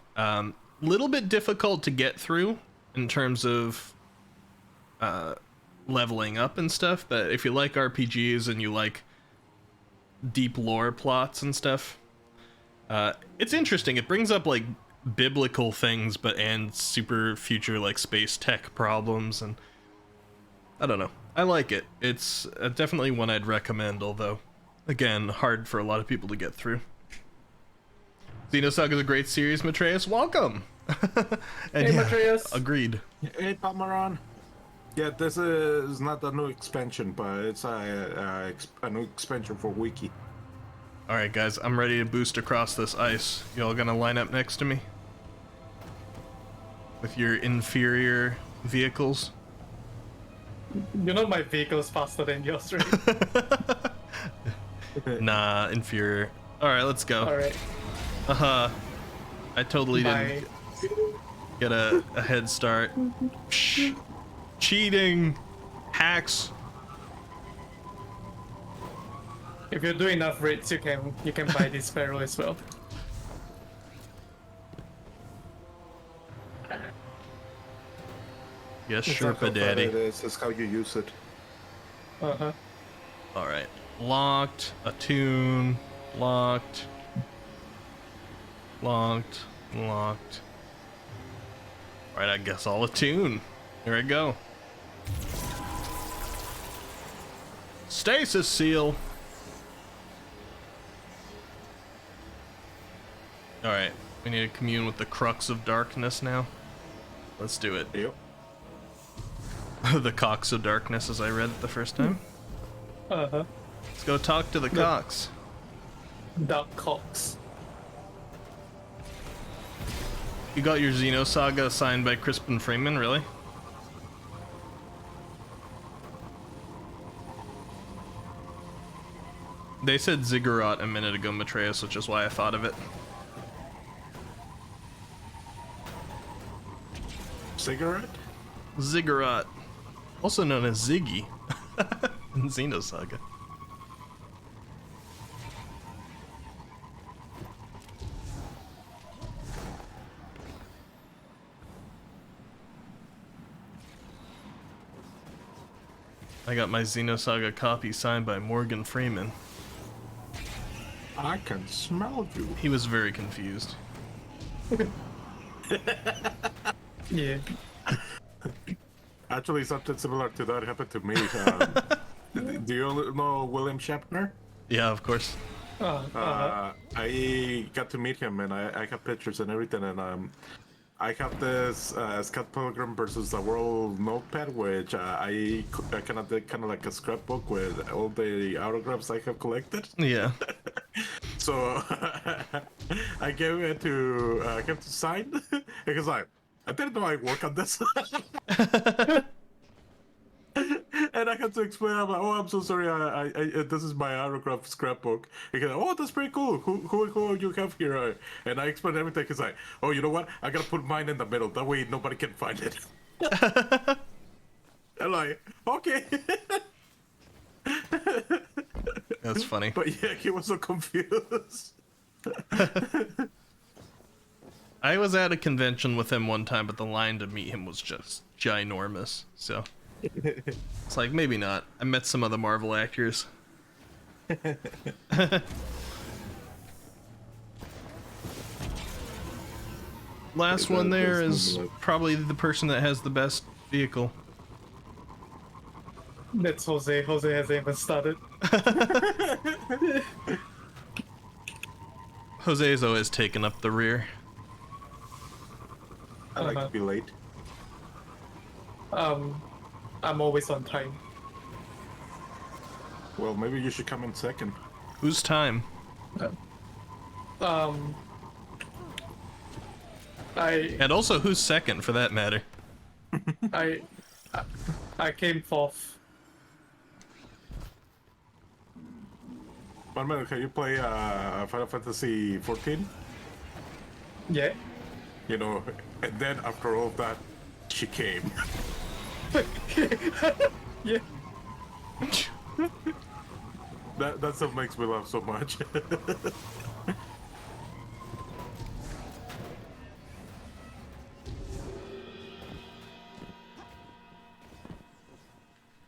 Little bit difficult to get through in terms of leveling up and stuff, but if you like RPGs and you like deep lore plots and stuff, it's interesting. It brings up like biblical things, and super future like space tech problems, and I don't know. I like it. It's definitely one I'd recommend, although again, hard for a lot of people to get through. Xenosaga is a great series, Matreus. Welcome. And Hey, Matreus. Agreed. Hey, Palmaron. Yeah, this is not a new expansion, but it's a new expansion for Wiki. All right, guys, I'm ready to boost across this ice. Y'all gonna line up next to me with your inferior vehicles? You know my vehicle's faster than yours, right? Nah, inferior. All right, let's go. Alright. I totally Bye. didn't get a head start. Psh, cheating, hacks. If you do enough raids, you can buy this sparrow as well. Yes, It's not how Sherpa far Daddy. it is, it's how you use it. Uh-huh. All right, locked. Attune. Locked. Locked. Locked. All right, I guess I'll attune. Here I go. Stasis seal. All right, we need to commune with the crux of darkness now. Let's do it. Yep. The cocks of darkness, as I read it the first time. Uh-huh. Let's go talk to the cocks. Dark Cox. You got your Xenosaga signed by Crispin Freeman, really? They said ziggurat a minute ago, Matreus, which is why I thought of it. Cigarette? Ziggurat. Also known as Ziggy in Xenosaga. I got my Xenosaga copy signed by Morgan Freeman. I can smell you. He was very confused. Yeah. Actually, something similar to that happened to me. Do you know William Shatner? Yeah, of course. I got to meet him, and I have pictures and everything, and I have this Scott Pilgrim versus the World notepad, which I kind of did kind of like a scrapbook with all the autographs I have collected. Yeah. So I gave it to him to sign. He was like, I didn't know I work on this. And I had to explain, I'm like, oh, I'm so sorry, I this is my autograph scrapbook. He goes, oh, that's pretty cool. Who you have here? And I explained everything. He's like, oh, you know what? I gotta put mine in the middle. That way nobody can find it. I'm like, okay. That's funny. But yeah, he was so confused. I was at a convention with him one time, but the line to meet him was just ginormous. So it's like, maybe not. I met some other Marvel actors. Last one there is probably the person that has the best vehicle. That's Jose. Jose hasn't even started. Jose's always taken up the rear. I like to be late. I'm always on time. Well, maybe you should come in second. Whose time? And also, who's second, for that matter? I came fourth. One minute, can you play Final Fantasy 14? Yeah. You know, and then after all of that, she came. Yeah. That stuff makes me laugh so much.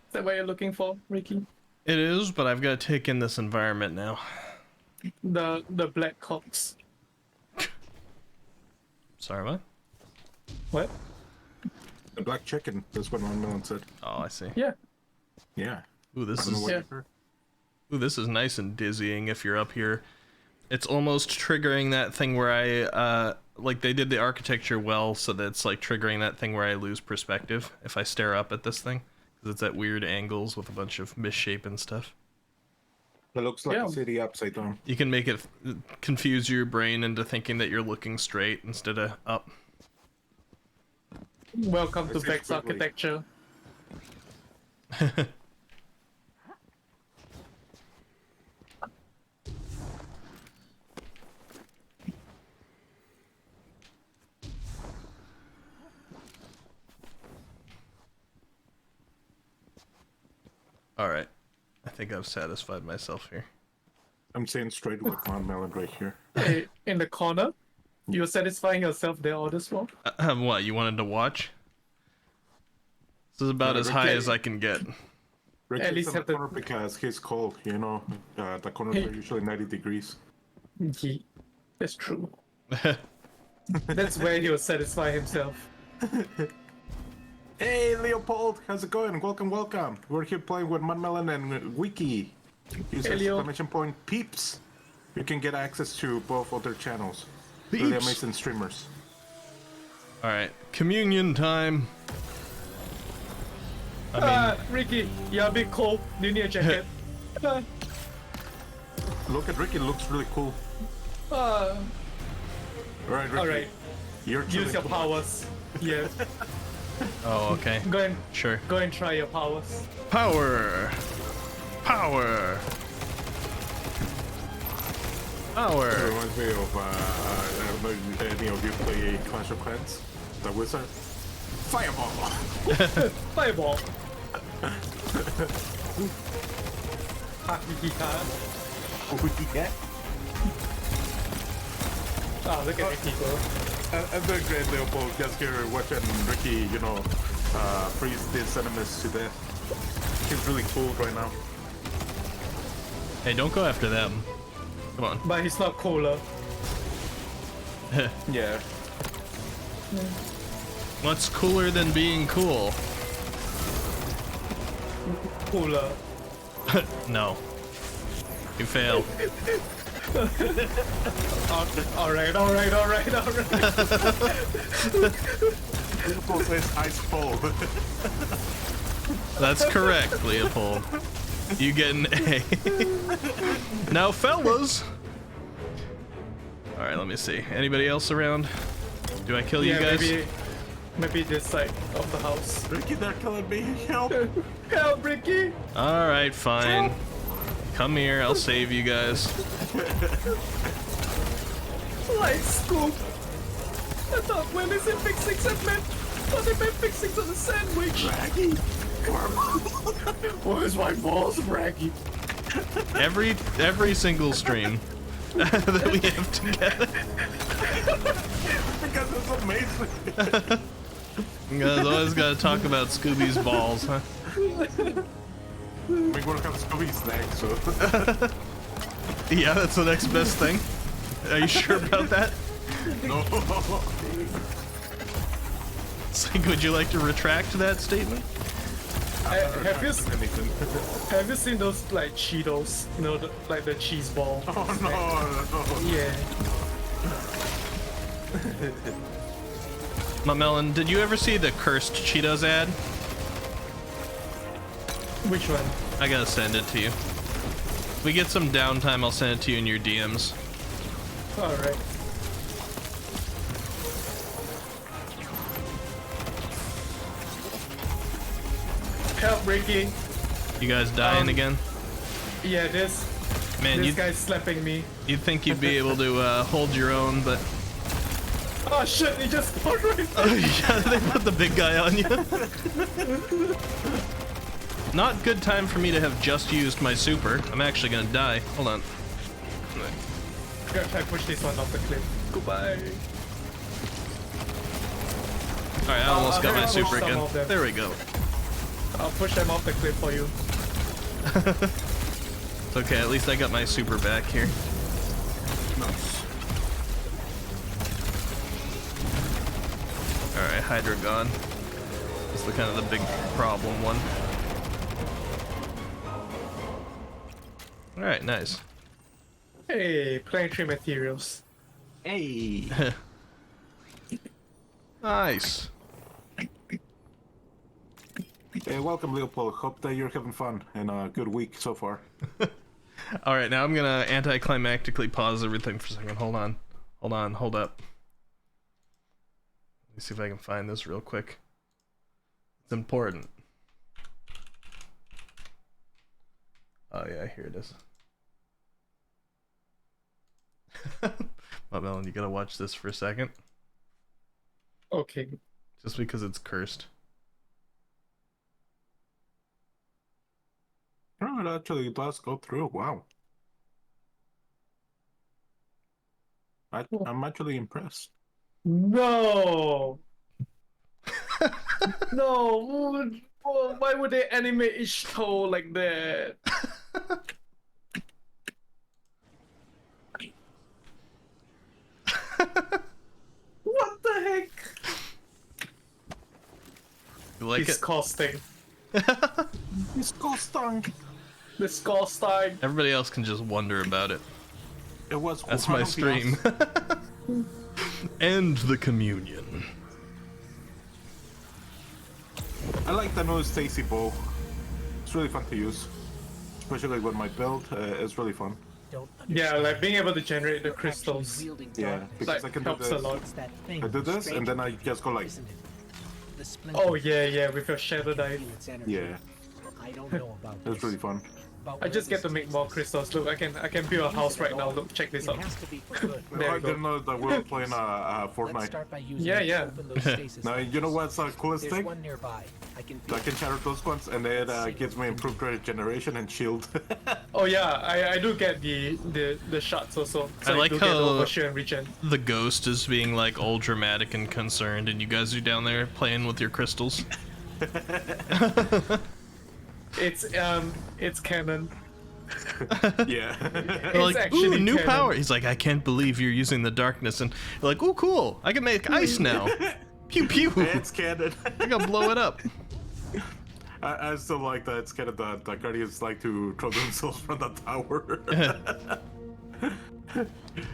Is that what you're looking for, Ricky? It is, but I've got to take in this environment now. The Black Cops. Sorry, what? What? The black chicken. That's what one million said. Oh, I see. Yeah. Yeah. Ooh, this I don't know is what Yeah. you heard. ooh, this is nice and dizzying if you're up here. It's almost triggering that thing where I like they did the architecture well, so that it's like triggering that thing where I lose perspective if I stare up at this thing, because it's at weird angles with a bunch of misshapen stuff. It looks like Yeah. a city upside down. You can make it confuse your brain into thinking that you're looking straight instead of up. Welcome to This is Beck's quickly. architecture. Alright. I think I've satisfied myself here. I'm saying straight with Mount Melon right here. Hey, in the corner. You're satisfying yourself there all this while? What, you wanted to watch? This is about as high as I can get. Rick At is least in the have the- corner because he's cold, you know. The corners are usually 90 degrees. Yeah, that's true. That's where he'll satisfy himself. Hey, Leopold, how's it going? Welcome, welcome. We're here playing with Melon and Wiki. Use Hey, Leo. exclamation point peeps. You can get access to both of their channels. Really Peeps. amazing streamers. Alright, communion time. I mean, Ricky, you're a bit cold. Do you need a jacket? Look at Ricky, looks really cool. uh, Alright, Ricky. Alright. You're chilling use your too much. powers. Yeah. oh, okay. Sure. Go and try your powers. Power! Power! It Power! reminds me of, I don't know if any of you play Clash of Clans? The Wizard? Fireball! Fireball. Ha hee ha. Yeah. Oh, look at me people. I'm doing great, Leopold. Just here watching Ricky, you know, freeze these enemies to death. He's really cool right now. Hey, don't go after them. Come on. But he's not cooler. Yeah. What's cooler than being cool? Cooler. No. You failed. Alright. Leopold says ice cold. That's correct, Leopold. You get an A. Now, fellas. All right, let me see. Anybody else around? Do I kill you guys? Maybe this side of the house. Ricky, they're killing me. Help! Help, Ricky! All right, fine. Come here, I'll save you guys. Light scoop! I thought when is it fixing that meant? Thought it meant fixing to the sandwich. Raggy! Where's my balls, Raggy? Every single stream that we have together. Because it's amazing. You guys always gotta talk about Scooby's balls, huh? We're gonna have Scooby's next, so. Yeah, that's the next best thing. Are you sure about that? No. It's like, would you like to retract that statement? Have you seen those like Cheetos? You know, like the cheese ball. Oh no! Yeah. Melon, did you ever see the cursed Cheetos ad? Which one? I gotta send it to you. We get some downtime, I'll send it to you in your DMs. Alright. Help, Ricky. You guys dying again? Yeah, this guy's slapping me. You'd think you'd be able to hold your own, but... Oh shit, he just spawned right there. Oh yeah, they put the big guy on you. Not good time for me to have just used my super. I'm actually gonna die. Hold on. I'm gonna try to push this one off the cliff. Goodbye. Alright, I almost got my super some again. of them. There we go. I'll push them off the cliff for you. It's okay, at least I got my super back here. Nice. Alright, Hydra gone. That's the kind of the big problem one. Alright, nice. Hey, planetary materials. Hey. Nice. Hey, welcome, Leopold. Hope that you're having fun and a good week so far. Alright, now I'm gonna anticlimactically pause everything for a second. Hold on. Hold up. Let me see if I can find this real quick. It's important. Oh yeah, here it is. Melon, you gotta watch this for a second. Okay. Just because it's cursed. Oh, it actually does go through. Wow. I'm actually impressed. No. No. Oh, why would they animate each toe like that? What the heck? You like it? Disgusting. Disgusting. Disgusting. Everybody else can just wonder about it. It was. That's my stream. End the communion. I like the new Stacy bow. It's really fun to use, especially with my build. It's really fun. Yeah, like being able to generate the crystals. Yeah, because Like, I can do helps this. a lot. I do this, and then I just go like, Oh yeah, with your shadow dive. yeah. I don't know about It's really fun. I just get to make more crystals. Look, I can build a house right now. Look, check this out. There I we go. didn't know that we were playing Fortnite. Yeah. Now, you know what's the coolest There's thing? one nearby. I can I can shatter those ones, and it gives me improved regeneration and shield. Oh yeah, I do get the shots also. So I like do get how overshield and regen. the ghost is being like all dramatic and concerned, and you guys are down there playing with your crystals. It's canon. Yeah. They're like, ooh, actually new canon. power. He's like, I can't believe you're using the darkness. And you're like, oh, cool. I can make ice now. Pew pew. It's canon. I gotta blow it up. I still like that. It's kind of the Guardians like to throw themselves from the tower.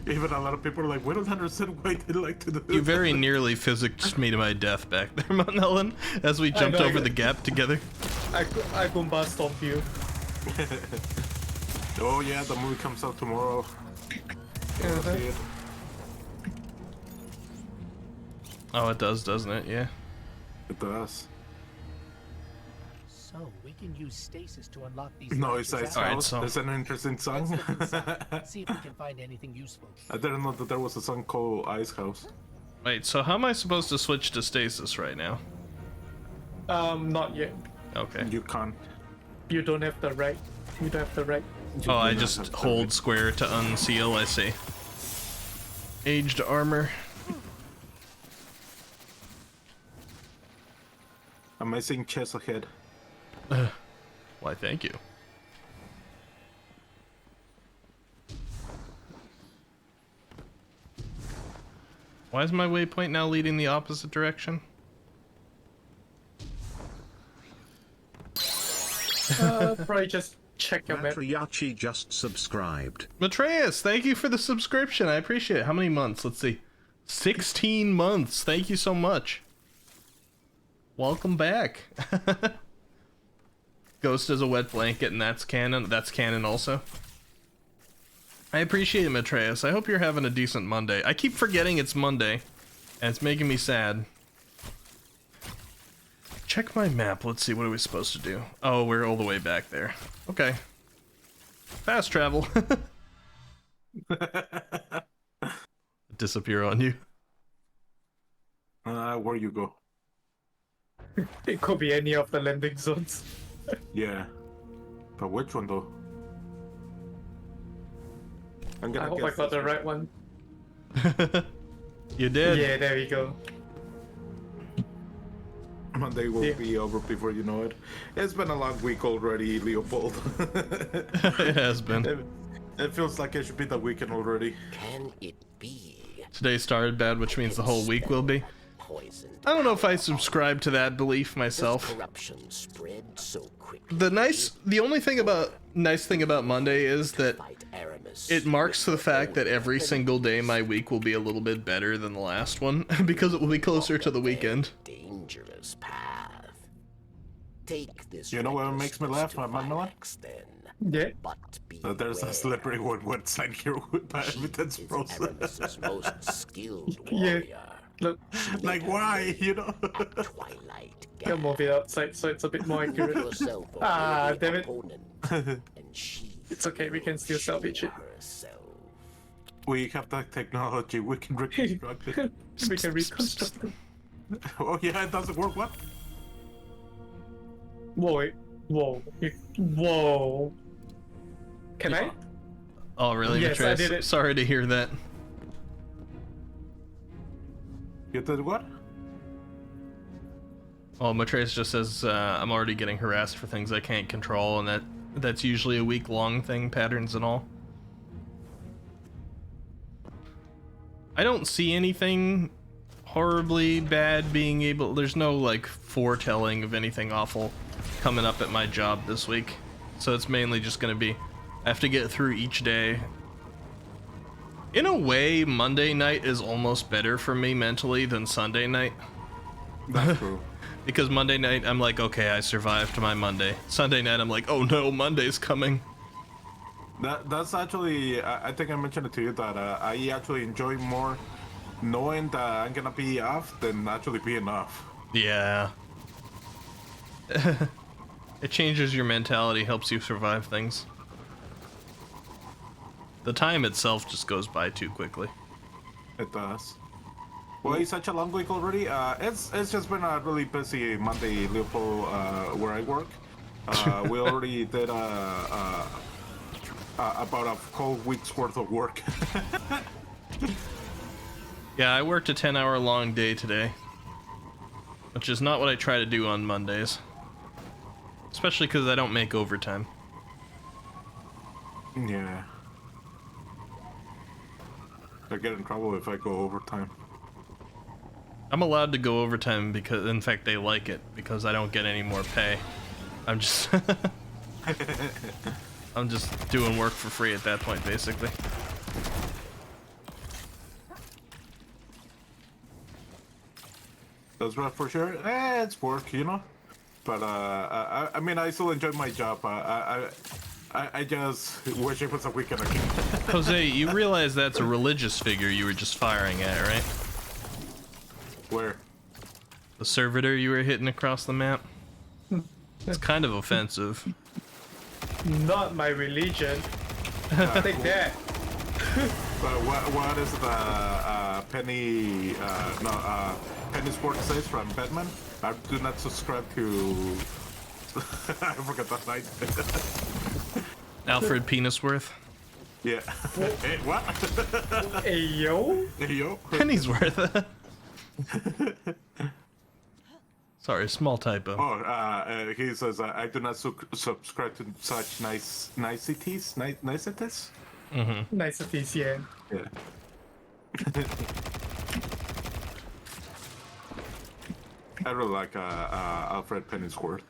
Even a lot of people are like, we don't understand why they like to do You that. very nearly physics me to my death back there, Mount Ellen, as we jumped know, over the gap together. I Goomba stomp you. Oh yeah, the movie comes out tomorrow. Uh-huh. See it. Oh, it does, doesn't it? Yeah. It does. So we can use stasis to unlock these. No, latches it's out. Alright, house. so- It's an interesting song. Let's look inside. See if we can find anything useful. I didn't know that there was a song called Ice House. Wait, so how am I supposed to switch to stasis right now? Not yet. Okay. You can't. You don't have the right. You don't have the right. Oh, I just hold square to unseal, I see. Aged armor. Amazing chest ahead. Why, thank you. Why is my waypoint now leading the opposite direction? Probably just check your map. Matriarchy just subscribed. Matreus, thank you for the subscription. I appreciate it. How many months? Let's see. 16 months. Thank you so much. Welcome back. Ghost is a wet blanket, and that's canon. That's canon also. I appreciate it, Matreus. I hope you're having a decent Monday. I keep forgetting it's Monday, and it's making me sad. Check my map. Let's see. What are we supposed to do? Oh, we're all the way back there. Okay. Fast travel. Disappear on you. Where you go? It could be any of the landing zones. Yeah. But which one though? I'm I gonna hope I guess got this the right one. You did. Yeah, there we go. Monday will be over before you know it. It's been a long week already, Leopold. It has been. It feels like it should be the weekend already. Can it be? Today started bad, which means the whole week will be. Poisoned. I don't know if I subscribe to that belief myself. Corruption spread so quickly. The nice thing about Monday is that Fight Aramis it marks the fact that every single day my week will be a little bit better than the last one because it will be closer to the weekend. dangerous path. Take this. You know what makes me laugh, my man? Then. Yeah. But be There's a slippery one sign here with my evidence frozen. Aramis's most skilled Yeah. warrior. Look, Like why, you know? At twilight I'll move it outside so it's a bit more accurate. yourself a Ah, worthy damn it. opponent, and she It's okay, we can still salvage it. herself. We have that technology, we can reconstruct it. We can reconstruct it. Oh yeah, it doesn't work, what? Whoa, wait. Whoa. Whoa. Can I? Oh, really, Yes, I Matreus? did it. Sorry to hear that. You did what? Well, Matreus just says I'm already getting harassed for things I can't control, and that's usually a week-long thing, patterns and all. I don't see anything horribly bad being able... There's no, like, foretelling of anything awful coming up at my job this week. So it's mainly just going to be... I have to get through each day. In a way, Monday night is almost better for me mentally than Sunday night. That's true. Because Monday night, I'm like, okay, I survived my Monday. Sunday night, I'm like, oh no, Monday's coming. That's actually, I think I mentioned it to you that I actually enjoy more knowing that I'm gonna be off than actually being off. Yeah. It changes your mentality, helps you survive things. The time itself just goes by too quickly. It does. Well, it's such a long week already. It's just been a really busy Monday, Leopold, where I work. We already did about a whole week's worth of work. Yeah, I worked a 10-hour long day today. Which is not what I try to do on Mondays. Especially because I don't make overtime. Yeah. I get in trouble if I go overtime. I'm allowed to go overtime because, in fact, they like it because I don't get any more pay. I'm just, I'm just doing work for free at that point, basically. That's right for sure. It's work, you know. But I mean, I still enjoy my job. I just wish it was a weekend again. Jose, you realize that's a religious figure you were just firing at, right? Where? The servitor you were hitting across the map? It's kind of offensive. Not my religion. Take that. But what is the Penny Pennyworth says from Batman? I do not subscribe to. I forgot that night. Alfred Penisworth? Yeah. Hey, what? Hey yo. Hey yo. Pennyworth. Sorry, small typo. Oh, he says I do not subscribe to such niceties. Niceties. Mm-hmm. Niceties, yeah. Yeah. I really like Alfred Pennyworth.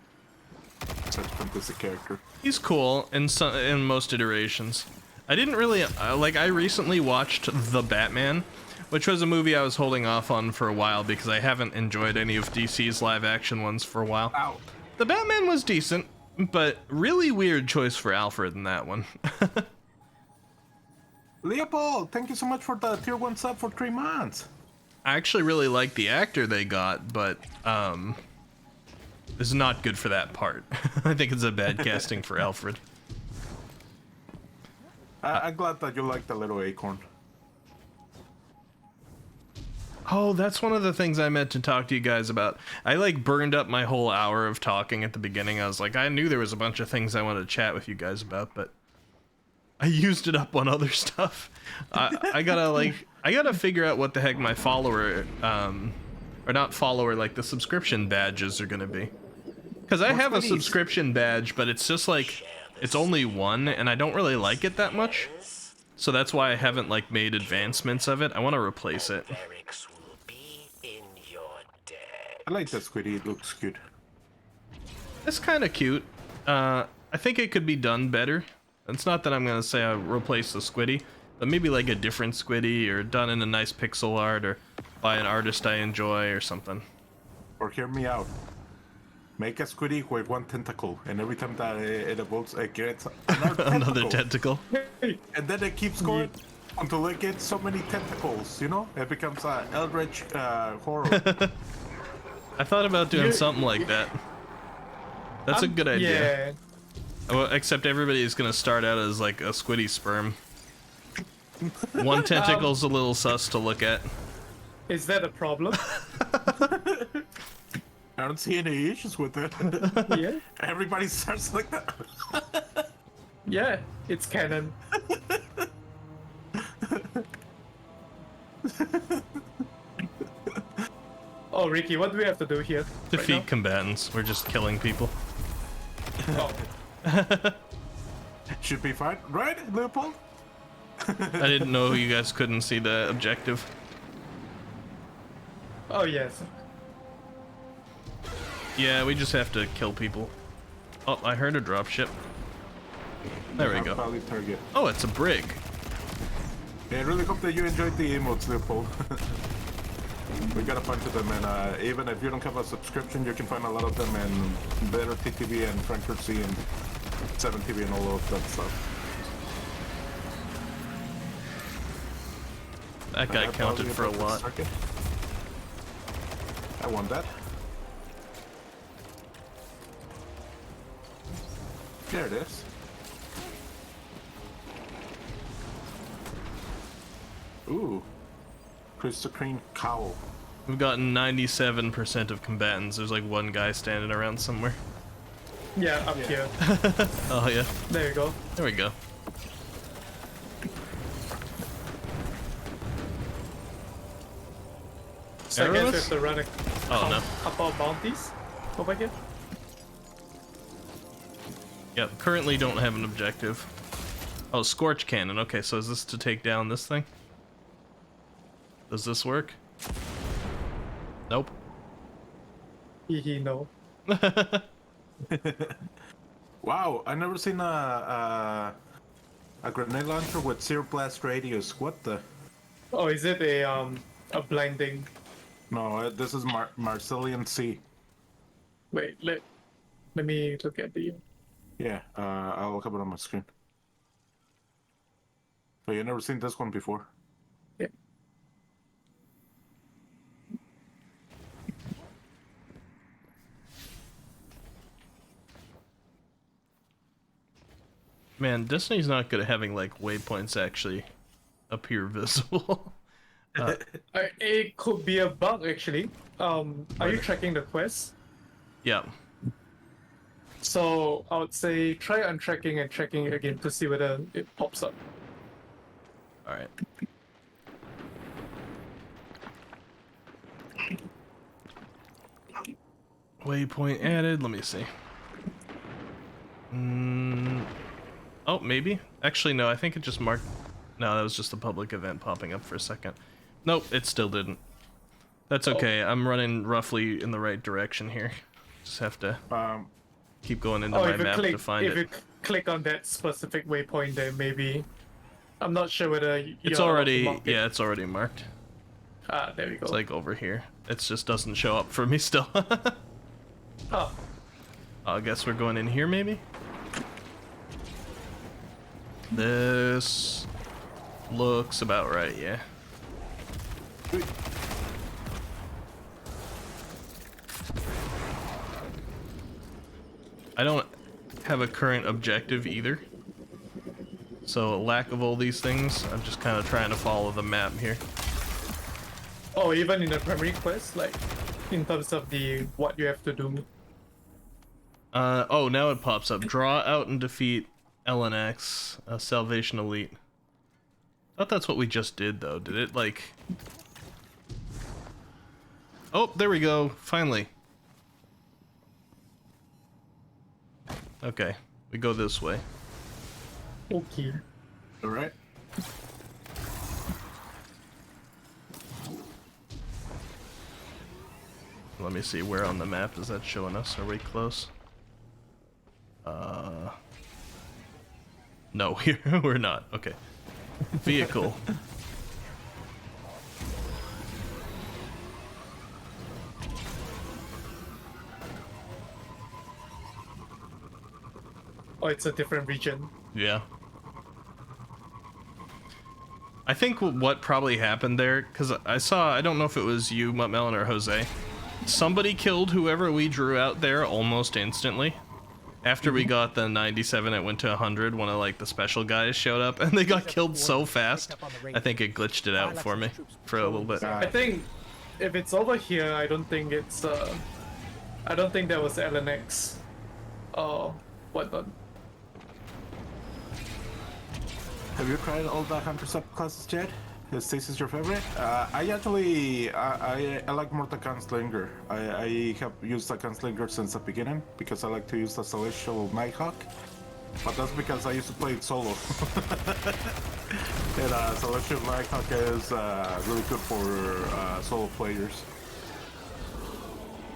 Such a fantastic character. He's cool in most iterations. I didn't really like. I recently watched The Batman, which was a movie I was holding off on for a while because I haven't enjoyed any of DC's live-action ones for a while. Ow. The Batman was decent, but really weird choice for Alfred in that one. Leopold, thank you so much for the tier 1 sub for 3 months. I actually really like the actor they got, but it's not good for that part. I think it's a bad casting for Alfred. I'm glad that you like the little acorn. Oh, that's one of the things I meant to talk to you guys about. I like burned up my whole hour of talking at the beginning. I was like, I knew there was a bunch of things I wanted to chat with you guys about, but I used it up on other stuff. I gotta figure out what the heck my follower, or not follower, like the subscription badges are gonna be. Because I have a subscription badge, but it's just like, it's only one, and I don't really like it that much. So that's why I haven't like made advancements of it. I want to replace it. I like that Squiddy, it looks good. It's kind of cute. I think it could be done better. It's not that I'm gonna say I replace the Squiddy, but maybe like a different Squiddy, or done in a nice pixel art, or by an artist I enjoy, or something. Or hear me out. Make a Squiddy with one tentacle, and every time that it evolves, it gets another tentacle. And then it keeps going until it gets so many tentacles, you know? It becomes an eldritch horror. I thought about doing something like that. That's a good idea. Yeah. Well, except everybody's gonna start out as like a Squiddy sperm. One tentacle's a little sus to look at. Is that a problem? I don't see any issues with it. Yeah. Everybody starts like that. Yeah, it's canon. Oh, Ricky, what do we have to do here? Defeat combatants. We're just killing people. Oh. Should be fine, right, Leopold? I didn't know you guys couldn't see the objective. Oh, yes. Yeah, we just have to kill people. Oh, I heard a dropship. There we go. Target. Oh, it's a brig. Yeah, I really hope that you enjoyed the emotes, Leopold. We got a bunch of them, and even if you don't have a subscription, you can find a lot of them in Better TTV and Frankfurt C and 7TV and all of that stuff. That guy counted for a lot. I want that. There it is. Ooh. Crystal Cream Cowl. We've gotten 97% of combatants. There's like one guy standing around somewhere. Yeah, up here. Oh yeah. There you go. There we go. So I guess we have to run Oh no. up our bounties over here. Yep, currently don't have an objective. Oh, Scorch Cannon. Okay, so is this to take down this thing? Does this work? Nope. No. Wow, I never seen a grenade launcher with zero blast radius. What the? Oh, is it a blinding? No, this is Marcelian C. Wait, let me look at the. Yeah, I'll have it on my screen. But you never seen this one before? Yeah. Man, Destiny's not good at having like waypoints actually appear visible. It could be a bug actually. Are you tracking the quest? Yeah. So I would say try untracking and tracking it again to see whether it pops up. All right. Waypoint added. Let me see. Oh, maybe. Actually, no. I think it just marked. No, that was just a public event popping up for a second. Nope, it still didn't. That's okay. I'm running roughly in the right direction here. Just have to keep going into my map to find it. If you click on that specific waypoint, then maybe. I'm not sure whether It's already. Yeah, it's already marked. Ah, there we go. It's like over here. It just doesn't show up for me still. Oh. I guess we're going in here, maybe? This looks about right, yeah. I don't have a current objective either. So, lack of all these things, I'm just kind of trying to follow the map here. Oh, even in the primary quest, like in terms of the what you have to do. Oh, now it pops up. Draw out and defeat LNX, Salvation Elite. I thought that's what we just did, though. Did it, like... Oh, there we go. Finally. Okay, we go this way. Okay. Alright. Let me see, where on the map is that showing us? Are we close? No, we're not. Okay. Vehicle. Oh, it's a different region. Yeah. I think what probably happened there, because I don't know if it was you, Muttmelon, or Jose. Somebody killed whoever we drew out there almost instantly. After we got the 97, it went to 100. One of like the special guys showed up, and they got killed so fast. I think it glitched it out for me for a little bit. I think if it's over here, I don't think it's I don't think that was LNX or whatnot. Have you tried all the Hunter subclasses yet? Is Stasis your favorite? I actually, I like more the Gunslinger. I have used the Gunslinger since the beginning because I like to use the Celestial Nighthawk. But that's because I used to play it solo. And Celestial Nighthawk is really good for solo players.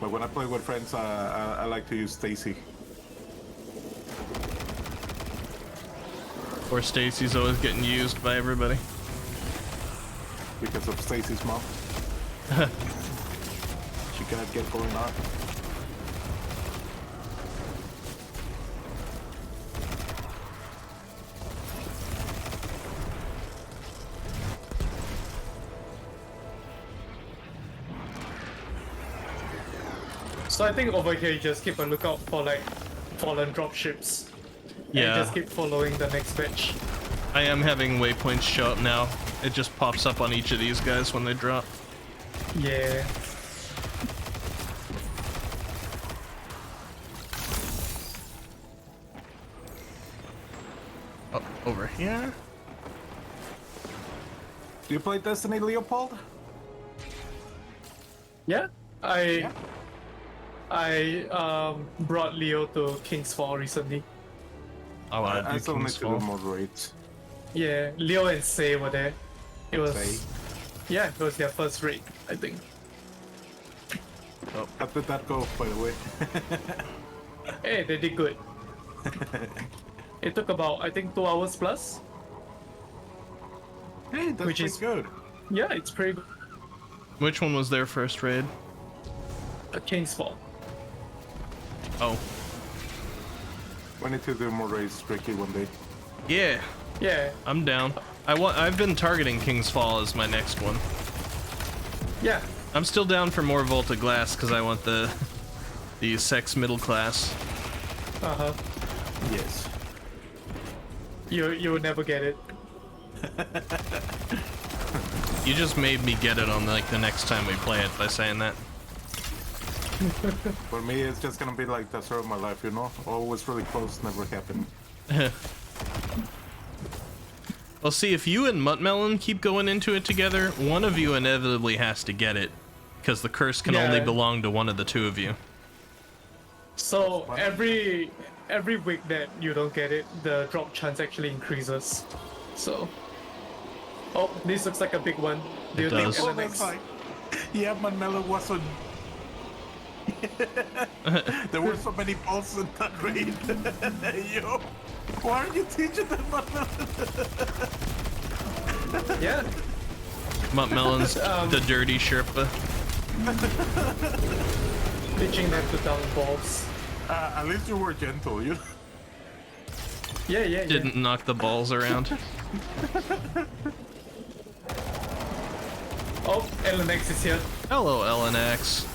But when I play with friends, I like to use Stacy. Or Stacy's always getting used by everybody. Because of Stacy's mom. She gotta get going on. So I think over here you just keep a lookout for like fallen dropships. Yeah. And just keep following the next batch. I am having waypoints show up now. It just pops up on each of these guys when they drop. Yeah. Oh, over here? Do you play Destiny, Leopold? Yeah. I brought Leo to King's Fall recently. I want to I do still need King's to do Fall. more raids. Yeah, Leo and Say were there. It was Say. yeah, it was their first raid, I think. How did that go, by the way? Hey, they did good. It took about I think 2 hours plus. Hey, that's Which pretty is- good. Yeah, it's pretty good. Which one was their first raid? King's Fall. Oh, We need to do more raids strictly one day. yeah, Yeah, I'm down. I've been targeting King's Fall as my next one. yeah. I'm still down for more Volta Glass because I want the sex middle class. Uh-huh. Yes. You will never get it. You just made me get it on like the next time we play it by saying that. For me, it's just gonna be like the story of my life, you know? Always really close, never happened. Well, see, if you and Muttmelon keep going into it together, one of you inevitably has to get it, because the curse can only Yeah. belong to one of the two of you. So every week that you don't get it, the drop chance actually increases. So oh, this looks like a big one. Do It you does. think Oh, that's like... Yeah, my mellow wasn't... There were so many balls in that raid. Yo, why are you teaching them about Yeah. Muttmelon's the dirty Sherpa. Teaching them to down balls. At least you were gentle, you. Yeah. Didn't knock the balls around. Oh, LNX is here. Hello, LNX.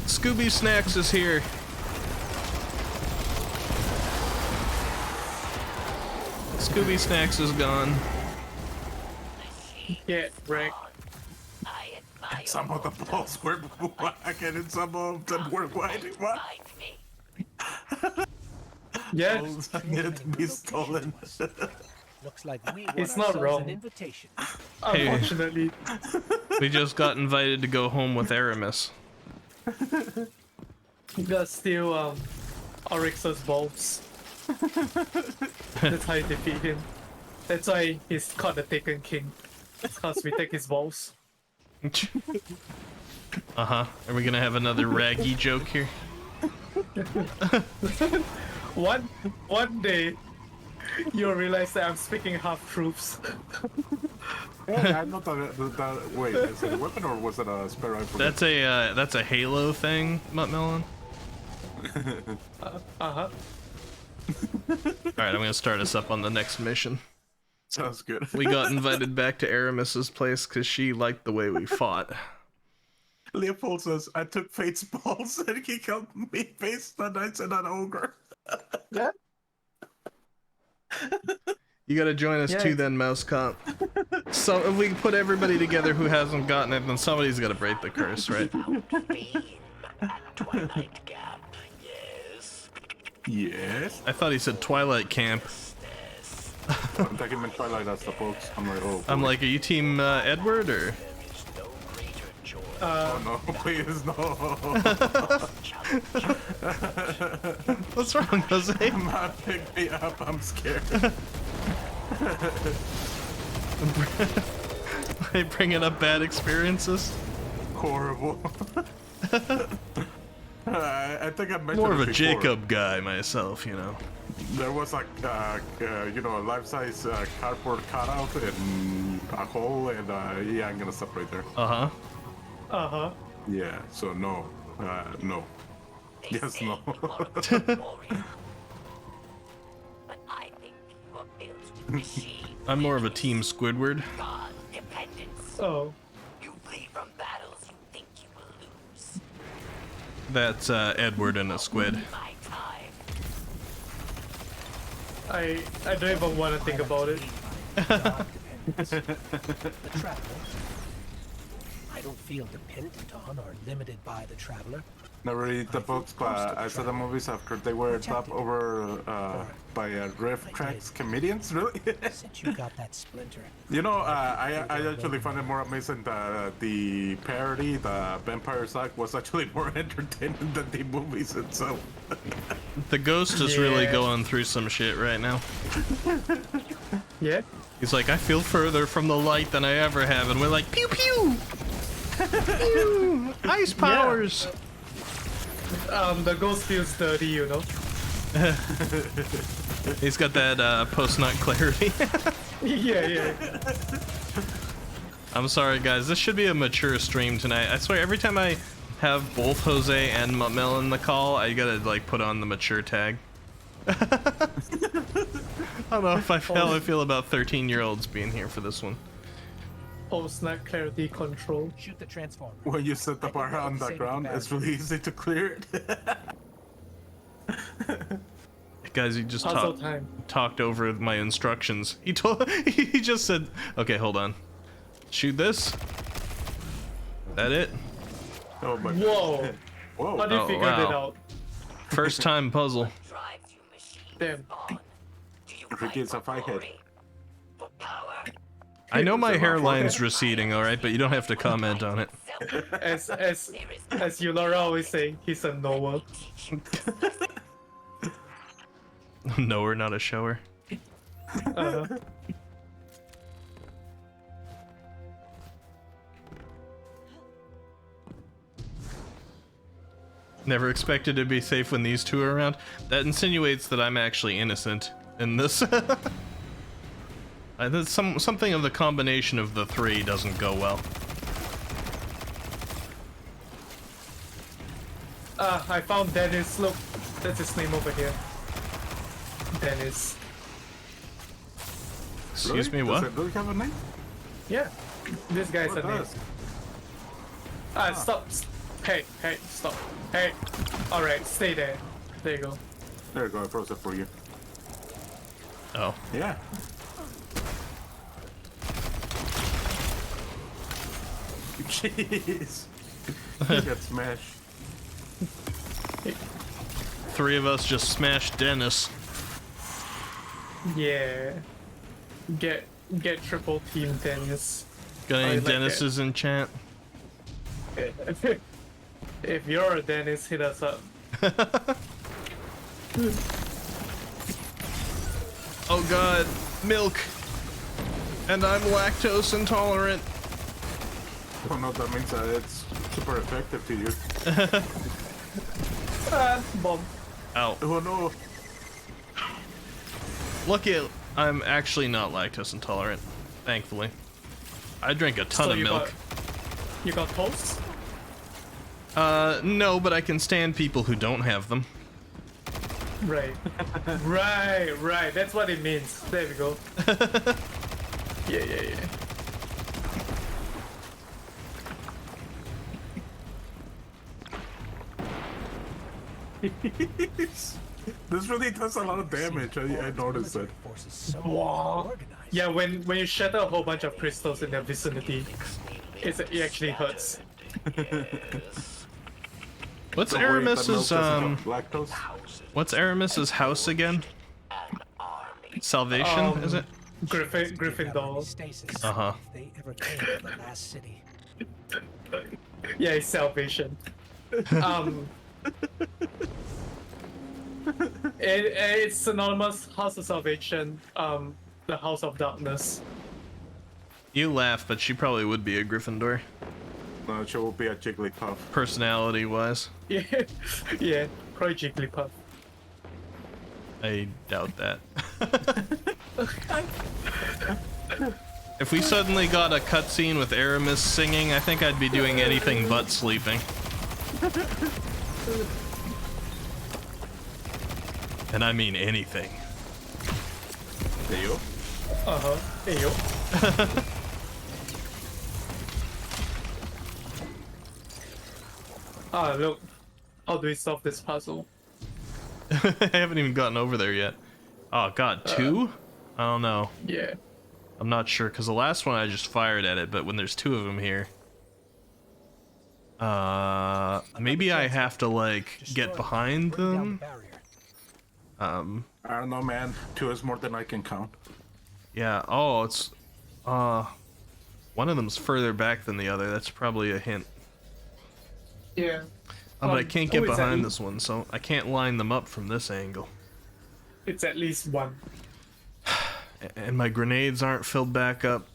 Scooby Snacks is here. Scooby Snacks is gone. Yeah, wreck. Some of the balls were black and some of them were white. What? Yeah. Balls needed to be stolen. Looks like we won It's not ourselves wrong. an invitation. Unfortunately. We just got invited to go home with Aramis. You gotta steal Oryx's balls. That's how you defeat him. That's why he's called the Taken King. Because we take his balls. Uh-huh. Are we gonna have another raggy joke here? One day you'll realize that I'm speaking half truths. Yeah, I know that. Wait, is it a weapon or was it a spare rifle? That's a Halo thing, Muttmelon. Uh-huh. Alright, I'm gonna start us up on the next mission. Sounds good. We got invited back to Aramis's place because she liked the way we fought. Leopold says, I took Fate's balls and he killed me based on Knights and an ogre. You gotta join us too then, Mouse Cop. So if we put everybody together who hasn't gotten it, then somebody's gotta break the curse, right? Twilight Gap, yes. Yes. I thought he said Twilight Camp. I'm taking my Twilight as the folks. I'm like, oh. I'm boy. like, are you team Edward or? Oh no, please no. What's wrong, Jose? Man, pick me up, I'm scared. They bringing up bad experiences? Horrible. I think I mentioned More of it a before. Jacob guy myself, you know. There was like, you know, a life-size cardboard cutout and a hole, and yeah, I'm gonna stop right there. Uh-huh. Uh-huh. Yeah, so no, no. Yes, no. But I think you are built to receive I'm more of a team Squidward. God's dependence. Oh. You flee from battles you think you will lose. That's Edward and a squid. My time. I don't even want to think about it. The traveler. I don't feel dependent on or limited by the traveler. Never read the books, but I saw the movies after they were dubbed over by riff tracks comedians. Really? Since you got that splinter. You know, I actually find it more amazing that the parody, the Vampire Sack, was actually more entertaining than the movies itself. The ghost is really going through some shit right now. Yeah. He's like, I feel further from the light than I ever have, and we're like, pew pew! Pew! Ice powers! The ghost feels dirty, you know. He's got that post-nut clarity. Yeah. I'm sorry, guys. This should be a mature stream tonight. I swear, every time I have both Jose and Mutt in the call, I gotta like put on the mature tag. I don't know if how I feel about 13-year-olds being here for this one. Post-nut clarity control. Shoot the transformer. When you set the bar on the ground, it's really easy to clear it. Guys, he just Puzzle time. talked over my instructions. He just said, "Okay, hold on. Shoot this. That it? Oh my Whoa. God. Whoa. How did you figure that out? First time puzzle. Damn. Ricky is a fighthead. I know my hairline's receding, all right, but you don't have to comment on it. As Eulora always say, he's a knower. Knower, not a shower. Never expected to be safe when these two are around. That insinuates that I'm actually innocent in this. Something of the combination of the three doesn't go well. I found Dennis. Look, that's his name over here. Dennis. Excuse me, Does what? it really have a name? Yeah, this guy's What a name. does? Stop. Hey, stop. Hey. Alright, stay there. There you go. There you go, I froze it for you. Oh. Yeah. Jeez. You got smashed. Three of us just smashed Dennis. Yeah. Get triple team Dennis. Got any like Dennises in chat? If you're a Dennis, hit us up. Oh god, milk. And I'm lactose intolerant. Oh no, that means that it's super effective to you. Bomb. Ow. Oh no. Lucky I'm actually not lactose intolerant, thankfully. I drink a ton of milk. You got toast? No, but I can stand people who don't have them. Right. right. That's what it means. There we go. Yeah. This really does a lot of damage. I noticed it. Wow. Yeah, when you shatter a whole bunch of crystals in their vicinity, it actually hurts. What's Don't worry, that milk Aramis's doesn't have lactose. what's Aramis's house again? Salvation, is it? Gryffindor. Uh-huh. If they ever came to the last city. Yeah, it's salvation. It's synonymous. House of Salvation. The House of Darkness. You laugh, but she probably would be a Gryffindor, No, she will be a Jigglypuff. personality-wise. Yeah, probably Jigglypuff. I doubt that. If we suddenly got a cutscene with Aramis singing, I think I'd be doing anything but sleeping. And I mean anything. Hey yo. Hey yo. Look. How do we solve this puzzle? I haven't even gotten over there yet. Oh god, two? I don't know. Yeah. I'm not sure, because the last one I just fired at it, but when there's two of them here... Maybe I have to like get behind Bring down the them. barrier. I don't know, man. 2 is more than I can count. Yeah. Oh, it's one of them's further back than the other. That's probably a hint. Yeah. Oh, but I can't get it's at behind least- this one, so I can't line them up from this angle. It's at least one. And my grenades aren't filled back up.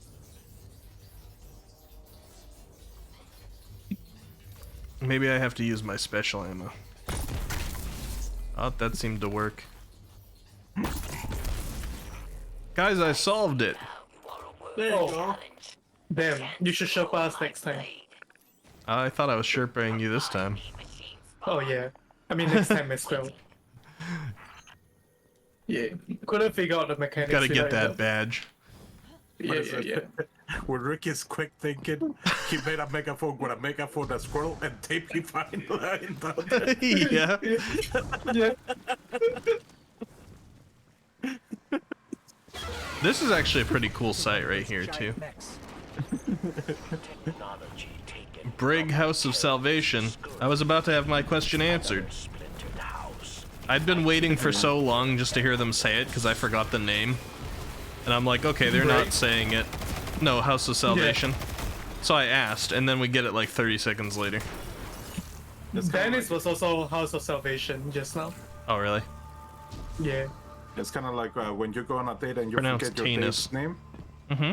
Maybe I have to use my special ammo. Oh, that seemed to work. Guys, I solved it. There you go. Damn, you should show us next time. I thought I was Sherpaing you this time. Oh yeah. I mean next time as well. Yeah. Couldn't figure out the mechanics. Gotta get behind that it. badge. Yeah. With Ricky's quick thinking, he made a megaphone with a megaphone, a squirrel, and tape he find lying down there. Yeah. Yeah. This is actually a pretty cool site right here, too. Giant mechs. Technology taken Brig House of Salvation. I was about to have my question answered. splintered house. I'd been waiting for so long just to hear them say it because I forgot the name. And I'm like, okay, they're not Right. saying it. No, House of Salvation. So I asked, and then we get it like 30 seconds later. Dennis was also House of Salvation just now. Oh, really? Yeah. It's kind of like when you go on a date and you Pronounced forget your Tanis. date's name.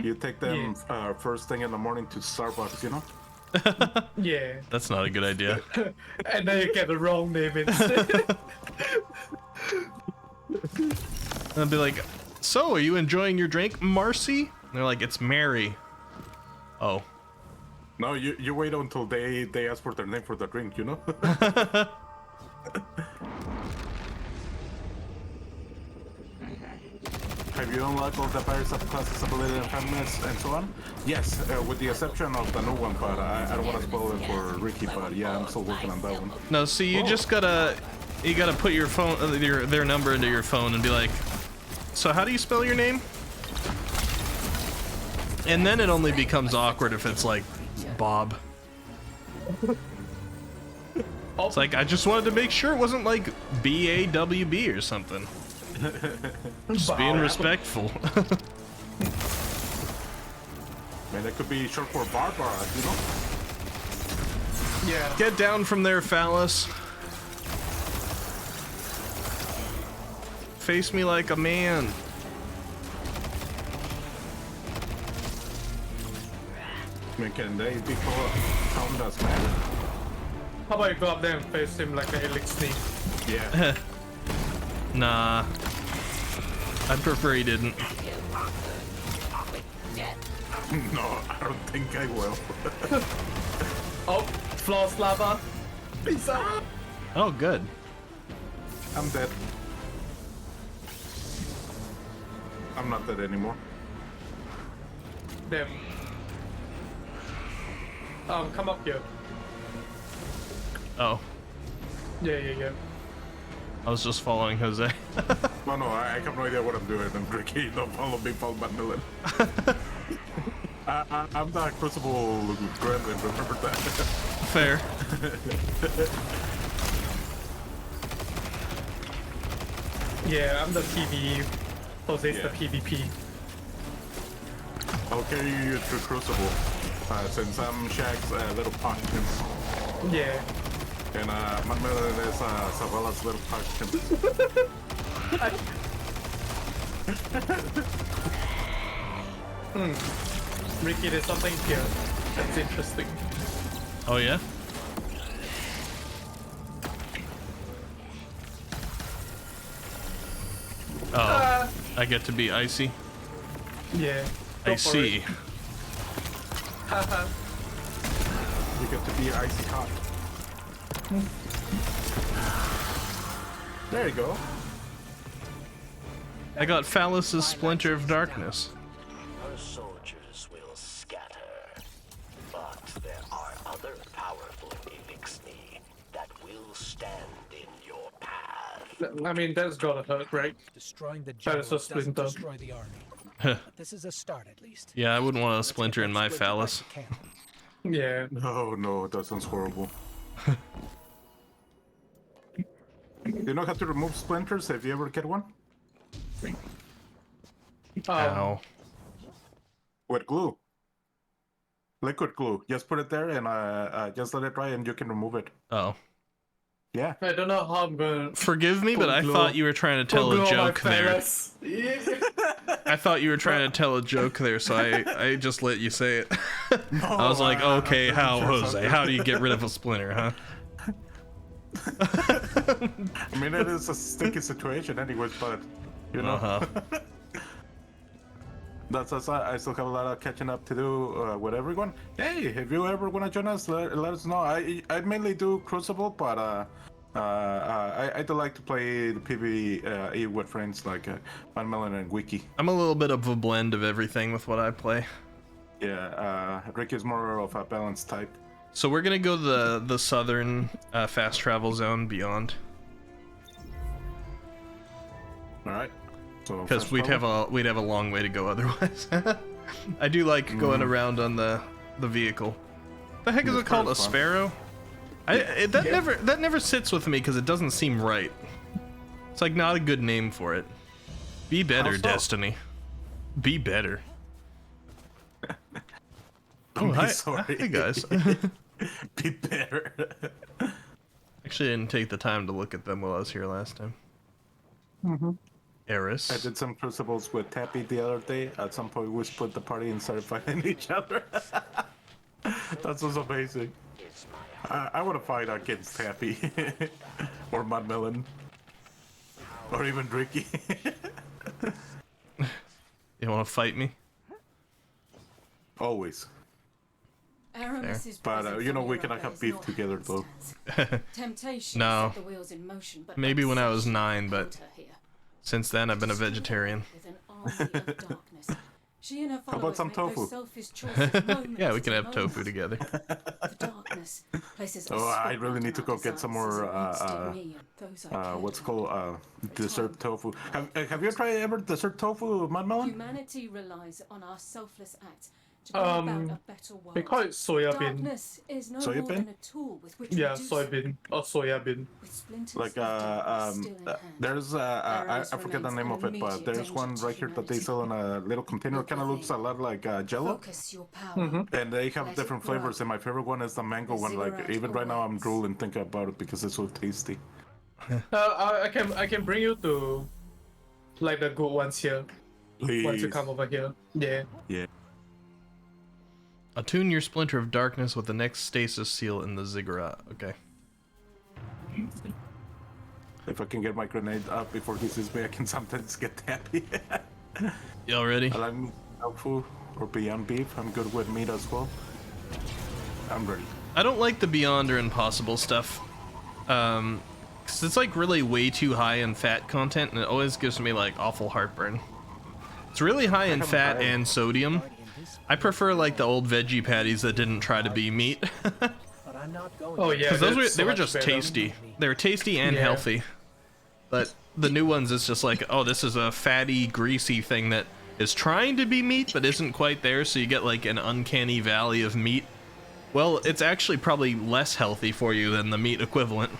You take them first thing in the morning to Starbucks, you know? Yeah. That's not a good idea. And then you get the wrong name instead. I'd be like, so, are you enjoying your drink, Marcy? And they're like, it's Mary. Oh. No, you wait until they ask for their name for the drink, you know? Have you unlocked all the various subclasses, ability, and families, and so on? Yes, with the exception of the new one, but I don't want to spoil it for Ricky, but yeah, I'm still working on that one. No, see, you just gotta, you gotta put your phone, their number into your phone and be like, so how do you spell your name? And then it only becomes awkward if it's like Bob. It's like, I just wanted to make sure it wasn't like B-A-W-B or something. Just being respectful. Man, that could be short for Barbara, you know? Yeah. Get down from there, phallus. Face me like a man. I mean, can they be count as man? How about you go up there and face him like an elixir? Yeah. Nah. I'd prefer he didn't. No, I don't think I will. Oh, floss lava. Peace out. Oh, good. I'm dead. I'm not dead anymore. Damn. Come up here. Oh, Yeah. I was just following Jose. No, I have no idea what I'm doing. I'm Ricky. Don't follow me, follow Matt Millen. I'm the Crucible Gremlin, remember that? Fair. Yeah, I'm the PvE. Jose's the PvP. I'll carry you through Crucible. Since I'm Shag's little pumpkin. Yeah. And Matt Millen is Savalla's little pumpkin. Ricky, there's something here that's interesting. Oh, yeah? Oh, I get to be icy. Yeah. I Go for see. it. Haha. You get to be icy hot. There you go. I got Phallus's Splinter of Darkness. Her soldiers will scatter, but there are other powerful Elixni that will stand in your path. I mean, that's gotta hurt, right? Destroying the That is general so doesn't splinter. destroy the army. But this is a start, at least. Yeah, I wouldn't want a Let's splinter get in that my splinter back phallus. to camp. Yeah. No, that sounds horrible. You know how to remove splinters if you ever get one? Ow. With glue. Liquid glue. Just put it there and just let it dry and you can remove it. Oh. Yeah. I don't know how I'm gonna. Forgive me, but I thought you were trying to tell a joke there. Yeah. I thought you were trying to tell a joke there, so I just let you say it. I was like, okay, how, Jose? How do you get rid of a splinter, huh? I mean, it is a sticky situation anyways, but, you know. That's us. I still have a lot of catching up to do with everyone. Hey, if you ever want to join us, let us know. I mainly do Crucible, but I do like to play the PvE with friends like Van Melon and Wiki. I'm a little bit of a blend of everything with what I play. Yeah, Rick is more of a balanced type. So we're gonna go to the southern fast travel zone beyond. All right. Because we'd have a long way to go otherwise. I do like going around on the vehicle. The heck is it called? A sparrow? That never sits with me because it doesn't seem right. It's like not a good name for it. Be better, Destiny. Be better. Oh, hi, sorry. hi guys. Be better. Actually, I didn't take the time to look at them while I was here last time. Eris. I did some crucibles with Tappy the other day. At some point, we split the party and started fighting each other. That was amazing. I want to fight against Tappy or Mutt Melon or even Ricky. You want to fight me? Always. But you know, we cannot have beef together though. No. Maybe when I was 9, but since then I've been a vegetarian. How about some tofu? Yeah, we can have tofu together. Oh, I really need to go get some more what's called dessert tofu. Have you tried ever dessert tofu, Mutt Melon? Humanity relies on our selfless acts to bring about a better world. They call it soya bean. Darkness is no Soya more bean? than a tool with which Yeah, we do soy bean or soya bean. with splinters Like of darkness still in hand. there's I forget the name of it, but there's one right here that they sell in a little container. Kind of looks a lot like Jello, Focus your power. and they have different flavors. And my favorite one is the mango one. Like even right now, I'm drooling thinking about it because it's so tasty. I can bring you to like the good ones here. Please. Once you come over here. Yeah. Yeah. Attune your splinter of darkness with the next stasis seal in the ziggurat. Okay. If I can get my grenade up before he sees me, I can sometimes get happy. Y'all ready? I like tofu or Beyond Beef. I'm good with meat as well. I'm ready. I don't like the Beyond or Impossible stuff. Cause it's like really way too high in fat content, and it always gives me like awful heartburn. It's really high in fat and sodium. I prefer like the old veggie patties that didn't try to be meat. Oh yeah. Because they were just tasty. They were tasty and healthy. But the new ones is just like, oh, this is a fatty, greasy thing that is trying to be meat but isn't quite there, so you get like an uncanny valley of meat. Well, it's actually probably less healthy for you than the meat equivalent.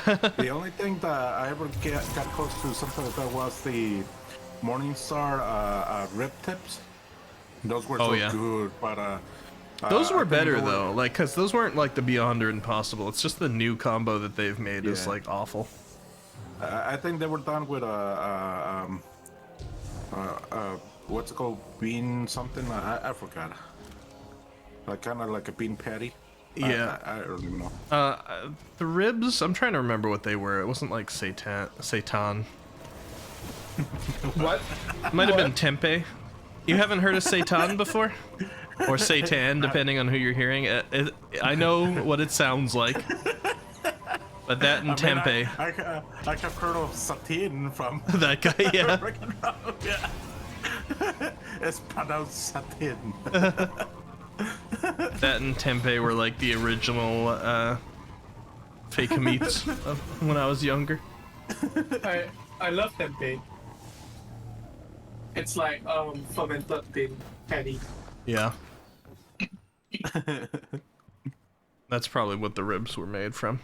The only thing that I ever got close to something like that was the Morningstar rib tips. Those were so good, but those were better though, like, cause those weren't like the Beyond or Impossible. It's just the new combo that they've made is like awful. I think they were done with what's it called, bean something? I forgot. Like kind of like a bean patty. Yeah. I don't even know. The ribs, I'm trying to remember what they were. It wasn't like seitan. What? Might have been tempeh. You haven't heard of seitan before? Or seitan, depending on who you're hearing. I know what it sounds like. But that and tempeh. I have heard of satin from... That guy, yeah. Yeah. It's pronounced satin. That and tempeh were like the original fake meats of when I was younger. I love tempeh. It's like fermented bean patty. Yeah. That's probably what the ribs were made from.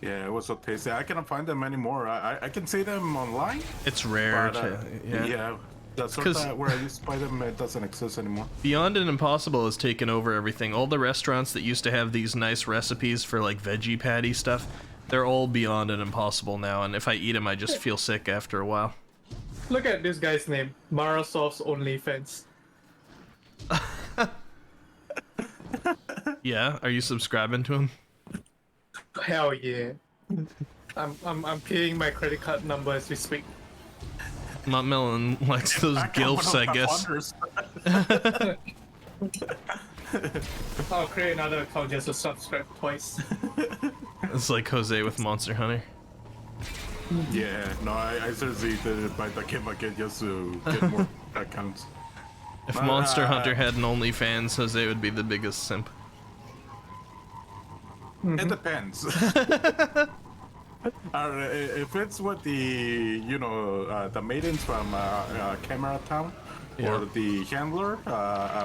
Yeah, it was so tasty. I cannot find them anymore. I can see them online. It's rare But, to, yeah. Yeah, the sort that where I used to buy them, it doesn't exist anymore. Beyond and Impossible has taken over everything. All the restaurants that used to have these nice recipes for like veggie patty stuff, they're all Beyond and Impossible now, and if I eat them, I just feel sick after a while. Look at this guy's name, Marasoft's OnlyFans. Yeah, are you subscribing to him? Hell yeah. I'm paying my credit card number as we speak. Not Melon likes those gilfs, I guess. I'll create another account just to subscribe twice. It's like Jose with Monster Hunter. Yeah, no, I seriously did buy the game again just to get more accounts. If Monster Hunter had an OnlyFans, Jose would be the biggest simp. It depends. If it's with the, the maidens from Camera Town, or the handler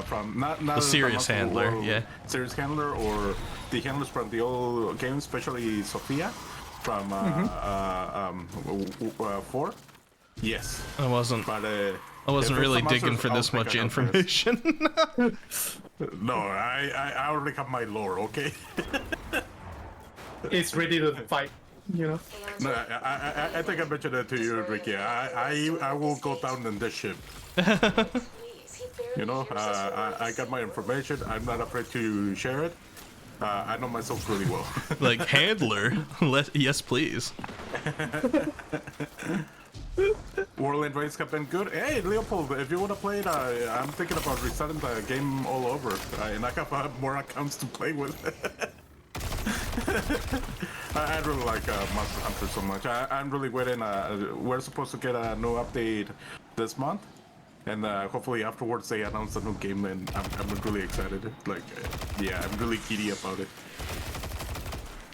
from not the serious handler, yeah, serious handler, or the handlers from the old game, especially Sophia from 4. Yes, I wasn't. But I wasn't really digging for this much information. No, I already have my lore. Okay. It's ready to fight. No, I think I mentioned that to you, Ricky. I will go down in this ship. I got my information. I'm not afraid to share it. I know myself really well. Like handler, yes, please. Whirlwind Race have been good. Hey, Leopold, if you want to play it, I'm thinking about restarting the game all over, and I have more accounts to play with. I really like Monster Hunter so much. I'm really waiting. We're supposed to get a new update this month, and hopefully afterwards they announce a new game, and I'm really excited. I'm really giddy about it.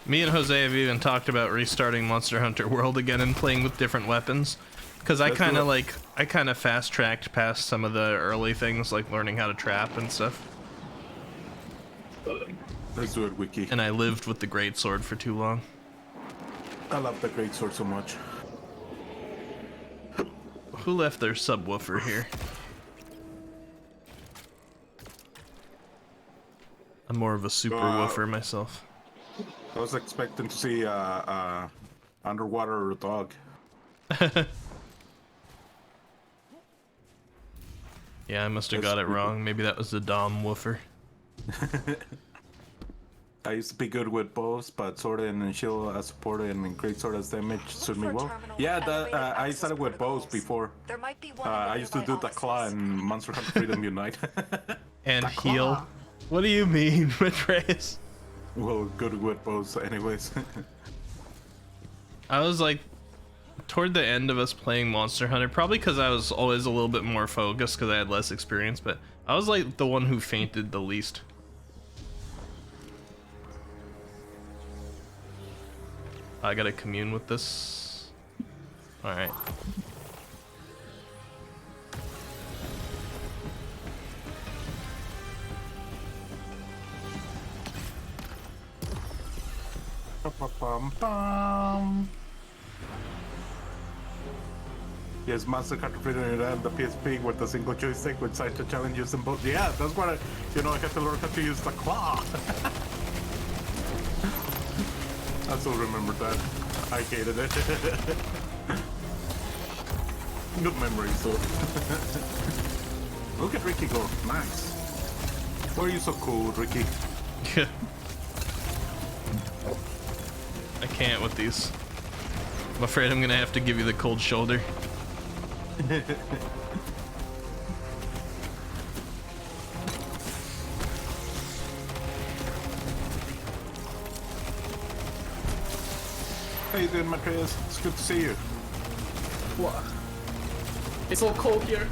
Me and Jose have even talked about restarting Monster Hunter World again and playing with different weapons. Because I kind of fast-tracked past some of the early things, like learning how to trap and stuff. Let's do it, Wiki. And I lived with the greatsword for too long. I love the greatsword so much. Who left their subwoofer here? I'm more of a super woofer myself. I was expecting to see underwater dog. Yeah, I must have got it wrong. Maybe that was the Dom woofer. I used to be good with bows, but sword and shield as support and great sword as damage suit me well. Yeah, I started with bows before. I used to do the claw in Monster Hunter Freedom Unite. And heal? What do you mean, Matreus? Well, good with bows anyways. I was like, toward the end of us playing Monster Hunter, probably because I was always a little bit more focused because I had less experience, but I was like the one who fainted the least. I gotta commune with this. Alright. Yes, Monster Hunter Freedom and the PSP with the single joystick with side to challenges and both. Yeah, that's what I had to learn how to use the claw. I still remember that. I hated it. Good memories, though. Look at Ricky go. Nice. Why are you so cool, Ricky? I can't with these. I'm afraid I'm gonna have to give you the cold shoulder. How you doing, Matreus? It's good to see you. What? It's all cold here.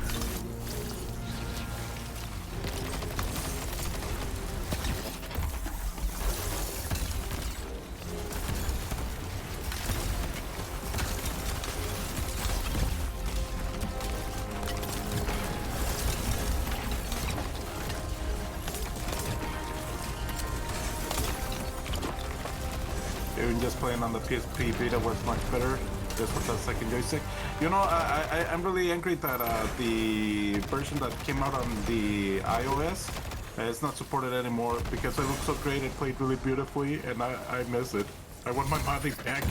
even just playing on the PSP Vita was much better. Just with the second joystick. You know, I'm really angry that the version that came out on the iOS is not supported anymore because it looked so great. It played really beautifully, and I miss it. I want my money back.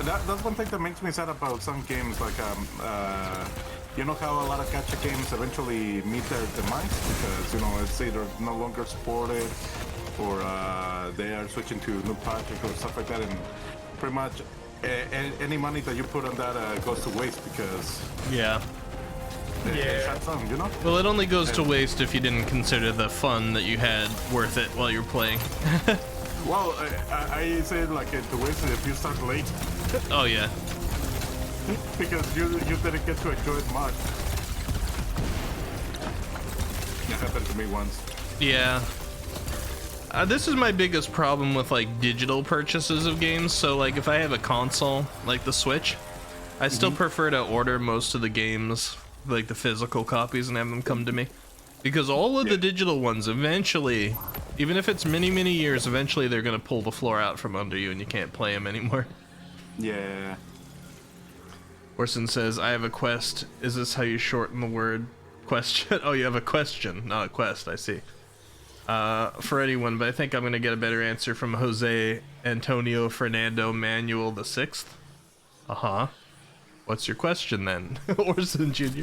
That's one thing that makes me sad about some games. Like, you know how a lot of gacha games eventually meet their demise because, you know, it's either no longer supported or they are switching to new project or stuff like that, and pretty much any money that you put on that goes to waste because it shuts down, you know? Well, it only goes to waste if you didn't consider the fun that you had worth it while you were playing. Well, I say like to waste it if you start late. Oh yeah. Because you didn't get to enjoy it much. It happened to me once. Yeah. This is my biggest problem with like digital purchases of games. So like if I have a console like the Switch, I still prefer to order most of the games, like the physical copies, and have them come to me. Because all of the digital ones eventually, even if it's many years, eventually they're gonna pull the floor out from under you and you can't play them anymore. Yeah. Orson says, I have a quest. Is this how you shorten the word question? Oh, you have a question, not a quest, I see. For anyone, but I think I'm gonna get a better answer from Jose Antonio Fernando Manuel the Sixth. What's your question then, Orson Jr.?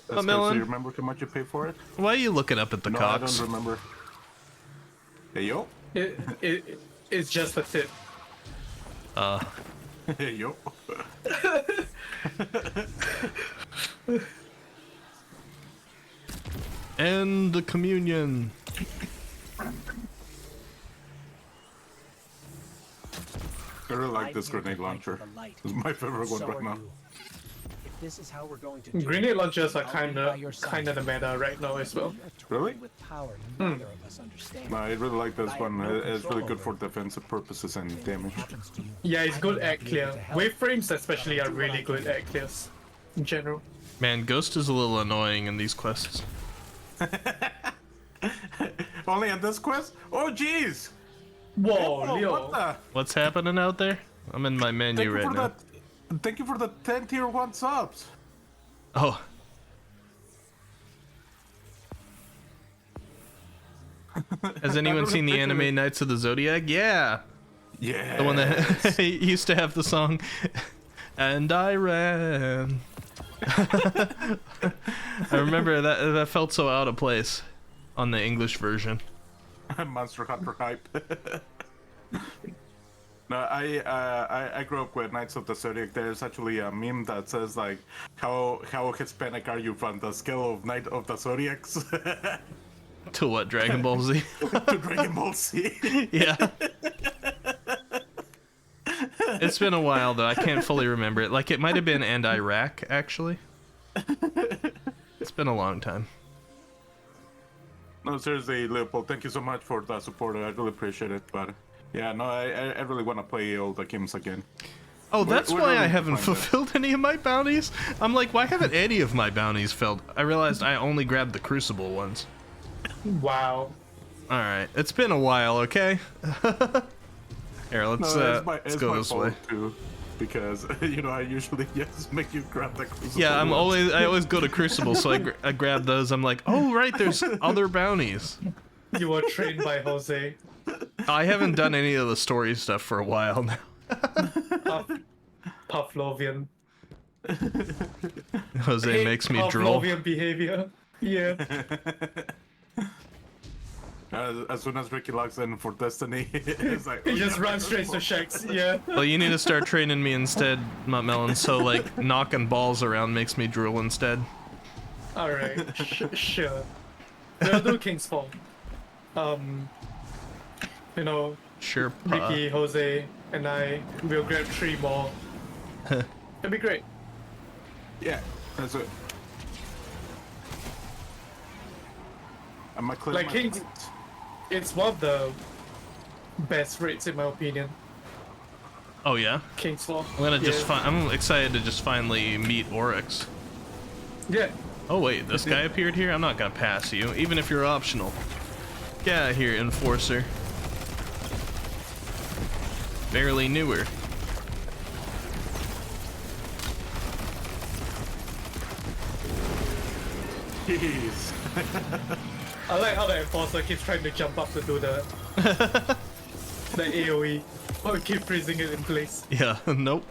That's Melon? So you remember how much you paid for it? Why are you looking up at the cocks? I don't remember. Hey yo. It's just a tip. Hey yo. And the communion. I really like this grenade launcher. It's my favorite one right now. If this is how we're going to do Grenade it, launchers are I'll be by your side. kinda the meta right now as well. Really? With power neither of us understand. No, I really like this I have one. no It's really control good for over it. defensive purposes and damage. Happens to you. Yeah, it's I good may at not be clear. able to help, Waveframes especially but are I do really like good it. at clears in general. Man, Ghost is a little annoying in these quests. Only at this quest? Oh jeez! Whoa, Oh, Leo. what the? What's happening out there? I'm in my menu right now. Thank you for the 10 tier 1 subs. Oh. Has anyone seen the anime Knights of the Zodiac? Yeah. Yeah. The one that he used to have the song, and I ran. I remember that felt so out of place on the English version. Monster Hunter hype. No, I grew up with Knights of the Zodiac. There's actually a meme that says like, how Hispanic are you from the scale of Knight of the Zodiacs? To what, Dragon Ball Z? To Dragon Ball Z. Yeah. It's been a while though. I can't fully remember it. Like it might have been and Iraq actually. It's been a long time. No, seriously, Leopold, thank you so much for the support. I really appreciate it. But yeah, no, I really want to play all the games again. Oh, that's We're why really I haven't fine, though. fulfilled any of my bounties. I'm like, why haven't any of my bounties filled? I realized I only grabbed the Crucible ones. Wow. All right, it's been a while, okay? Here, let's go this way. Too, because you know I usually just make you grab the Crucible. Yeah, ones. I always go to Crucible, so I grab those. I'm like, oh right, there's other bounties. You were trained by Jose. I haven't done any of the story stuff for a while now. Pavlovian. Jose makes me drool. Pavlovian behavior. Yeah. As soon as Ricky logs in for Destiny, it's like He just runs straight to Shax. Yeah. Well, you need to start training me instead, Mutt Melon. So like knocking balls around makes me drool instead. All right. Sure. We'll do King's Fall. You know, Sure. Ricky, Jose, and I will grab 3 more. It'd be great. Yeah, that's it. Am I clear? Like King's, it's one of the best rates in my opinion. Oh yeah. King's Fall. I'm excited to just finally meet Oryx. Yeah. Oh wait, this guy appeared here? I'm not gonna pass you, even if you're optional. Get out of here, Enforcer. Barely newer. Jeez. I like how the Enforcer keeps trying to jump up to do the the AoE. Oh, keep freezing it in place. Yeah, nope.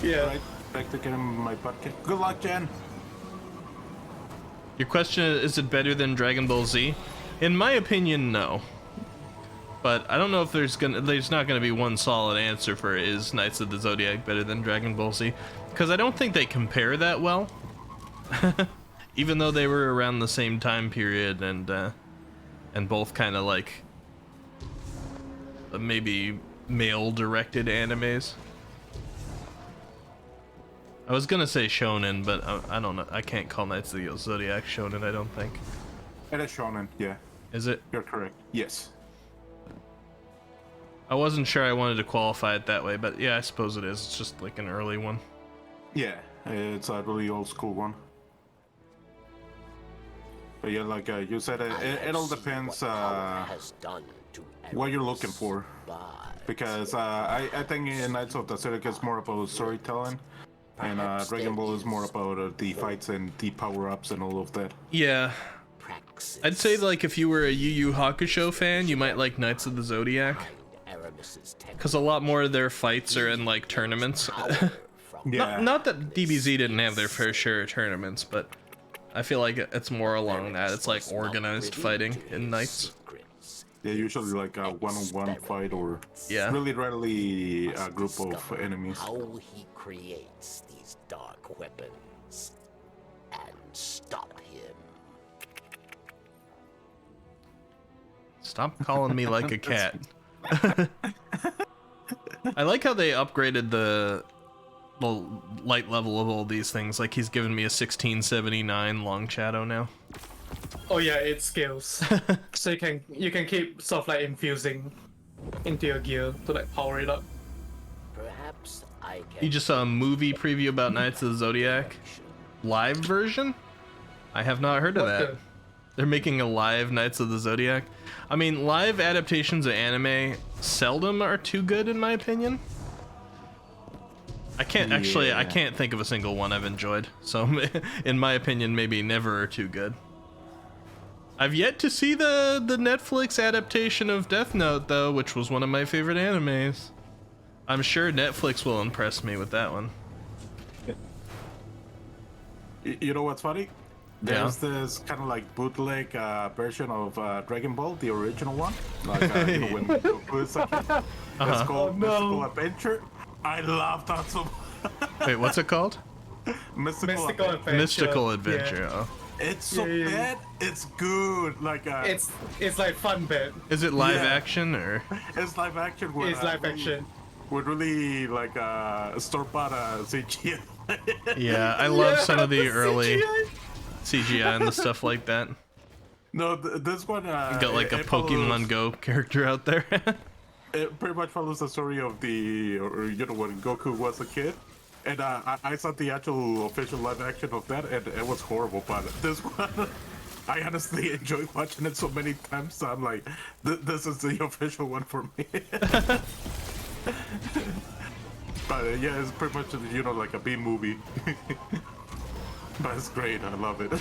Yeah. Right, back to getting my butt kicked. Good luck, Jen. Your question is it better than Dragon Ball Z? In my opinion, no. But I don't know if there's not gonna be one solid answer for is Knights of the Zodiac better than Dragon Ball Z, because I don't think they compare that well. Even though they were around the same time period and both kind of like maybe male-directed animes. I was gonna say shonen, but I don't know. I can't call Knights of the Zodiac shonen, I don't think. It is shonen, yeah. Is it? You're correct. Yes. I wasn't sure I wanted to qualify it that way, but yeah, I suppose it is. It's just like an early one. Yeah, it's a really old school one. But yeah, like you said, it all depends what you're looking for. Because I think in Knights of the Zodiac is more about storytelling, and Dragon Ball is more about the fights and the power-ups and all of that. Yeah. I'd say like if you were a Yu Yu Hakusho fan, you might like Knights of the Zodiac. Because a lot more of their fights are in like tournaments. Yeah. Not that DBZ didn't have their fair share of tournaments, but I feel like it's more along that. It's like organized fighting in Knights. Yeah, usually like a one-on-one fight or really rarely a group of enemies. How he creates these dark weapons and stop him. Stop calling me like a cat. I like how they upgraded the light level of all these things. Like he's given me a 1679 long shadow now. Oh yeah, it scales. So you can keep sort of like infusing into your gear to like power it up. Perhaps I can. You just saw a movie preview about Knights of the Zodiac live version? I have not heard of that. They're making a live Knights of the Zodiac. I mean, live adaptations of anime seldom are too good in my opinion. I can't think of a single one I've enjoyed. So in my opinion, maybe never are too good. I've yet to see the Netflix adaptation of Death Note though, which was one of my favorite animes. I'm sure Netflix will impress me with that one. You know what's funny? There's this kind of like bootleg version of Dragon Ball, the original one. Like, you know, when Goku is a kid. It's called Mystical Adventure. I love that so much. Wait, what's it called? Mystical Adventure. Mystical Adventure. Yeah. Oh. It's so bad, it's good. Like it's like fun bad. Is it live action or? It's live action. With, it's live action. With really like store-bought CGI. Yeah, I love some of the early CGI and the stuff like that. No, this one. You got like a Pokemon Go character out there. It pretty much follows the story of when Goku was a kid. And I saw the actual official live action of that, and it was horrible. But this one, I honestly enjoyed watching it so many times. So I'm like, this is the official one for me. But yeah, it's pretty much like a B movie. But it's great. I love it.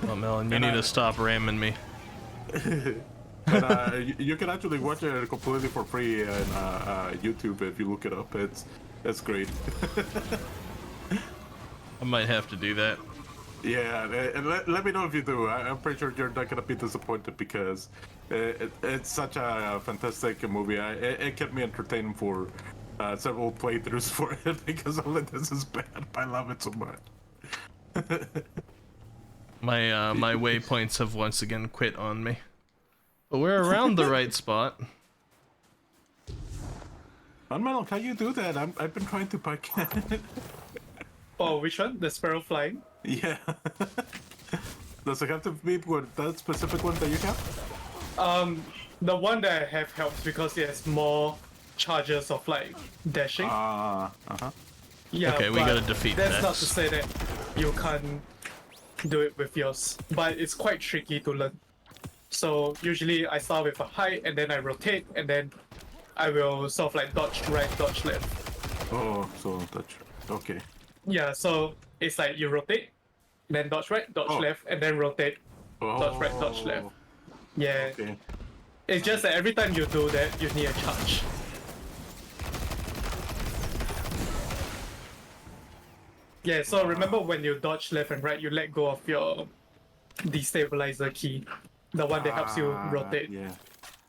Oh, Melon, you need to stop ramming me. But you can actually watch it completely for free on YouTube if you look it up. It's great. I might have to do that. Yeah, and let me know if you do. I'm pretty sure you're not gonna be disappointed because it's such a fantastic movie. It kept me entertained for several playthroughs for it because all of this is bad. I love it so much. My waypoints have once again quit on me. But we're around the right spot. Unmetal, can you do that? I've been trying to bike. Oh, which one? The sparrow flying? Yeah. Does it have to be with that specific one that you have? The one that I have helps because it has more charges of like dashing. Uh-huh. Yeah. Okay, we gotta defeat that's that. not to say that you can't do it with yours, but it's quite tricky to learn. So usually I start with a height and then I rotate and then I will sort of like dodge right, dodge left. Oh, so that's okay. Yeah, so it's like you rotate, then dodge right, dodge left, and then rotate, dodge right, dodge left. Yeah. Okay. It's just that every time you do that, you need a charge. Yeah, so remember when you dodge left and right, you let go of your destabilizer key, the one that helps you rotate. Yeah.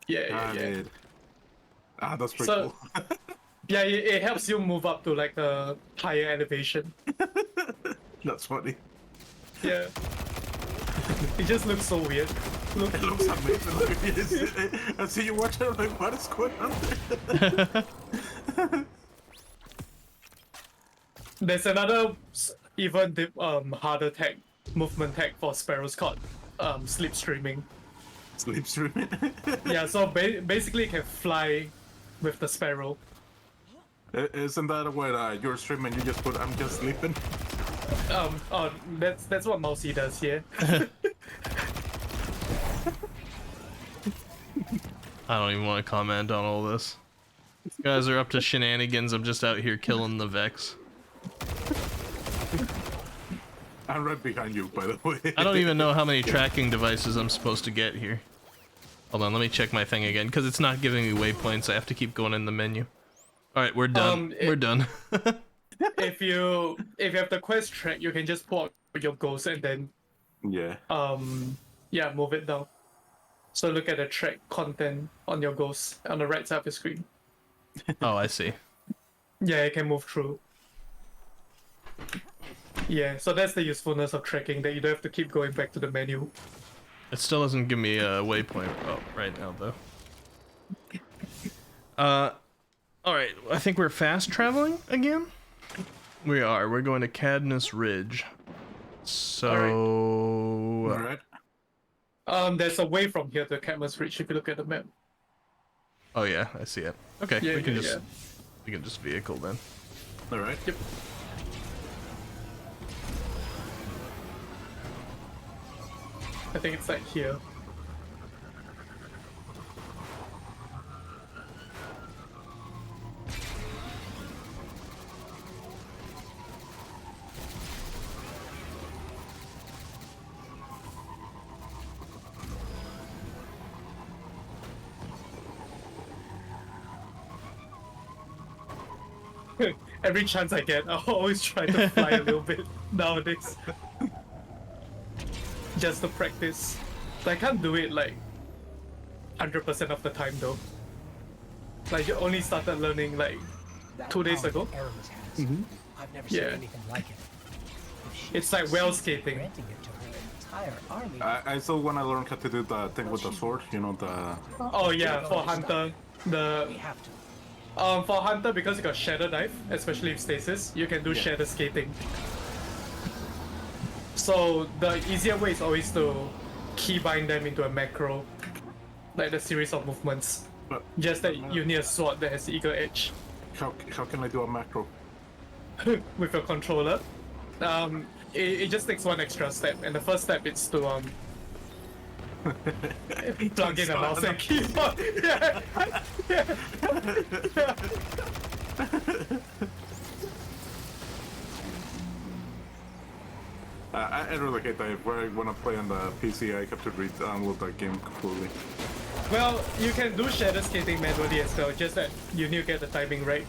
Yeah. It. That's pretty So, cool. yeah, it helps you move up to like a higher elevation. That's funny. Yeah. It just looks so weird. Look. It looks amazing. Look, I see you watching. I'm like, what is going on there? There's another even harder tech, movement tech for sparrows called slipstreaming. Slipstreaming? Yeah, so basically you can fly with the sparrow. Isn't that when you're streaming, you just put, I'm just sleeping? Oh, that's what Mousy does here. I don't even want to comment on all this. You guys are up to shenanigans. I'm just out here killing the Vex. I'm right behind you, by the way. I don't even know how many tracking devices I'm supposed to get here. Hold on, let me check my thing again, because it's not giving me waypoints. I have to keep going in the menu. Alright, we're done. We're done. if you have the quest track, you can just pull out your ghost and then move it down. So look at the track content on your ghost on the right side of the screen. Oh, I see. Yeah, it can move through. Yeah, so that's the usefulness of tracking, that you don't have to keep going back to the menu. It still doesn't give me a waypoint right now, though. Alright, I think we're fast traveling again? We are. We're going to Cadmus Ridge. So... Alright. There's a way from here to Cadmus Ridge if you look at the map. Oh yeah, I see it. Okay, Yeah, we can yeah, just vehicle then. Alright. Yep. I think it's like here. Every chance I get, I always try to fly a little bit nowadays. Just to practice. But I can't do it like 100% of the time though. Like you only started learning like 2 days ago. I've never seen anything like it. It's like whale skating. Granting it to her entire army. I still want to learn how to do the thing with the sword, you know, the... Oh yeah, for Hunter, We have to. for Hunter, because you got Shadow Dive, especially with Stasis, you can do Shadow Skating. So the easier way is always to keybind them into a macro, like the series of movements. But, Just that you need a sword that has eagle edge. how can I do a macro? With your controller. It just takes one extra step, and the first step is to plug in a mouse and keyboard. Yeah. I really hate that. If I want to play on the PC, I have to re-download that game completely. Well, you can do shadow skating manually as well, just that you need to get the timing right.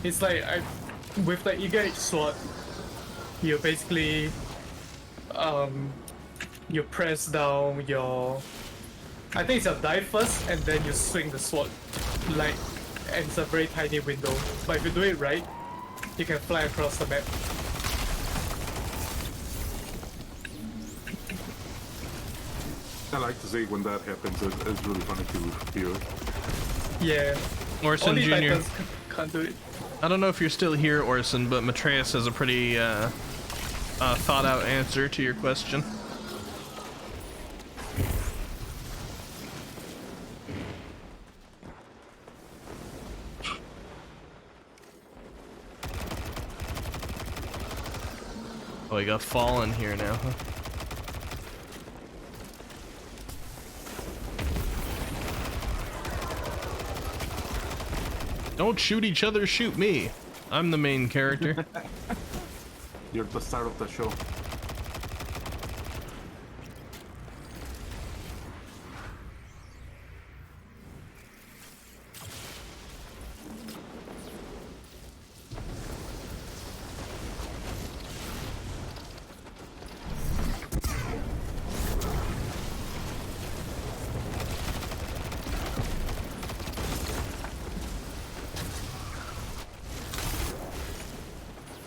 It's like, with the Eagle Edge sword, you basically, you press down your, I think it's your dive first, and then you swing the sword, like, and it's a very tiny window. But if you do it right, you can fly across the map. I like to see when that happens. It's really funny to hear. Yeah. Orson Only Jr. Titans can't do it. I don't know if you're still here, Orson, but Matreus has a pretty thought out answer to your question. Oh, I got fallen here now, huh? Don't shoot each other, shoot me. I'm the main character. You're the star of the show.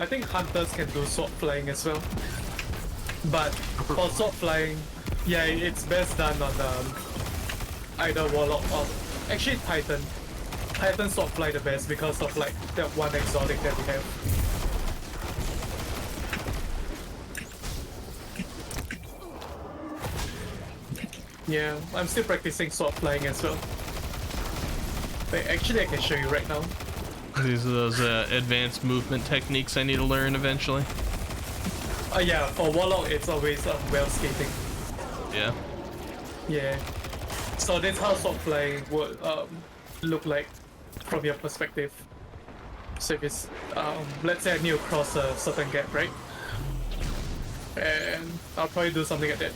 I think hunters can do sword flying as well. But for sword flying, yeah, it's best done on either warlock or actually titan. Titan sword fly the best because of like that one exotic that we have. Yeah, I'm still practicing sword flying as well. Wait, actually I can show you right now. These are those advanced movement techniques I need to learn eventually. Yeah, for warlock it's always well skating. Yeah. Yeah. So that's how sword flying would look like from your perspective. So if it's let's say I need to cross a certain gap, right? And I'll probably do something like that.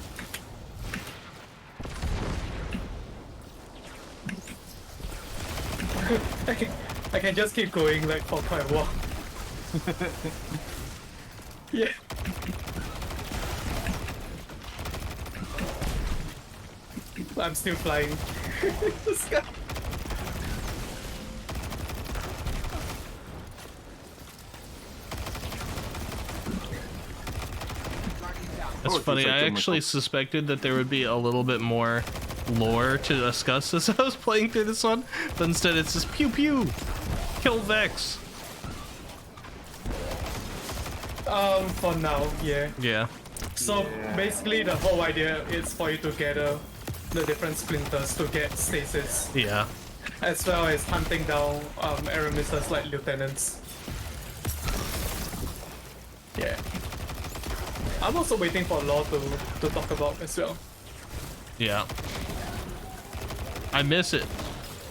I can just keep going like for quite a while. Yeah. I'm still flying. This guy. That's funny. I actually suspected that there would be a little bit more lore to discuss as I was playing through this one, but instead it's just pew pew, kill Vex. For now, yeah. Yeah. So basically the whole idea is for you to gather the different splinters to get stasis. Yeah. As well as hunting down Aramistas like lieutenants. Yeah. I'm also waiting for lore to talk about as well. Yeah. I miss it.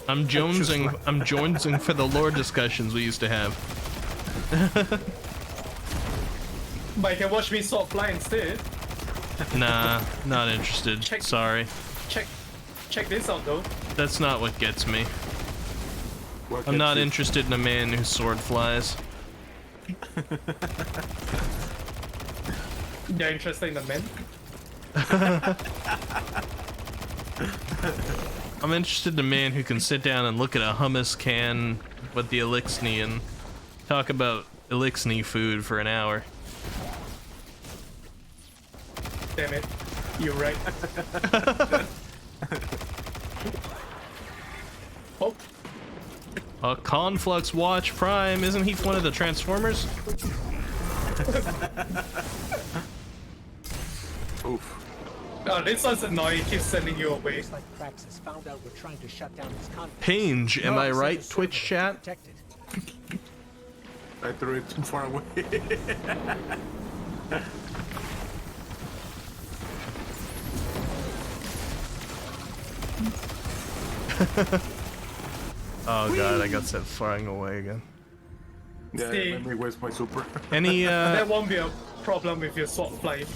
I'm jonesing for the lore discussions we used to have. But you can watch me sword fly instead. Nah, not interested. Sorry. Check this out though. That's not what gets me. I'm not interested in a man whose sword flies. You're interested in the men? I'm interested in a man who can sit down and look at a hummus can with the Elixni and talk about Elixni food for an hour. Damn it. You're right. Oh. Conflux Watch Prime, isn't he one of the Transformers? Oof. Oh, this one's annoying. He keeps sending you away. Looks like Praxis found out we're trying to shut down his conflict. Pange, am I right, Twitch chat? Protected. I threw it too far away. Oh god, I got set flying away again. Yeah, See, let me waste my super. Any that won't be a problem with your sword flying.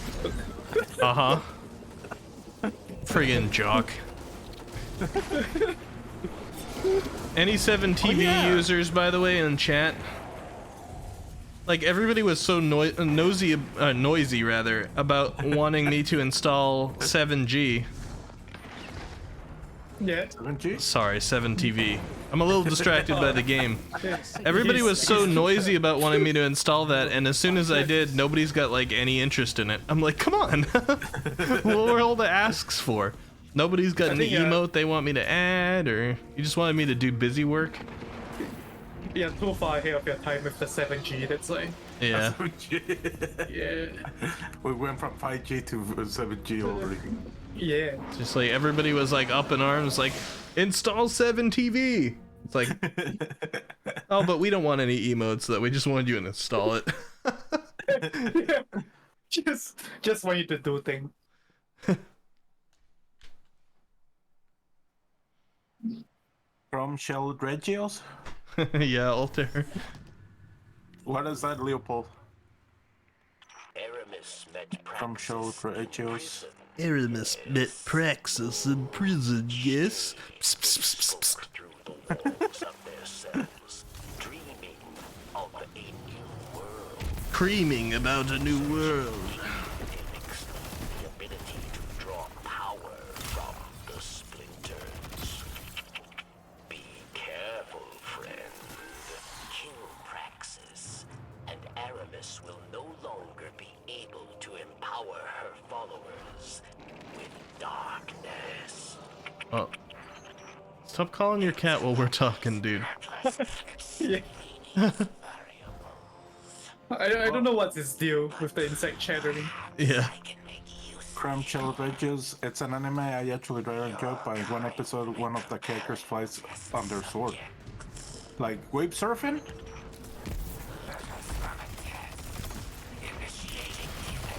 uh-huh. Friggin' jock. Any 7 TV users, by the way, in chat? Like, everybody was so noisy rather, about wanting me to install 7G. Yeah. 7G? Sorry, 7TV. I'm a little distracted by the game. Everybody was so noisy about wanting me to install that, and as soon as I did, nobody's got, like, any interest in it. I'm like, come on! What were all the asks for? Nobody's got any emote they want me to add, or you just wanted me to do busy work? You're too far ahead of your time with the 7G, that's why. Yeah. 7G. Yeah. We went from 5G to 7G already. Yeah. Just like everybody was like up in arms, like, install 7TV! It's like, oh, but we don't want any emotes, though. We just wanted you to install it. just want you to do thing. From Shell Regios? Yeah, Altair. What is that, Leopold? Aramis met From Shell Regios. Aramis met Praxis in prison, yes? Psst, psst, psst, psst, psst. through the walls of their cells, dreaming of a new world. Creaming about a new world. Mimics the ability to draw power from the splinters. Be careful, friend. Kill Praxis, and Aramis will no longer be able to empower her followers with darkness. Oh. Stop calling your cat while we're talking, dude. Yeah. I don't know what's his deal with the insect chattering. Yeah. From Shell Regios. It's an anime I actually really enjoyed. By one episode, one of the characters flies on their sword. Like wave surfing?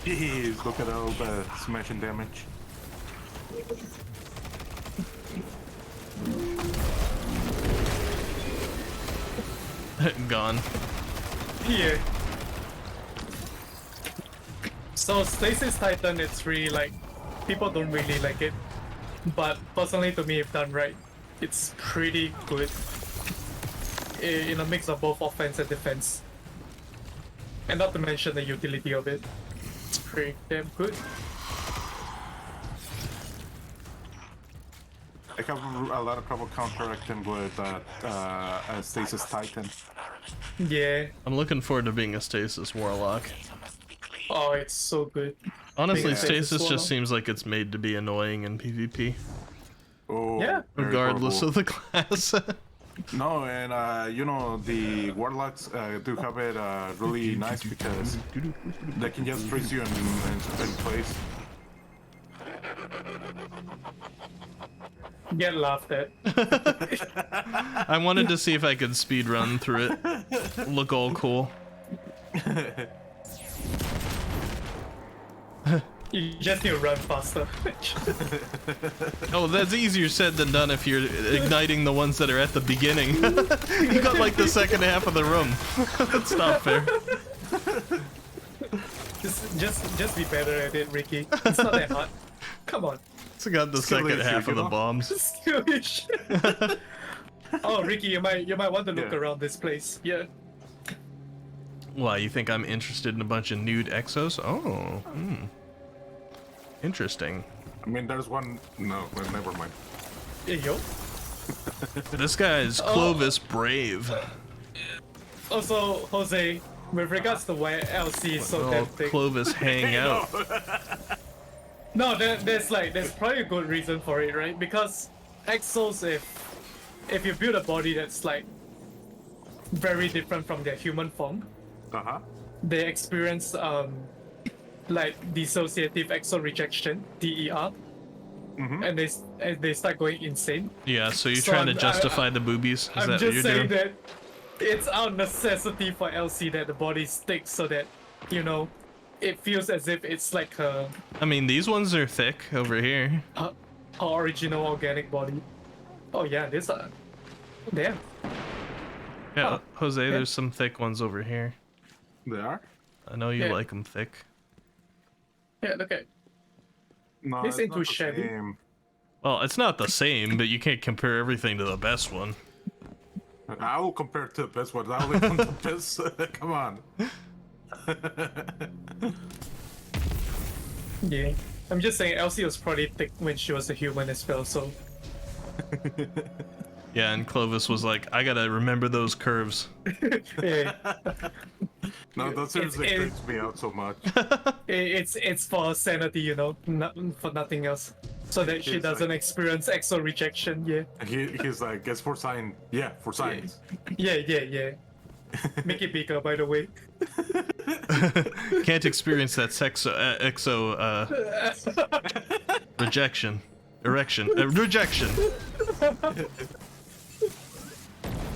Jeez, look at all the smashing damage. Gone. Yeah. So Stasis Titan, it's really like people don't really like it, but personally to me, if done right, it's pretty good. In a mix of both offense and defense, and not to mention the utility of it. It's pretty damn good. I have a lot of trouble counteracting with a Stasis Titan. Yeah. I'm looking forward to being a Stasis Warlock. Oh, it's so good. Honestly, Being a Stasis Warlock. just seems like it's made to be annoying in PvP. Oh, Yeah. very Regardless horrible. of the class. No, and you know, the Warlocks do have it really nice because they can just freeze you in place. Get laughed at. I wanted to see if I could speed run through it. Look all cool. You just need to run faster. Oh, that's easier said than done if you're igniting the ones that are at the beginning. You got like the second half of the room. That's not fair. Just be better at it, Ricky. It's not that hard. Come on. It's got the second half of the bombs. Skillish. Oh, Ricky, you might want to look Yeah. around this place. Yeah. Why, you think I'm interested in a bunch of nude exos? Oh, interesting. I mean, there's one. No, well, never mind. Hey, yo. This guy is Clovis Brave. Also, Jose, with regards to why LC is so Oh, damn thick. Clovis hang out. No, there's probably a good reason for it, right? Because exos, if you build a body that's like very different from their human form, they experience like dissociative exo rejection (DER), and they start going insane. Yeah, so you're So trying to I'm- justify the boobies? Is I'm that what just you're saying doing? that it's our necessity for LC that the body sticks so that, you know, it feels as if it's like a I mean, these ones are thick over here. original organic body. Oh yeah, this damn. Yeah, Oh, Jose, yeah. there's some thick ones over here. They are? I know you Yeah. like them thick. Yeah, look at. No, This it's ain't not too the shabby. same. Well, it's not the same, but you can't compare everything to the best one. I will compare it to the best one. I will even the best. Come on. Yeah, I'm just saying Elsie was probably thick when she was a human as well. So Yeah, and Clovis was like, I gotta remember those curves. yeah, No, that seriously it- freaks me out so much. it's for sanity, you know, not for nothing else. So that she It's doesn't like- experience exo rejection. Yeah, He's like, it's for science. Yeah, for science. yeah. Make it bigger, by the way. Can't experience that rejection. Erection. Rejection.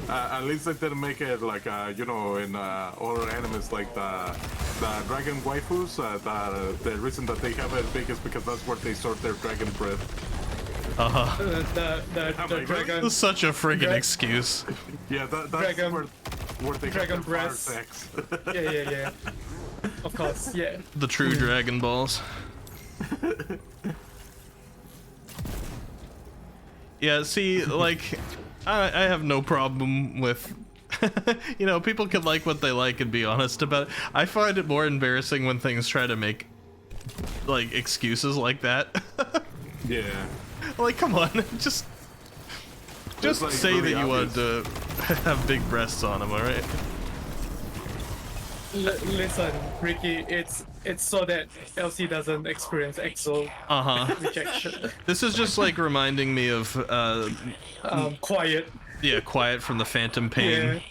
At least they didn't make it like you know, in other animes like the dragon waifus. The reason that they have it big is because that's where they store their dragon breath. Uh-huh. The dragon. That's such a friggin' excuse. Yeah, that's Dragon- where they dragon have their fire breath. sex. Yeah. Of course, yeah. The true Dragon Balls. Yeah, see, like, I have no problem with, you know, people can like what they like and be honest about it. I find it more embarrassing when things try to make, like, excuses like that. Yeah. Like, come on, just like, say really that you obvious. want to have big breasts on them, alright? Listen, Ricky, it's so that Elsie doesn't experience exo Uh-huh. rejection. This is just, like, reminding me of, Quiet. yeah, Quiet from the Phantom Pain.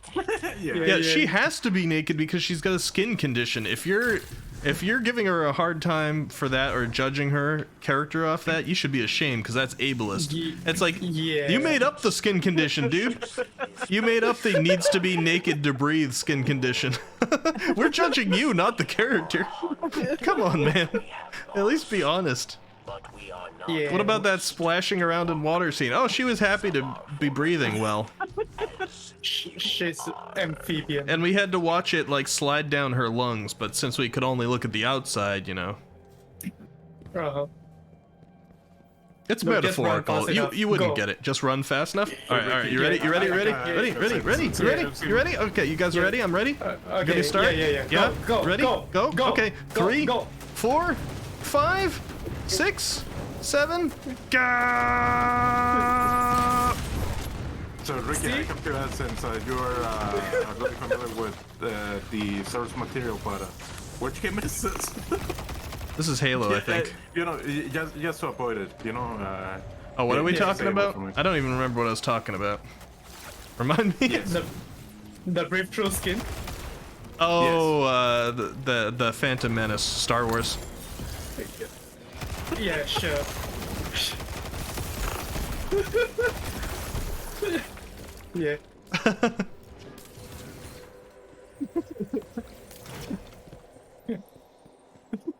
Yeah, she has to be naked because she's got a skin condition. If you're giving her a hard time for that or judging her character off that, you should be ashamed because that's ableist. It's like, you made up the skin condition, dude. You made up the needs to be naked to breathe skin condition. We're judging you, not the character. Come on, man. At least be honest. Yeah. What about that splashing around in water scene? Oh, she was happy to be breathing well. She's amphibian. And we had to watch it, like, slide down her lungs, but since we could only look at the outside, you know. Uh-huh. It's No, just run metaphorical. fast enough. You wouldn't Go. get it. Just run fast enough? Alright, you ready? You ready? Ready? You ready? Okay, you guys ready? I'm ready? Okay, Ready to start? yeah. Go, Ready? go, go, Okay. go, 3, go. 4, 5, 6, 7, go! So Ricky, I come to us since you're really familiar with the source material, but which game is this? This is Halo, I think. You know, just to avoid it, you know. Oh, what are we talking stay away about? from it. I don't even remember what I was talking about. Remind me? Yes. The breakthrough skin. Oh, the Phantom Menace, Star Wars. Yeah, sure. Yeah.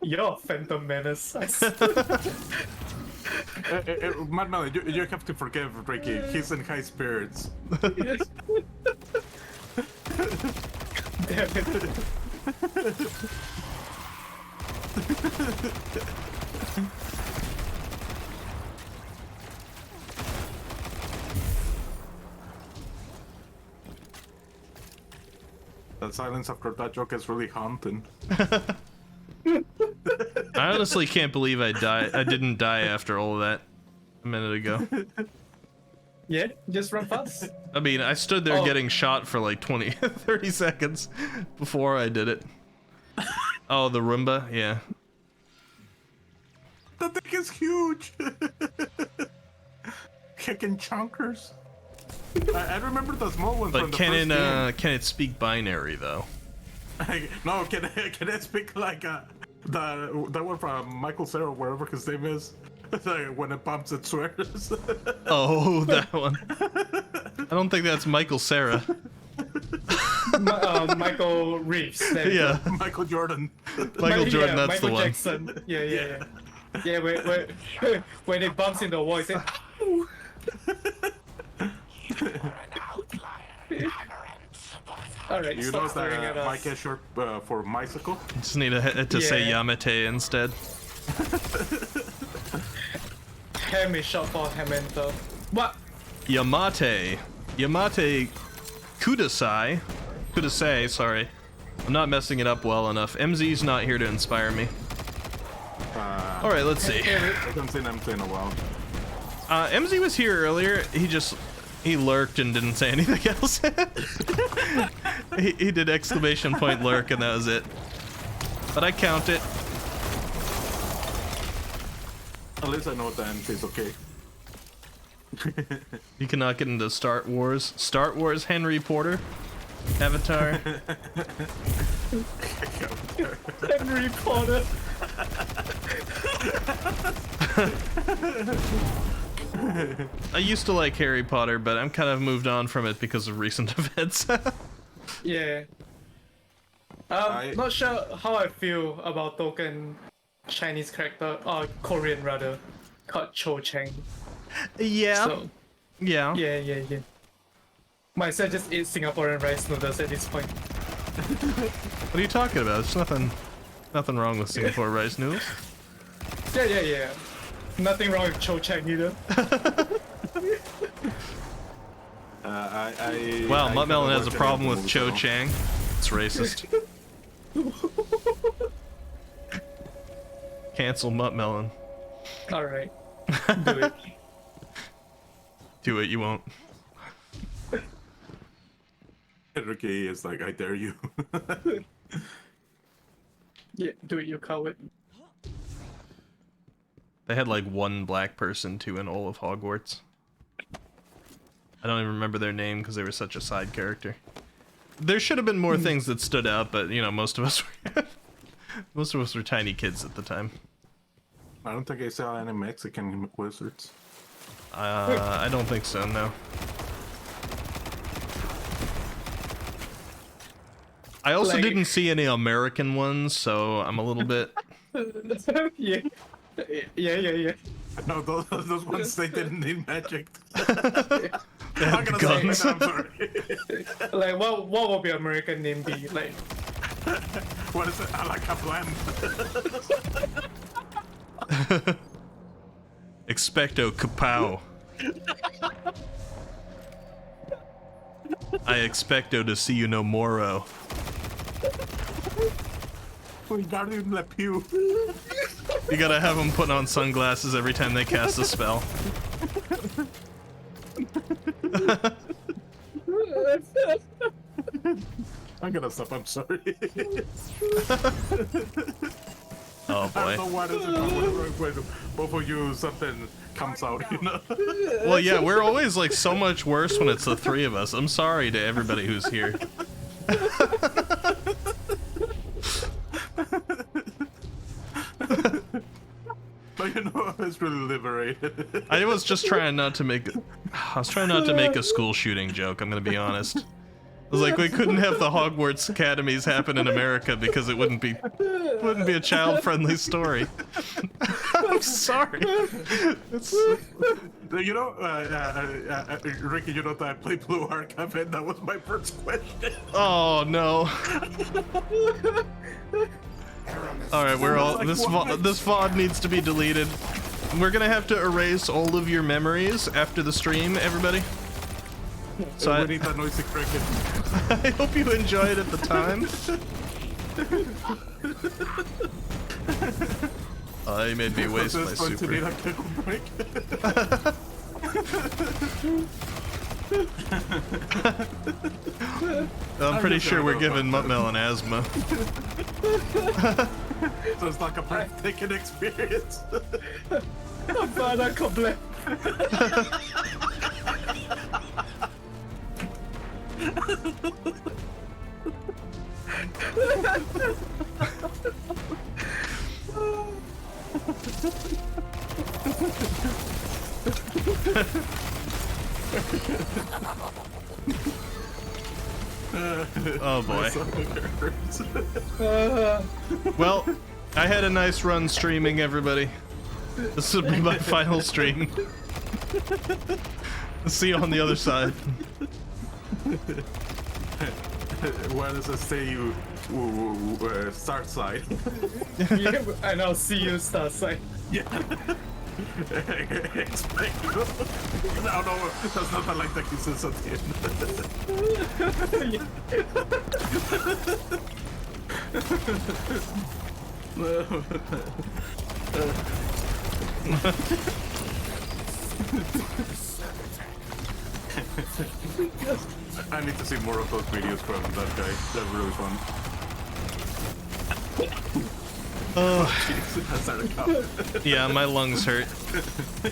You're Phantom Menace. Mad Melon, you have to forgive Ricky. He's in high spirits. Damn it. The silence after that joke is really haunting. I honestly can't believe I didn't die after all of that a minute ago. Yeah, just run fast. I mean, I stood there Oh. getting shot for like 30 seconds before I did it. Oh, the Roomba? Yeah. That thing is huge! Kicking chunkers. I remember the small one But from the can first game. can it speak binary though? No, can it speak like that one from Michael Cera, wherever his name is? Like, when it bumps, it swears. Oh, that one. I don't think that's Michael Cera. Michael Reeves. There you Yeah, Michael Jordan. Michael Jordan, that's Michael the one. Jackson. Yeah. Yeah, when it bumps in the wall, it says, Alright, You stop know staring at that us. Mike is short for bicycle? Just need to say Yeah. Yamete instead. Ham is short for Hamenta. What? Yamate. Yamate Kudasai, sorry. I'm not messing it up well enough. MZ's not here to inspire me. Alright, let's see. I haven't seen him in a while. MZ was here earlier. He lurked and didn't say anything else. he did exclamation point lurk and that was it. But I count it. At least I know the end is okay. You cannot get into Star Wars. Star Wars Henry Porter. Avatar. Henry Potter. I used to like Harry Potter, but I'm kind of moved on from it because of recent events. Yeah. Not sure how I feel about token Chinese character, or Korean rather, called Cho Chang. Yeah. So, yeah. yeah. Myself just eat Singaporean rice noodles at this point. What are you talking about? There's nothing wrong with Singapore rice noodles. Yeah. Nothing wrong with Cho Chang either. Wow, Mutt Melon has a problem with Cho Chang. It's racist. Cancel Mutt Melon. Alright. Do it. Do it, you won't. Ricky is like, I dare you. Yeah, do it, you coward. They had like one black person too in all of Hogwarts. I don't even remember their name because they were such a side character. There should have been more things that stood out, but you know, most of us were tiny kids at the time. I don't think I saw any Mexican wizards. I don't think so, no. I also didn't see any American ones, so I'm a little bit... Yeah. No, those ones, they didn't need magic. They had guns. I'm sorry. Like, what would be American name be? Like, what is it? I like a blend. Expecto kapow. I expecto to see you no moro. Wingardium Lepiu. You gotta have them put on sunglasses every time they cast a spell. I'm gonna stop, I'm sorry. Oh boy. I don't know why does it when both of you something comes out, you know? Well, yeah, we're always like so much worse when it's the three of us. I'm sorry to everybody who's here. But you know, I was really liberated. I was just trying not to make a school shooting joke, I'm gonna be honest. I was like, we couldn't have the Hogwarts academies happen in America because it wouldn't be a child-friendly story. I'm sorry. It's... You know, Ricky, you know that I played Blue Archive and that was my first question. Oh no. Alright, we're all this VOD needs to be deleted. We're gonna have to erase all of your memories after the stream, everybody. So I need that noisy cricket. I hope you enjoyed at the time. Oh, you made me waste my super. I'm pretty sure we're giving Mutt Melon asthma. So it's like a breathtaking experience. Para completo. Oh boy. Well, I had a nice run streaming, everybody. This will be my final stream. See you on the other side. Where does it say you start side? Yeah, and I'll see you start side. Yeah. Expect no, that's not like that he says at the I need to see more of those videos from that guy. They're really fun. Yeah, my lungs hurt.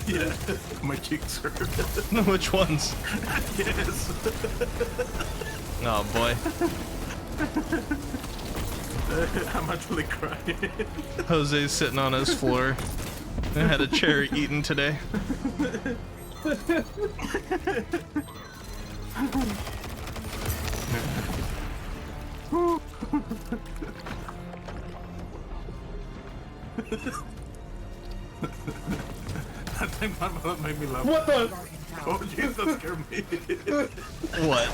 Yeah, my cheeks hurt. Which ones? Yes. Oh boy. I'm actually crying. Jose's sitting on his floor. I had a cherry eaten today. I think my mother made me laugh. What the? Oh, Jesus, that scared me. What?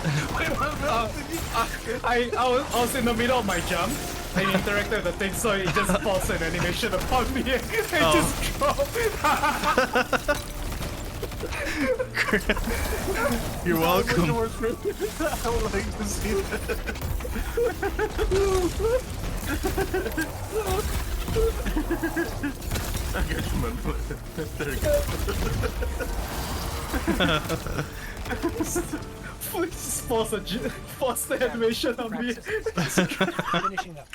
I was in the middle of my jump. I interacted with the thing, so it just paused an animation upon me and just dropped. You're welcome. I would like to see that. I got you, man. There you go. Please pause the animation on me. Finishing up.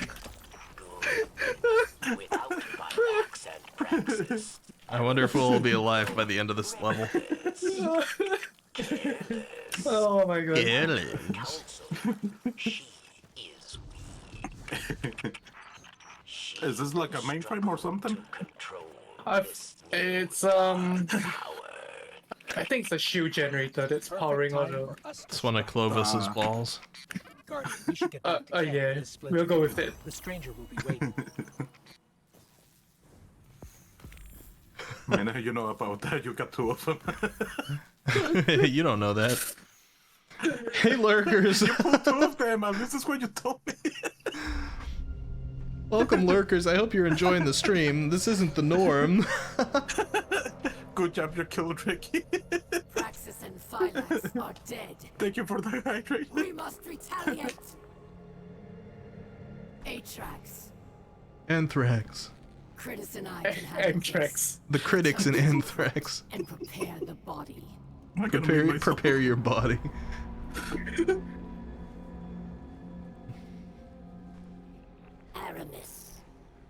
Without my axe and praxis. I wonder if we'll be alive by the end of this level. Oh my god. Killings. She is weak. Is this like a mainframe or something? Control It's I think it's a shield generator that's powering all the. It's one of Clovis's balls. Guardian, we should get back to camp Yeah, with this splinter. we'll go with it. The stranger will be waiting. I know you know about that. You got two of them. You don't know that. Hey, lurkers. You pulled two of them, and this is what you told me. Welcome, lurkers. I hope you're enjoying the stream. This isn't the norm. Good job, you killed Ricky. Praxis and Phylax are dead. Thank you for the hydrate. We must retaliate. Atrax, Anthrax. Critis and I can handle Anthrax. this. The critics in Anthrax. And prepare the body. I'm gonna mute myself. Prepare your body. Aramis,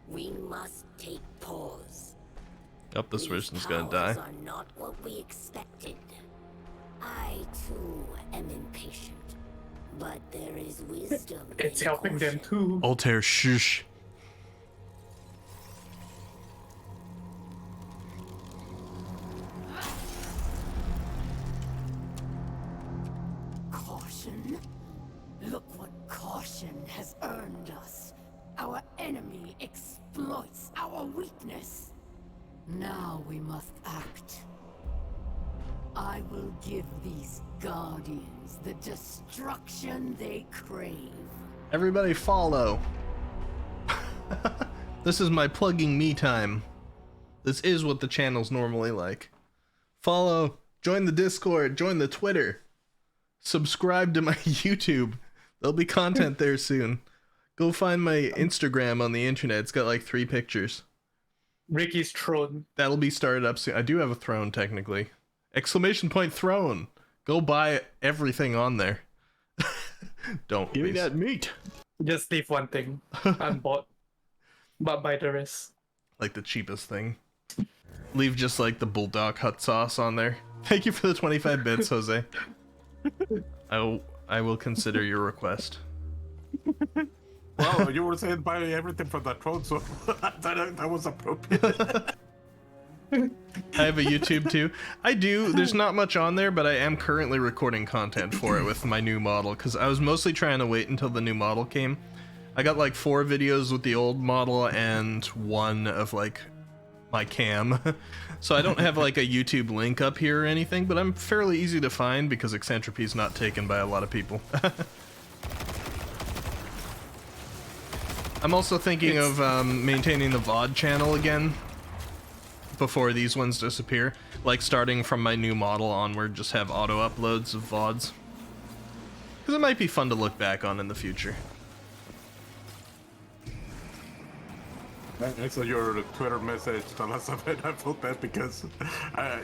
we must take pause. Up, this person's gonna Powers die. are not what we expected. I too am impatient, but there is wisdom. It's in helping them caution. too. Altair, shush. Caution? Look what caution has earned us. Our enemy exploits our weakness. Now we must act. I will give these guardians the destruction they crave. Everybody follow. This is my plugging me time. This is what the channel's normally like. Follow, join the Discord, join the Twitter. Subscribe to my YouTube. There'll be content there soon. Go find my Instagram on the internet. It's got like 3 pictures. Ricky's throne. That'll be started up soon. I do have a throne, technically. Exclamation point throne. Go buy everything on there. Don't. Give me please. that meat. Just leave one thing unbought, but buy the rest. Like the cheapest thing. Leave just like the bulldog hut sauce on there. Thank you for the 25 bits, Jose. I will consider your request. Well, you were saying buy everything from that throne, so that was appropriate. I have a YouTube too. I do. There's not much on there, but I am currently recording content for it with my new model because I was mostly trying to wait until the new model came. I got like 4 videos with the old model and 1 of like my cam. So I don't have like a YouTube link up here or anything, but I'm fairly easy to find because Eccentropy is not taken by a lot of people. I'm also thinking of maintaining the VOD channel again before these ones disappear. Like starting from my new model onward, just have auto uploads of VODs. Because it might be fun to look back on in the future. I saw your Twitter message the last time I felt bad because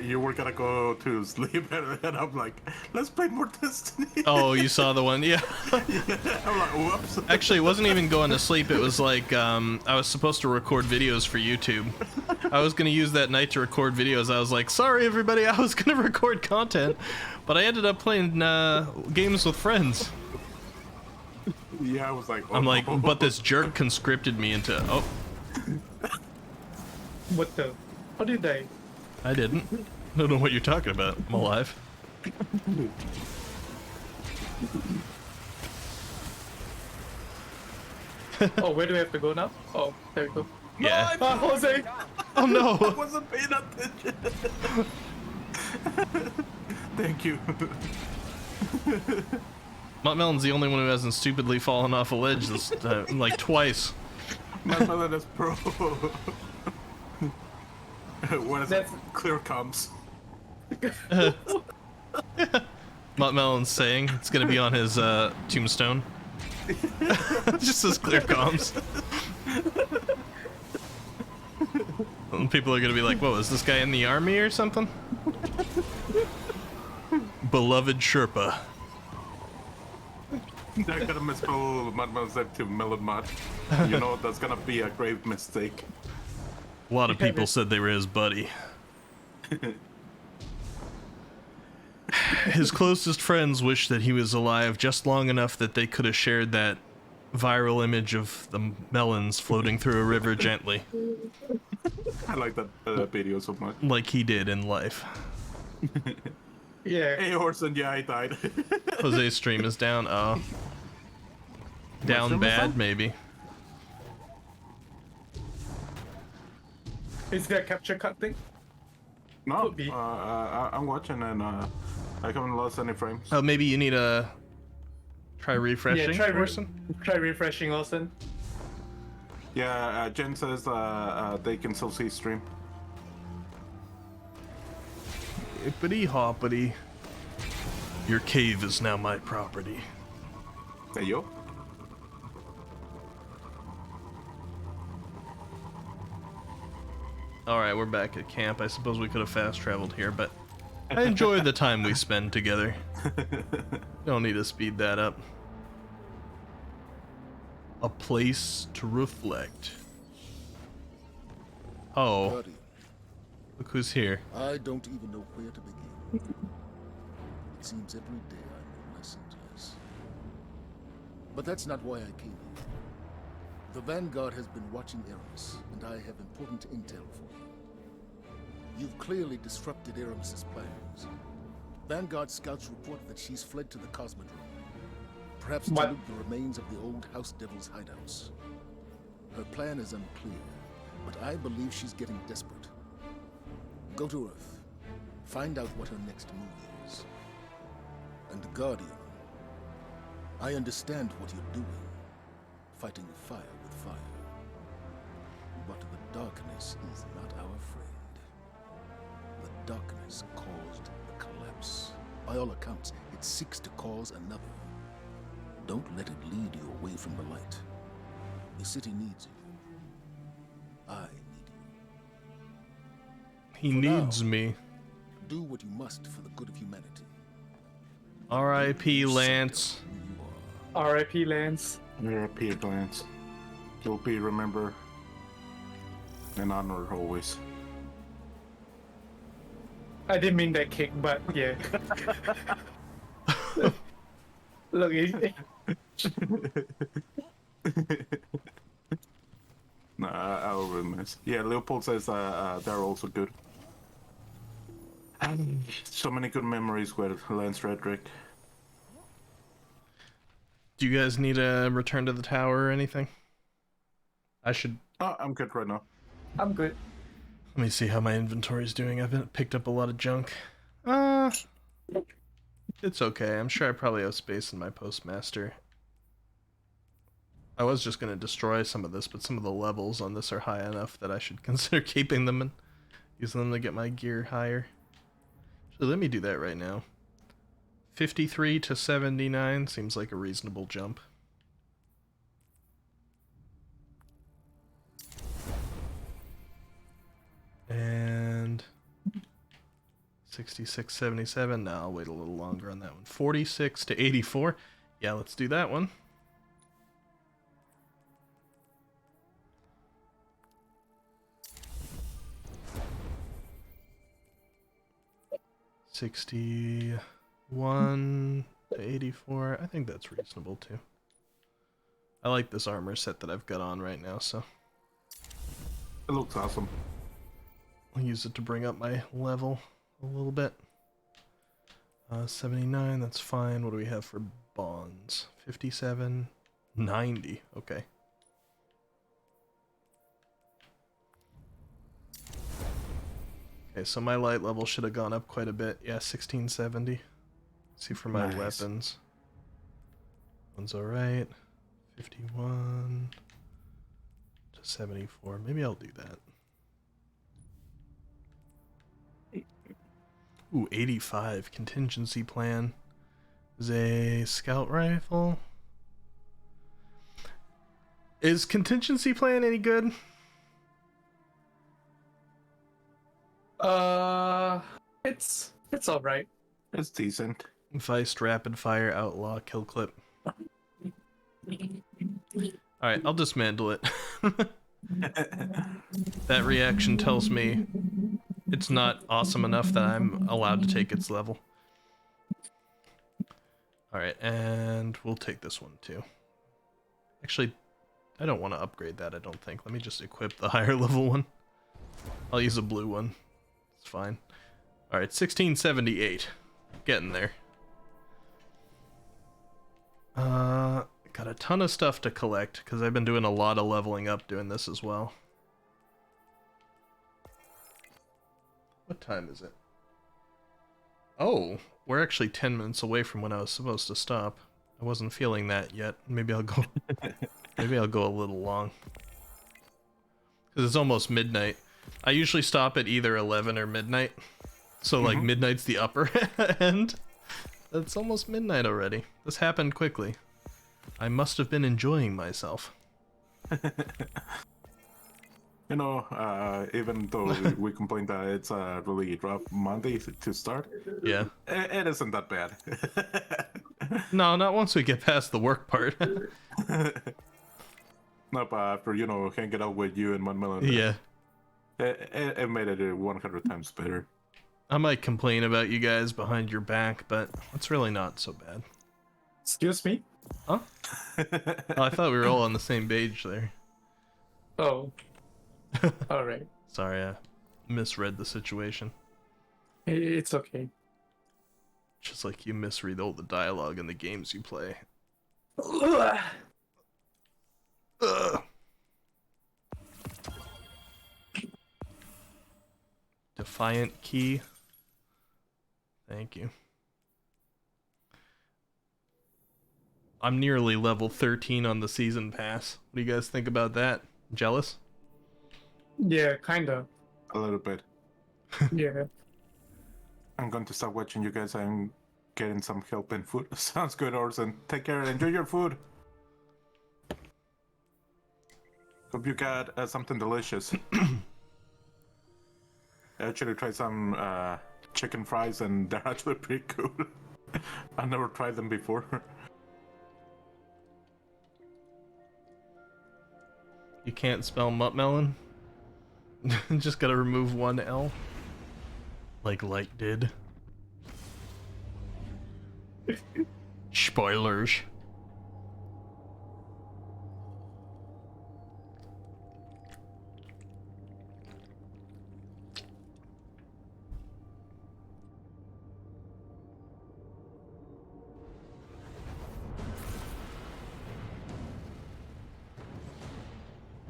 you were gonna go to sleep and I'm like, let's play more Destiny. Oh, you saw the one? Yeah. Yeah, I'm like, whoops. Actually, it wasn't even going to sleep. It was like, I was supposed to record videos for YouTube. I was going to use that night to record videos. I was like, sorry everybody, I was going to record content. But I ended up playing games with friends. Yeah, I was like, oh, I'm like, no. but this jerk conscripted me into, oh. What the? How did they? I didn't. I don't know what you're talking about. I'm alive. Oh, where do we have to go now? Oh, there we go. Yeah. Ah, Jose! Oh no! I wasn't paying attention. Thank you. Mutt Melon's the only one who hasn't stupidly fallen off a ledge this time, like twice. My mother is pro. What is that? Clear comms. Mutt Melon's saying it's gonna be on his tombstone. Just says clear comms. And people are gonna be like, whoa, is this guy in the army or something? Beloved Sherpa. They're gonna misspell Mud Melon's name to Melon Mud. You know, that's gonna be a grave mistake. A lot of people said they were his buddy. His closest friends wish that he was alive just long enough that they could have shared that viral image of the melons floating through a river gently. I like that video so much. Like he did in life. Yeah. Hey, Orson, yeah, I died. Jose's stream is down. Oh. Down stream is bad, down? maybe. Is there a capture cut thing? No, Could be. I'm watching and I haven't lost any frames. Oh, maybe you need a... Try refreshing, Yeah, Orson? try refreshing, Orson. Yeah, Jen says they can still see stream. Hippity hoppity. Your cave is now my property. Hey, yo. Alright, we're back at camp. I suppose we could have fast traveled here, but I enjoy the time we spend together. Don't need to speed that up. A place to reflect. Oh, Buddy, look who's here. I don't even know where to begin. It seems every day I'm less and less. But that's not why I came here. The Vanguard has been watching Aramis, and I have important intel for you. You've clearly disrupted Aramis's plans. Vanguard scouts report that she's fled to the Cosmodrome. Perhaps to loot the remains of the old House Devil's hideouts. Her plan is unclear, but I believe she's getting desperate. Go to Earth. Find out what her next move is. And Guardian, I understand what you're doing. Fighting fire with fire. But the darkness is not our friend. The darkness caused the collapse. By all accounts, it seeks to cause another. Don't let it lead you away from the light. The city needs you. I need you. He For needs now, me. Do what you must for the good of humanity. R.I.P. Lance. R.I.P. Lance. R.I.P. Lance. You'll be remembered and honored always. I didn't mean that kick, but yeah. Look, Nah, I will really miss. Yeah, Leopold says they're also good. So many good memories with Lance Redrick. Do you guys need a return to the tower or anything? I should... Oh, I'm good right now. I'm good. Let me see how my inventory's doing. I've picked up a lot of junk. It's okay. I'm sure I probably have space in my postmaster. I was just going to destroy some of this, but some of the levels on this are high enough that I should consider keeping them and using them to get my gear higher. So let me do that right now. 53 to 79 seems like a reasonable jump. And 66, 77. No, I'll wait a little longer on that one. 46 to 84. Yeah, let's do that one. $61 to 84. I think that's reasonable too. I like this armor set that I've got on right now, so. It looks awesome. I'll use it to bring up my level a little bit. 79, that's fine. What do we have for bonds? 57, 90. Okay. Okay, so my light level should have gone up quite a bit. Yeah, 1670. Let's see for my weapons. One's alright. 51 to 74. Maybe I'll do that. Ooh, 85. Contingency plan. Is a scout rifle. Is contingency plan any good? It's alright. It's decent. Viced rapid fire outlaw kill clip. Alright, I'll dismantle it. That reaction tells me it's not awesome enough that I'm allowed to take its level. Alright, and we'll take this one too. Actually, I don't want to upgrade that, I don't think. Let me just equip the higher level one. I'll use a blue one. It's fine. Alright, 1678. Getting there. Got a ton of stuff to collect, because I've been doing a lot of leveling up doing this as well. What time is it? Oh, we're actually 10 minutes away from when I was supposed to stop. I wasn't feeling that yet. Maybe I'll go maybe I'll go a little long. Because it's almost midnight. I usually stop at either 11 or midnight. So like midnight's the upper end. It's almost midnight already. This happened quickly. I must have been enjoying myself. You know, even though we complained that it's a really rough Monday to start, yeah, it isn't that bad. No, not once we get past the work part. No, but after, you know, hanging out with you and Mud yeah, it made it 100 times better. I might complain about you guys behind your back, but it's really not so bad. Excuse me? Huh? Oh, I thought we were all on the same page there. Oh. Alright. Sorry, I misread the situation. It's okay. Just like you misread all the dialogue in the games you play. Ugh. Defiant key. Thank you. I'm nearly level 13 on the season pass. What do you guys think about that? Jealous? Yeah, kinda. A little bit. Yeah. I'm going to start watching you guys and getting some help in food. Sounds good, Orson. Take care and enjoy your food. Hope you got something delicious. I actually tried some chicken fries and they're actually pretty good. I never tried them before. You can't spell muttmelon? Just gotta remove one L. Like Light did. Spoilers.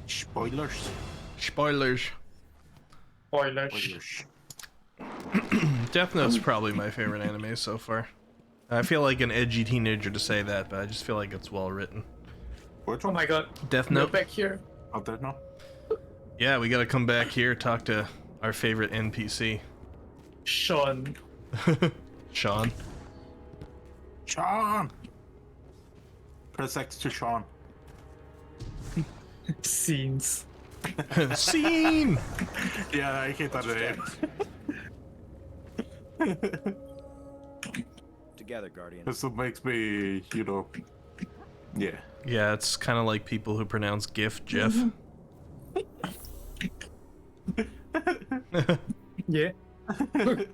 Spoilers. Spoilers. Spoilers. Death Note's probably my favorite anime so far. I feel like an edgy teenager to say that, but I just feel like it's well written. Which Oh one? my god. Death You're Note. back here. Oh, Death Note? Yeah, we gotta come back here, talk to our favorite NPC. Sean. Sean. Sean! Press X to Sean. Scenes. Scene! Yeah, I hate that name. Together, Guardian. This makes me, you know, yeah. Yeah, it's kind of like people who pronounce GIF, Jeff. Yeah.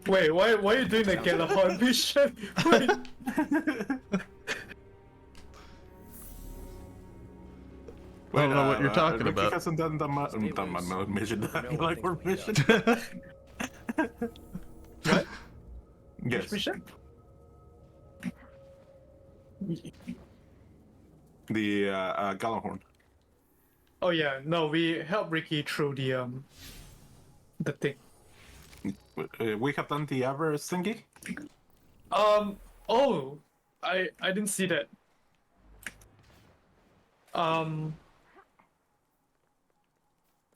Wait, why are you doing the Galahad mission? Wait. I don't know what you're talking Ricky about. hasn't done the mission. Like for mission. What? Yes. Mission? The Gallahorn. Oh yeah, no, we helped Ricky through the thing. We have done the Everest thingy. Oh, I didn't see that.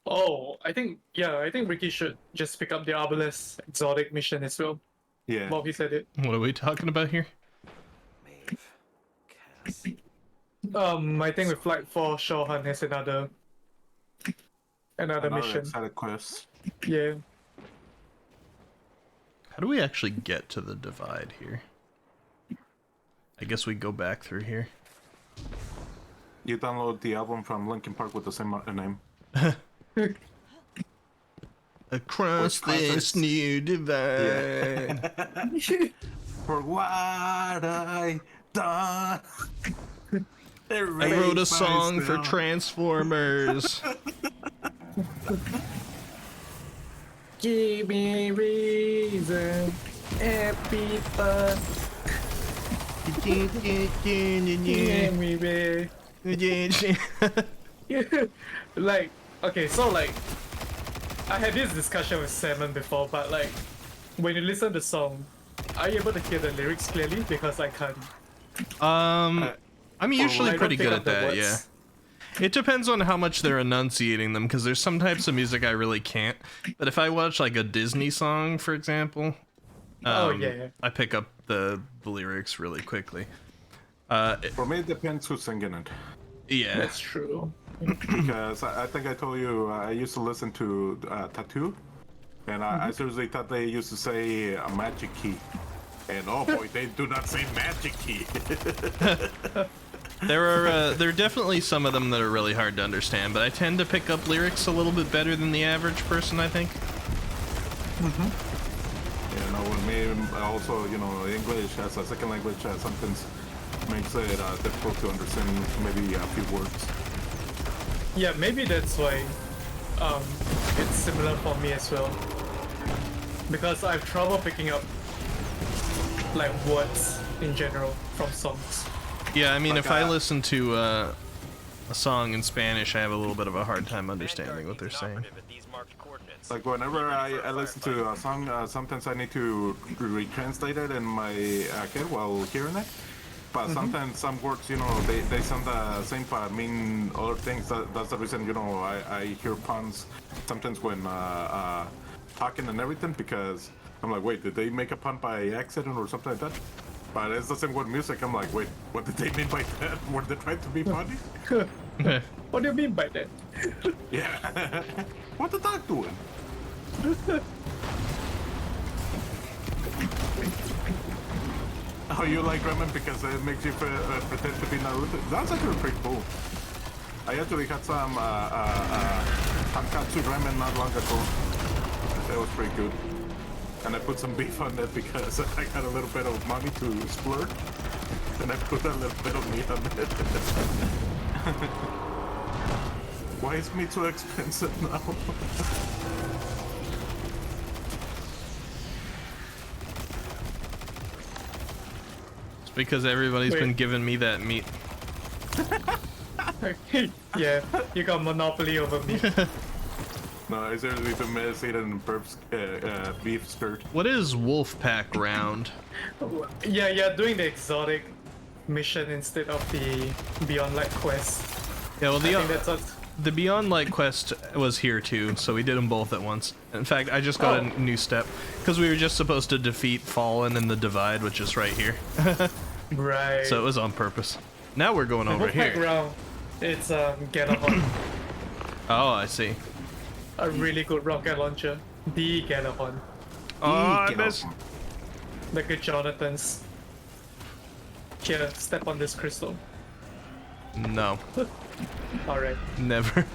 Oh, I think Ricky should just pick up the Arbalest exotic mission as well. Yeah. Well, he said it. What are we talking about here? I think with Flight 4, Shohan has another mission. Excited quest. Yeah. How do we actually get to the divide here? I guess we go back through here. You download the album from Linkin Park with the same name. Across this new divide. Yeah. For what I done. I wrote a song for Transformers. Give me reason, happy fun. Give me way. Like, okay, so like, I had this discussion with Salmon before, but like, when you listen to the song, are you able to hear the lyrics clearly? Because I can't. I'm usually pretty good at that, words. yeah. It depends on how much they're enunciating them, because there's some types of music I really can't. But if I watch like a Disney song, for example, I pick up the lyrics really quickly. For me, it depends who's singing it. Yeah, that's true. Because I think I told you I used to listen to Tattoo, and I seriously thought they used to say a magic key. And oh boy, they do not say magic key. there are definitely some of them that are really hard to understand, but I tend to pick up lyrics a little bit better than the average person, I think. You know, with me also, you know, English as a second language sometimes makes it difficult to understand maybe a few words. Yeah, maybe that's why it's similar for me as well. Because I have trouble picking up like words in general from songs. Yeah, I mean, Like, if I listen to a song in Spanish, I have a little bit of a hard time understanding what they're saying. Like whenever I listen to a song, sometimes I need to retranslate it in my head while hearing it. But sometimes some words, you know, they sound the same but mean other things. That's the reason, you know, I hear puns sometimes when talking and everything, because I'm like, wait, did they make a pun by accident or something like that? But it's the same with music. I'm like, wait, what did they mean by that? Were they trying to be funny? What do you mean by that? Yeah. What the dog doing? Oh, you like ramen because it makes you pretend to be Naruto? That's actually pretty cool. I actually had some Hankatsu ramen not long ago. That was pretty good. And I put some beef on it because I got a little bit of money to splurge. And I put a little bit of meat on it. Why is meat so expensive now? It's because everybody's been giving me that meat. Yeah, you got monopoly over me. No, I seriously been meditating beef skirt. What is Wolfpack Round? Yeah, doing the exotic mission instead of the Beyond Light quest. Yeah, well, I think that's what... the Beyond Light quest was here too, so we did them both at once. In fact, I just got a new step, because we were just supposed to defeat Fallen in the Divide, which is right here. Right. So it was on purpose. Now we're going over here. Round, it's Galahorn. Oh, I see. A really good rocket launcher. The Galahorn. Oh, I missed. The good Jonathans. Here, step on this crystal. No. Alright. Never.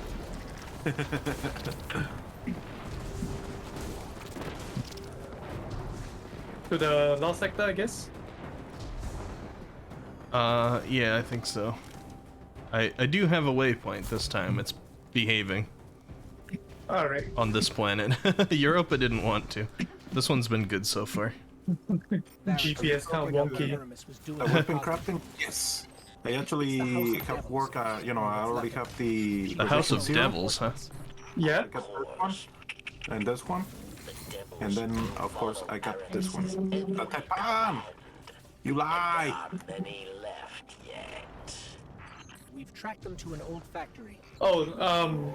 To the lost sector, I guess? Yeah, I think so. I do have a waypoint this time. It's behaving Alright. on this planet. Europa didn't want to. This one's been good so far. GPS kind of wonky. Weapon crafting? Yes. I actually have work. You know, I already have the House of Zero. Devils, huh? Yeah. I got this one, and this one, and then of course I got this one. Tapan! You lie! We've tracked them to an old factory. Oh,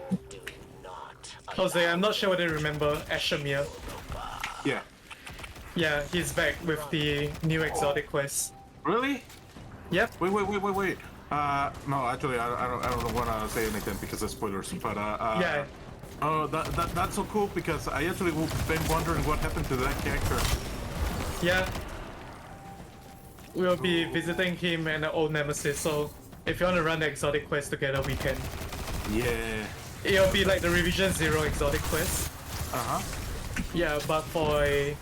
Jose, I'm not sure whether you remember Ashamir. Yeah. Yeah, he's back with the new exotic quest. Really? Yep. Wait. No, actually, I don't want to say anything because of spoilers. But Yeah. Oh, that's so cool because I actually been wondering what happened to that character. Yeah. We'll be visiting him and an old nemesis, so if you want to run the exotic quest together, we can. Yeah. It'll be like the Revision Zero exotic quest. Uh-huh. Yeah, but for a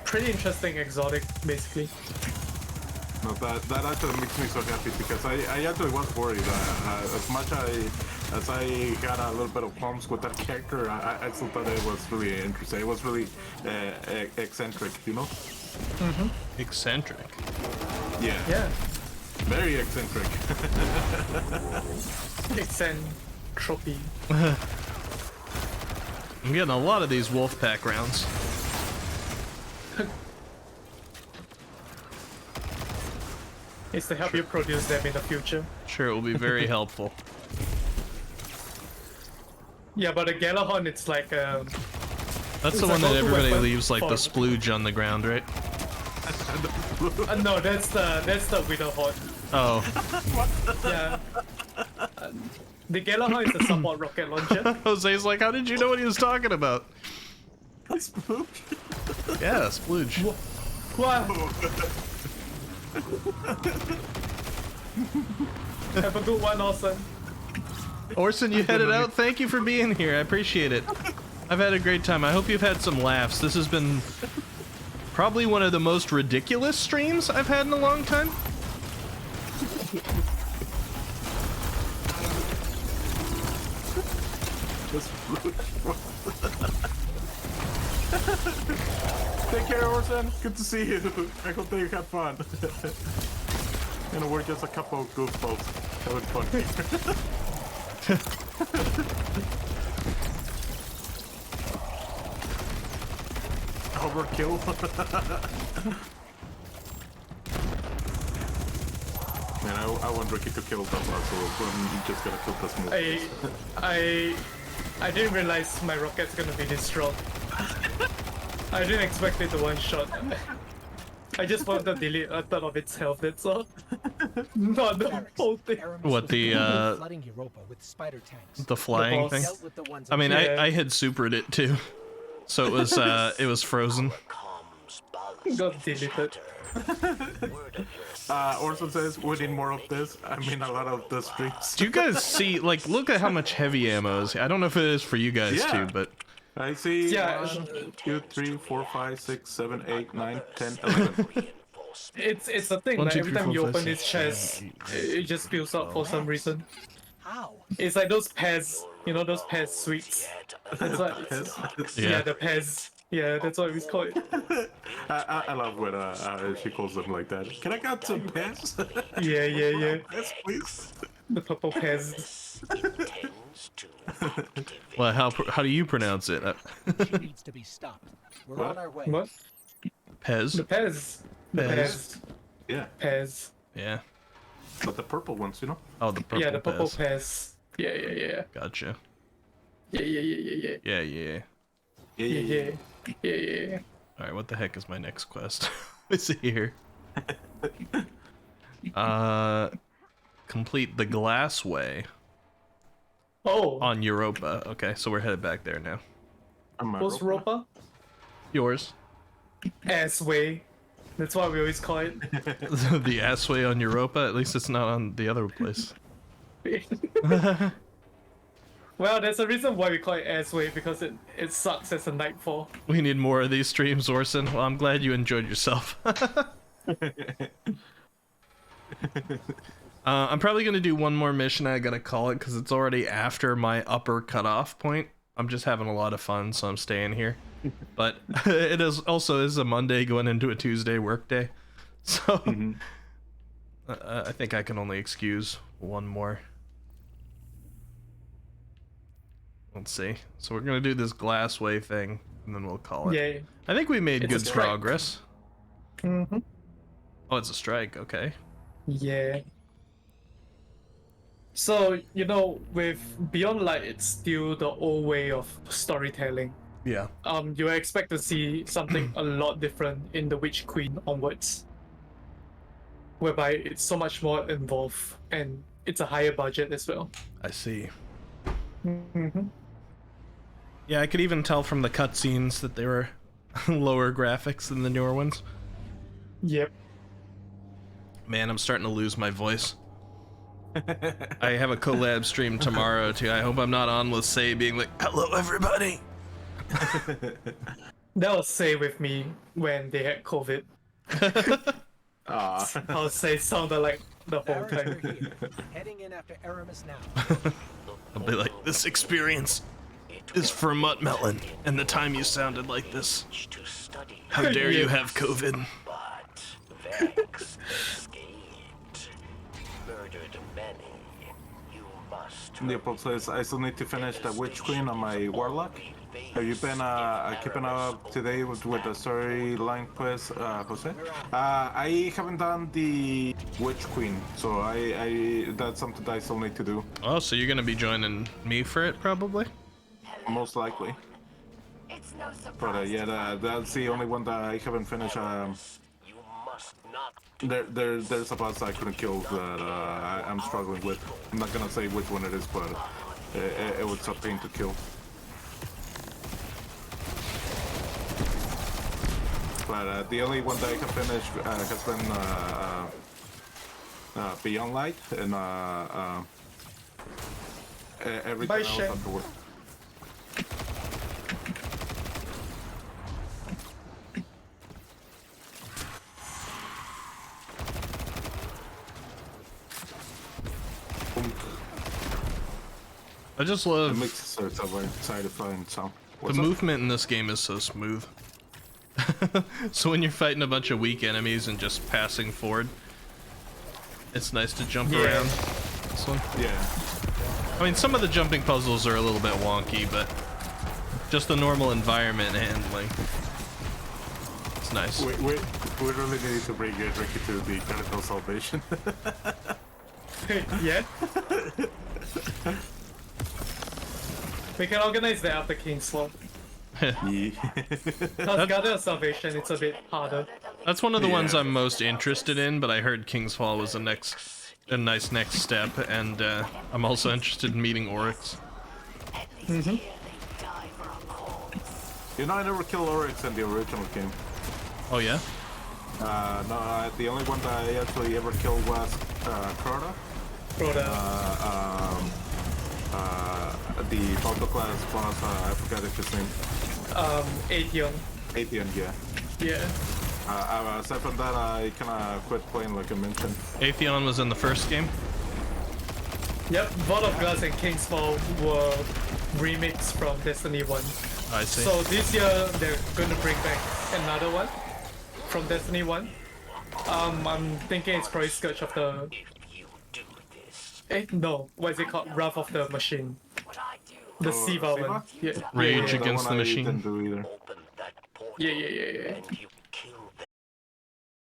pretty interesting exotic, basically. No, that actually makes me so happy because I actually was worried. As much as I got a little bit of qualms with that character, I still thought it was really interesting. It was really eccentric, you know? Mm-hmm. Eccentric. Yeah. Yeah. Very eccentric. Eccentropy. I'm getting a lot of these wolf pack rounds. It's to help you produce them in the future. Sure, it will be very helpful. Yeah, but a Galahorn, it's like That's the it's one a that go-to everybody weapon leaves like the for- splooge on the ground, right? No, that's the Widowhorn. Oh. Yeah. The Galahorn is a support rocket launcher. Jose's like, how did you know what he was talking about? Splooge? Yeah, splooge. What? Have a good one, Orson. Orson, you headed out. Thank you for being here. I appreciate it. I've had a great time. I hope you've had some laughs. This has been probably one of the most ridiculous streams I've had in a long time. Take care, Orson. Good to see you. I hope that you had fun. You know, we're just a couple of goofballs having fun here. Overkill. Man, I want Ricky to kill them, so I'm just gonna kill this move. I didn't realize my rocket's gonna be this strong. I didn't expect it to one shot. I just wanted to delete a third of its health, that's all. Not the whole thing. What, the flooding Europa with spider tanks. the flying thing? I mean, I had supered it too, so it was frozen. Got deleted. Orson says we need more of this. I mean, a lot of the streams. Do you guys see, like, look at how much heavy ammo is? I don't know if it is for you guys Yeah. too, but I see Yeah. 1, 2, 3, 4, 5, 6, 7, 8, 9, 10, 11. It's a thing, 1, like 2, every 3, time 4, you 5, open 6, this chest, it just fills up for some reason. How? It's like those Pez, you know, those Pez sweets. It's like, yeah, the Pez. Yeah, that's what it's called. I love when she calls them like that. Can I get some pants? Yeah. Yes, please. The purple Pez. well, how do you pronounce it? She needs to be stopped. We're on our way. What? Pez. The Pez. The Pez. Yeah. Pez. Yeah. But the purple ones, you know? Oh, the purple. Yeah, the purple Pez. Pez. Yeah. Gotcha. Yeah. Yeah. Yeah. All right, what the heck is my next quest? Is it here? Complete the Glassway Oh. on Europa. Okay, so we're headed back there now. What's Europa? Yours. Assway. That's what we always call it. The Assway on Europa. At least it's not on the other place. Well, there's a reason why we call it Assway, because it sucks as a nightfall. We need more of these streams, Orson. Well, I'm glad you enjoyed yourself. I'm probably gonna do one more mission. I gotta call it because it's already after my upper cutoff point. I'm just having a lot of fun, so I'm staying here. But it is a Monday going into a Tuesday work day, so I think I can only excuse one more. Let's see. So we're gonna do this glassway thing, and then we'll call it. Yeah. I think we made It's a good strike. progress. Mm-hmm. Oh, it's a strike. Okay. Yeah. So, you know, with Beyond Light, it's still the old way of storytelling. Yeah. You expect to see something a lot different in the Witch Queen onwards, whereby it's so much more involved and it's a higher budget as well. I see. Mm-hmm. Yeah, I could even tell from the cutscenes that they were lower graphics than the newer ones. Yep. Man, I'm starting to lose my voice. I have a collab stream tomorrow too. I hope I'm not on with Say being like, "Hello, everybody." That was Say with me when they had COVID. I'll say sounded like the whole Barrister time. here. Heading in after Aramis now. I'll be like, "This experience is for Mutt Melon, and the time you sounded like this. How dare you have COVID?" Vex escaped, murdered many. You must. Leopold says, I still need to finish the Witch Queen on my Warlock. Have you been keeping up today with the storyline quest, Jose? I haven't done the Witch Queen, so I that's something that I still need to do. Oh, so you're gonna be joining me for it, probably? Most likely. But yeah, that's the only one that I haven't finished. There's a boss I couldn't kill that I'm struggling with. I'm not gonna say which one it is, but it was a pain to kill. But the only one that I can finish has been Beyond Light, and everything else afterward. I just love it makes it so very satisfying sound. The movement in this game is so smooth. So when you're fighting a bunch of weak enemies and just passing forward, it's nice to jump around. This one. Yeah. I mean, some of the jumping puzzles are a little bit wonky, but just the normal environment handling, it's nice. We really need to bring Ricky to the Critical Salvation. Yeah. We can organize that after King's Law. Because Guardian of Salvation, it's a bit harder. That's one of the ones I'm most interested in, but I heard King's Fall was a nice next step, and I'm also interested in meeting Oryx. Mm-hmm. You know, I never killed Oryx in the original game. Oh yeah? No, the only one that I actually ever killed was Crota. The Balto class boss, I forgot his name. Atheon. Atheon, yeah. Yeah. Aside from that, I kinda quit playing, like I mentioned. Atheon was in the first game? Yep, Vault of Glass and King's Fall were remakes from Destiny 1. I see. So this year, they're gonna bring back another one from Destiny 1. I'm thinking it's probably Scourge of the... no, what is it called? Wrath of the Machine. The Siva one. Yeah. Rage Against the I Machine. didn't do either. Yeah.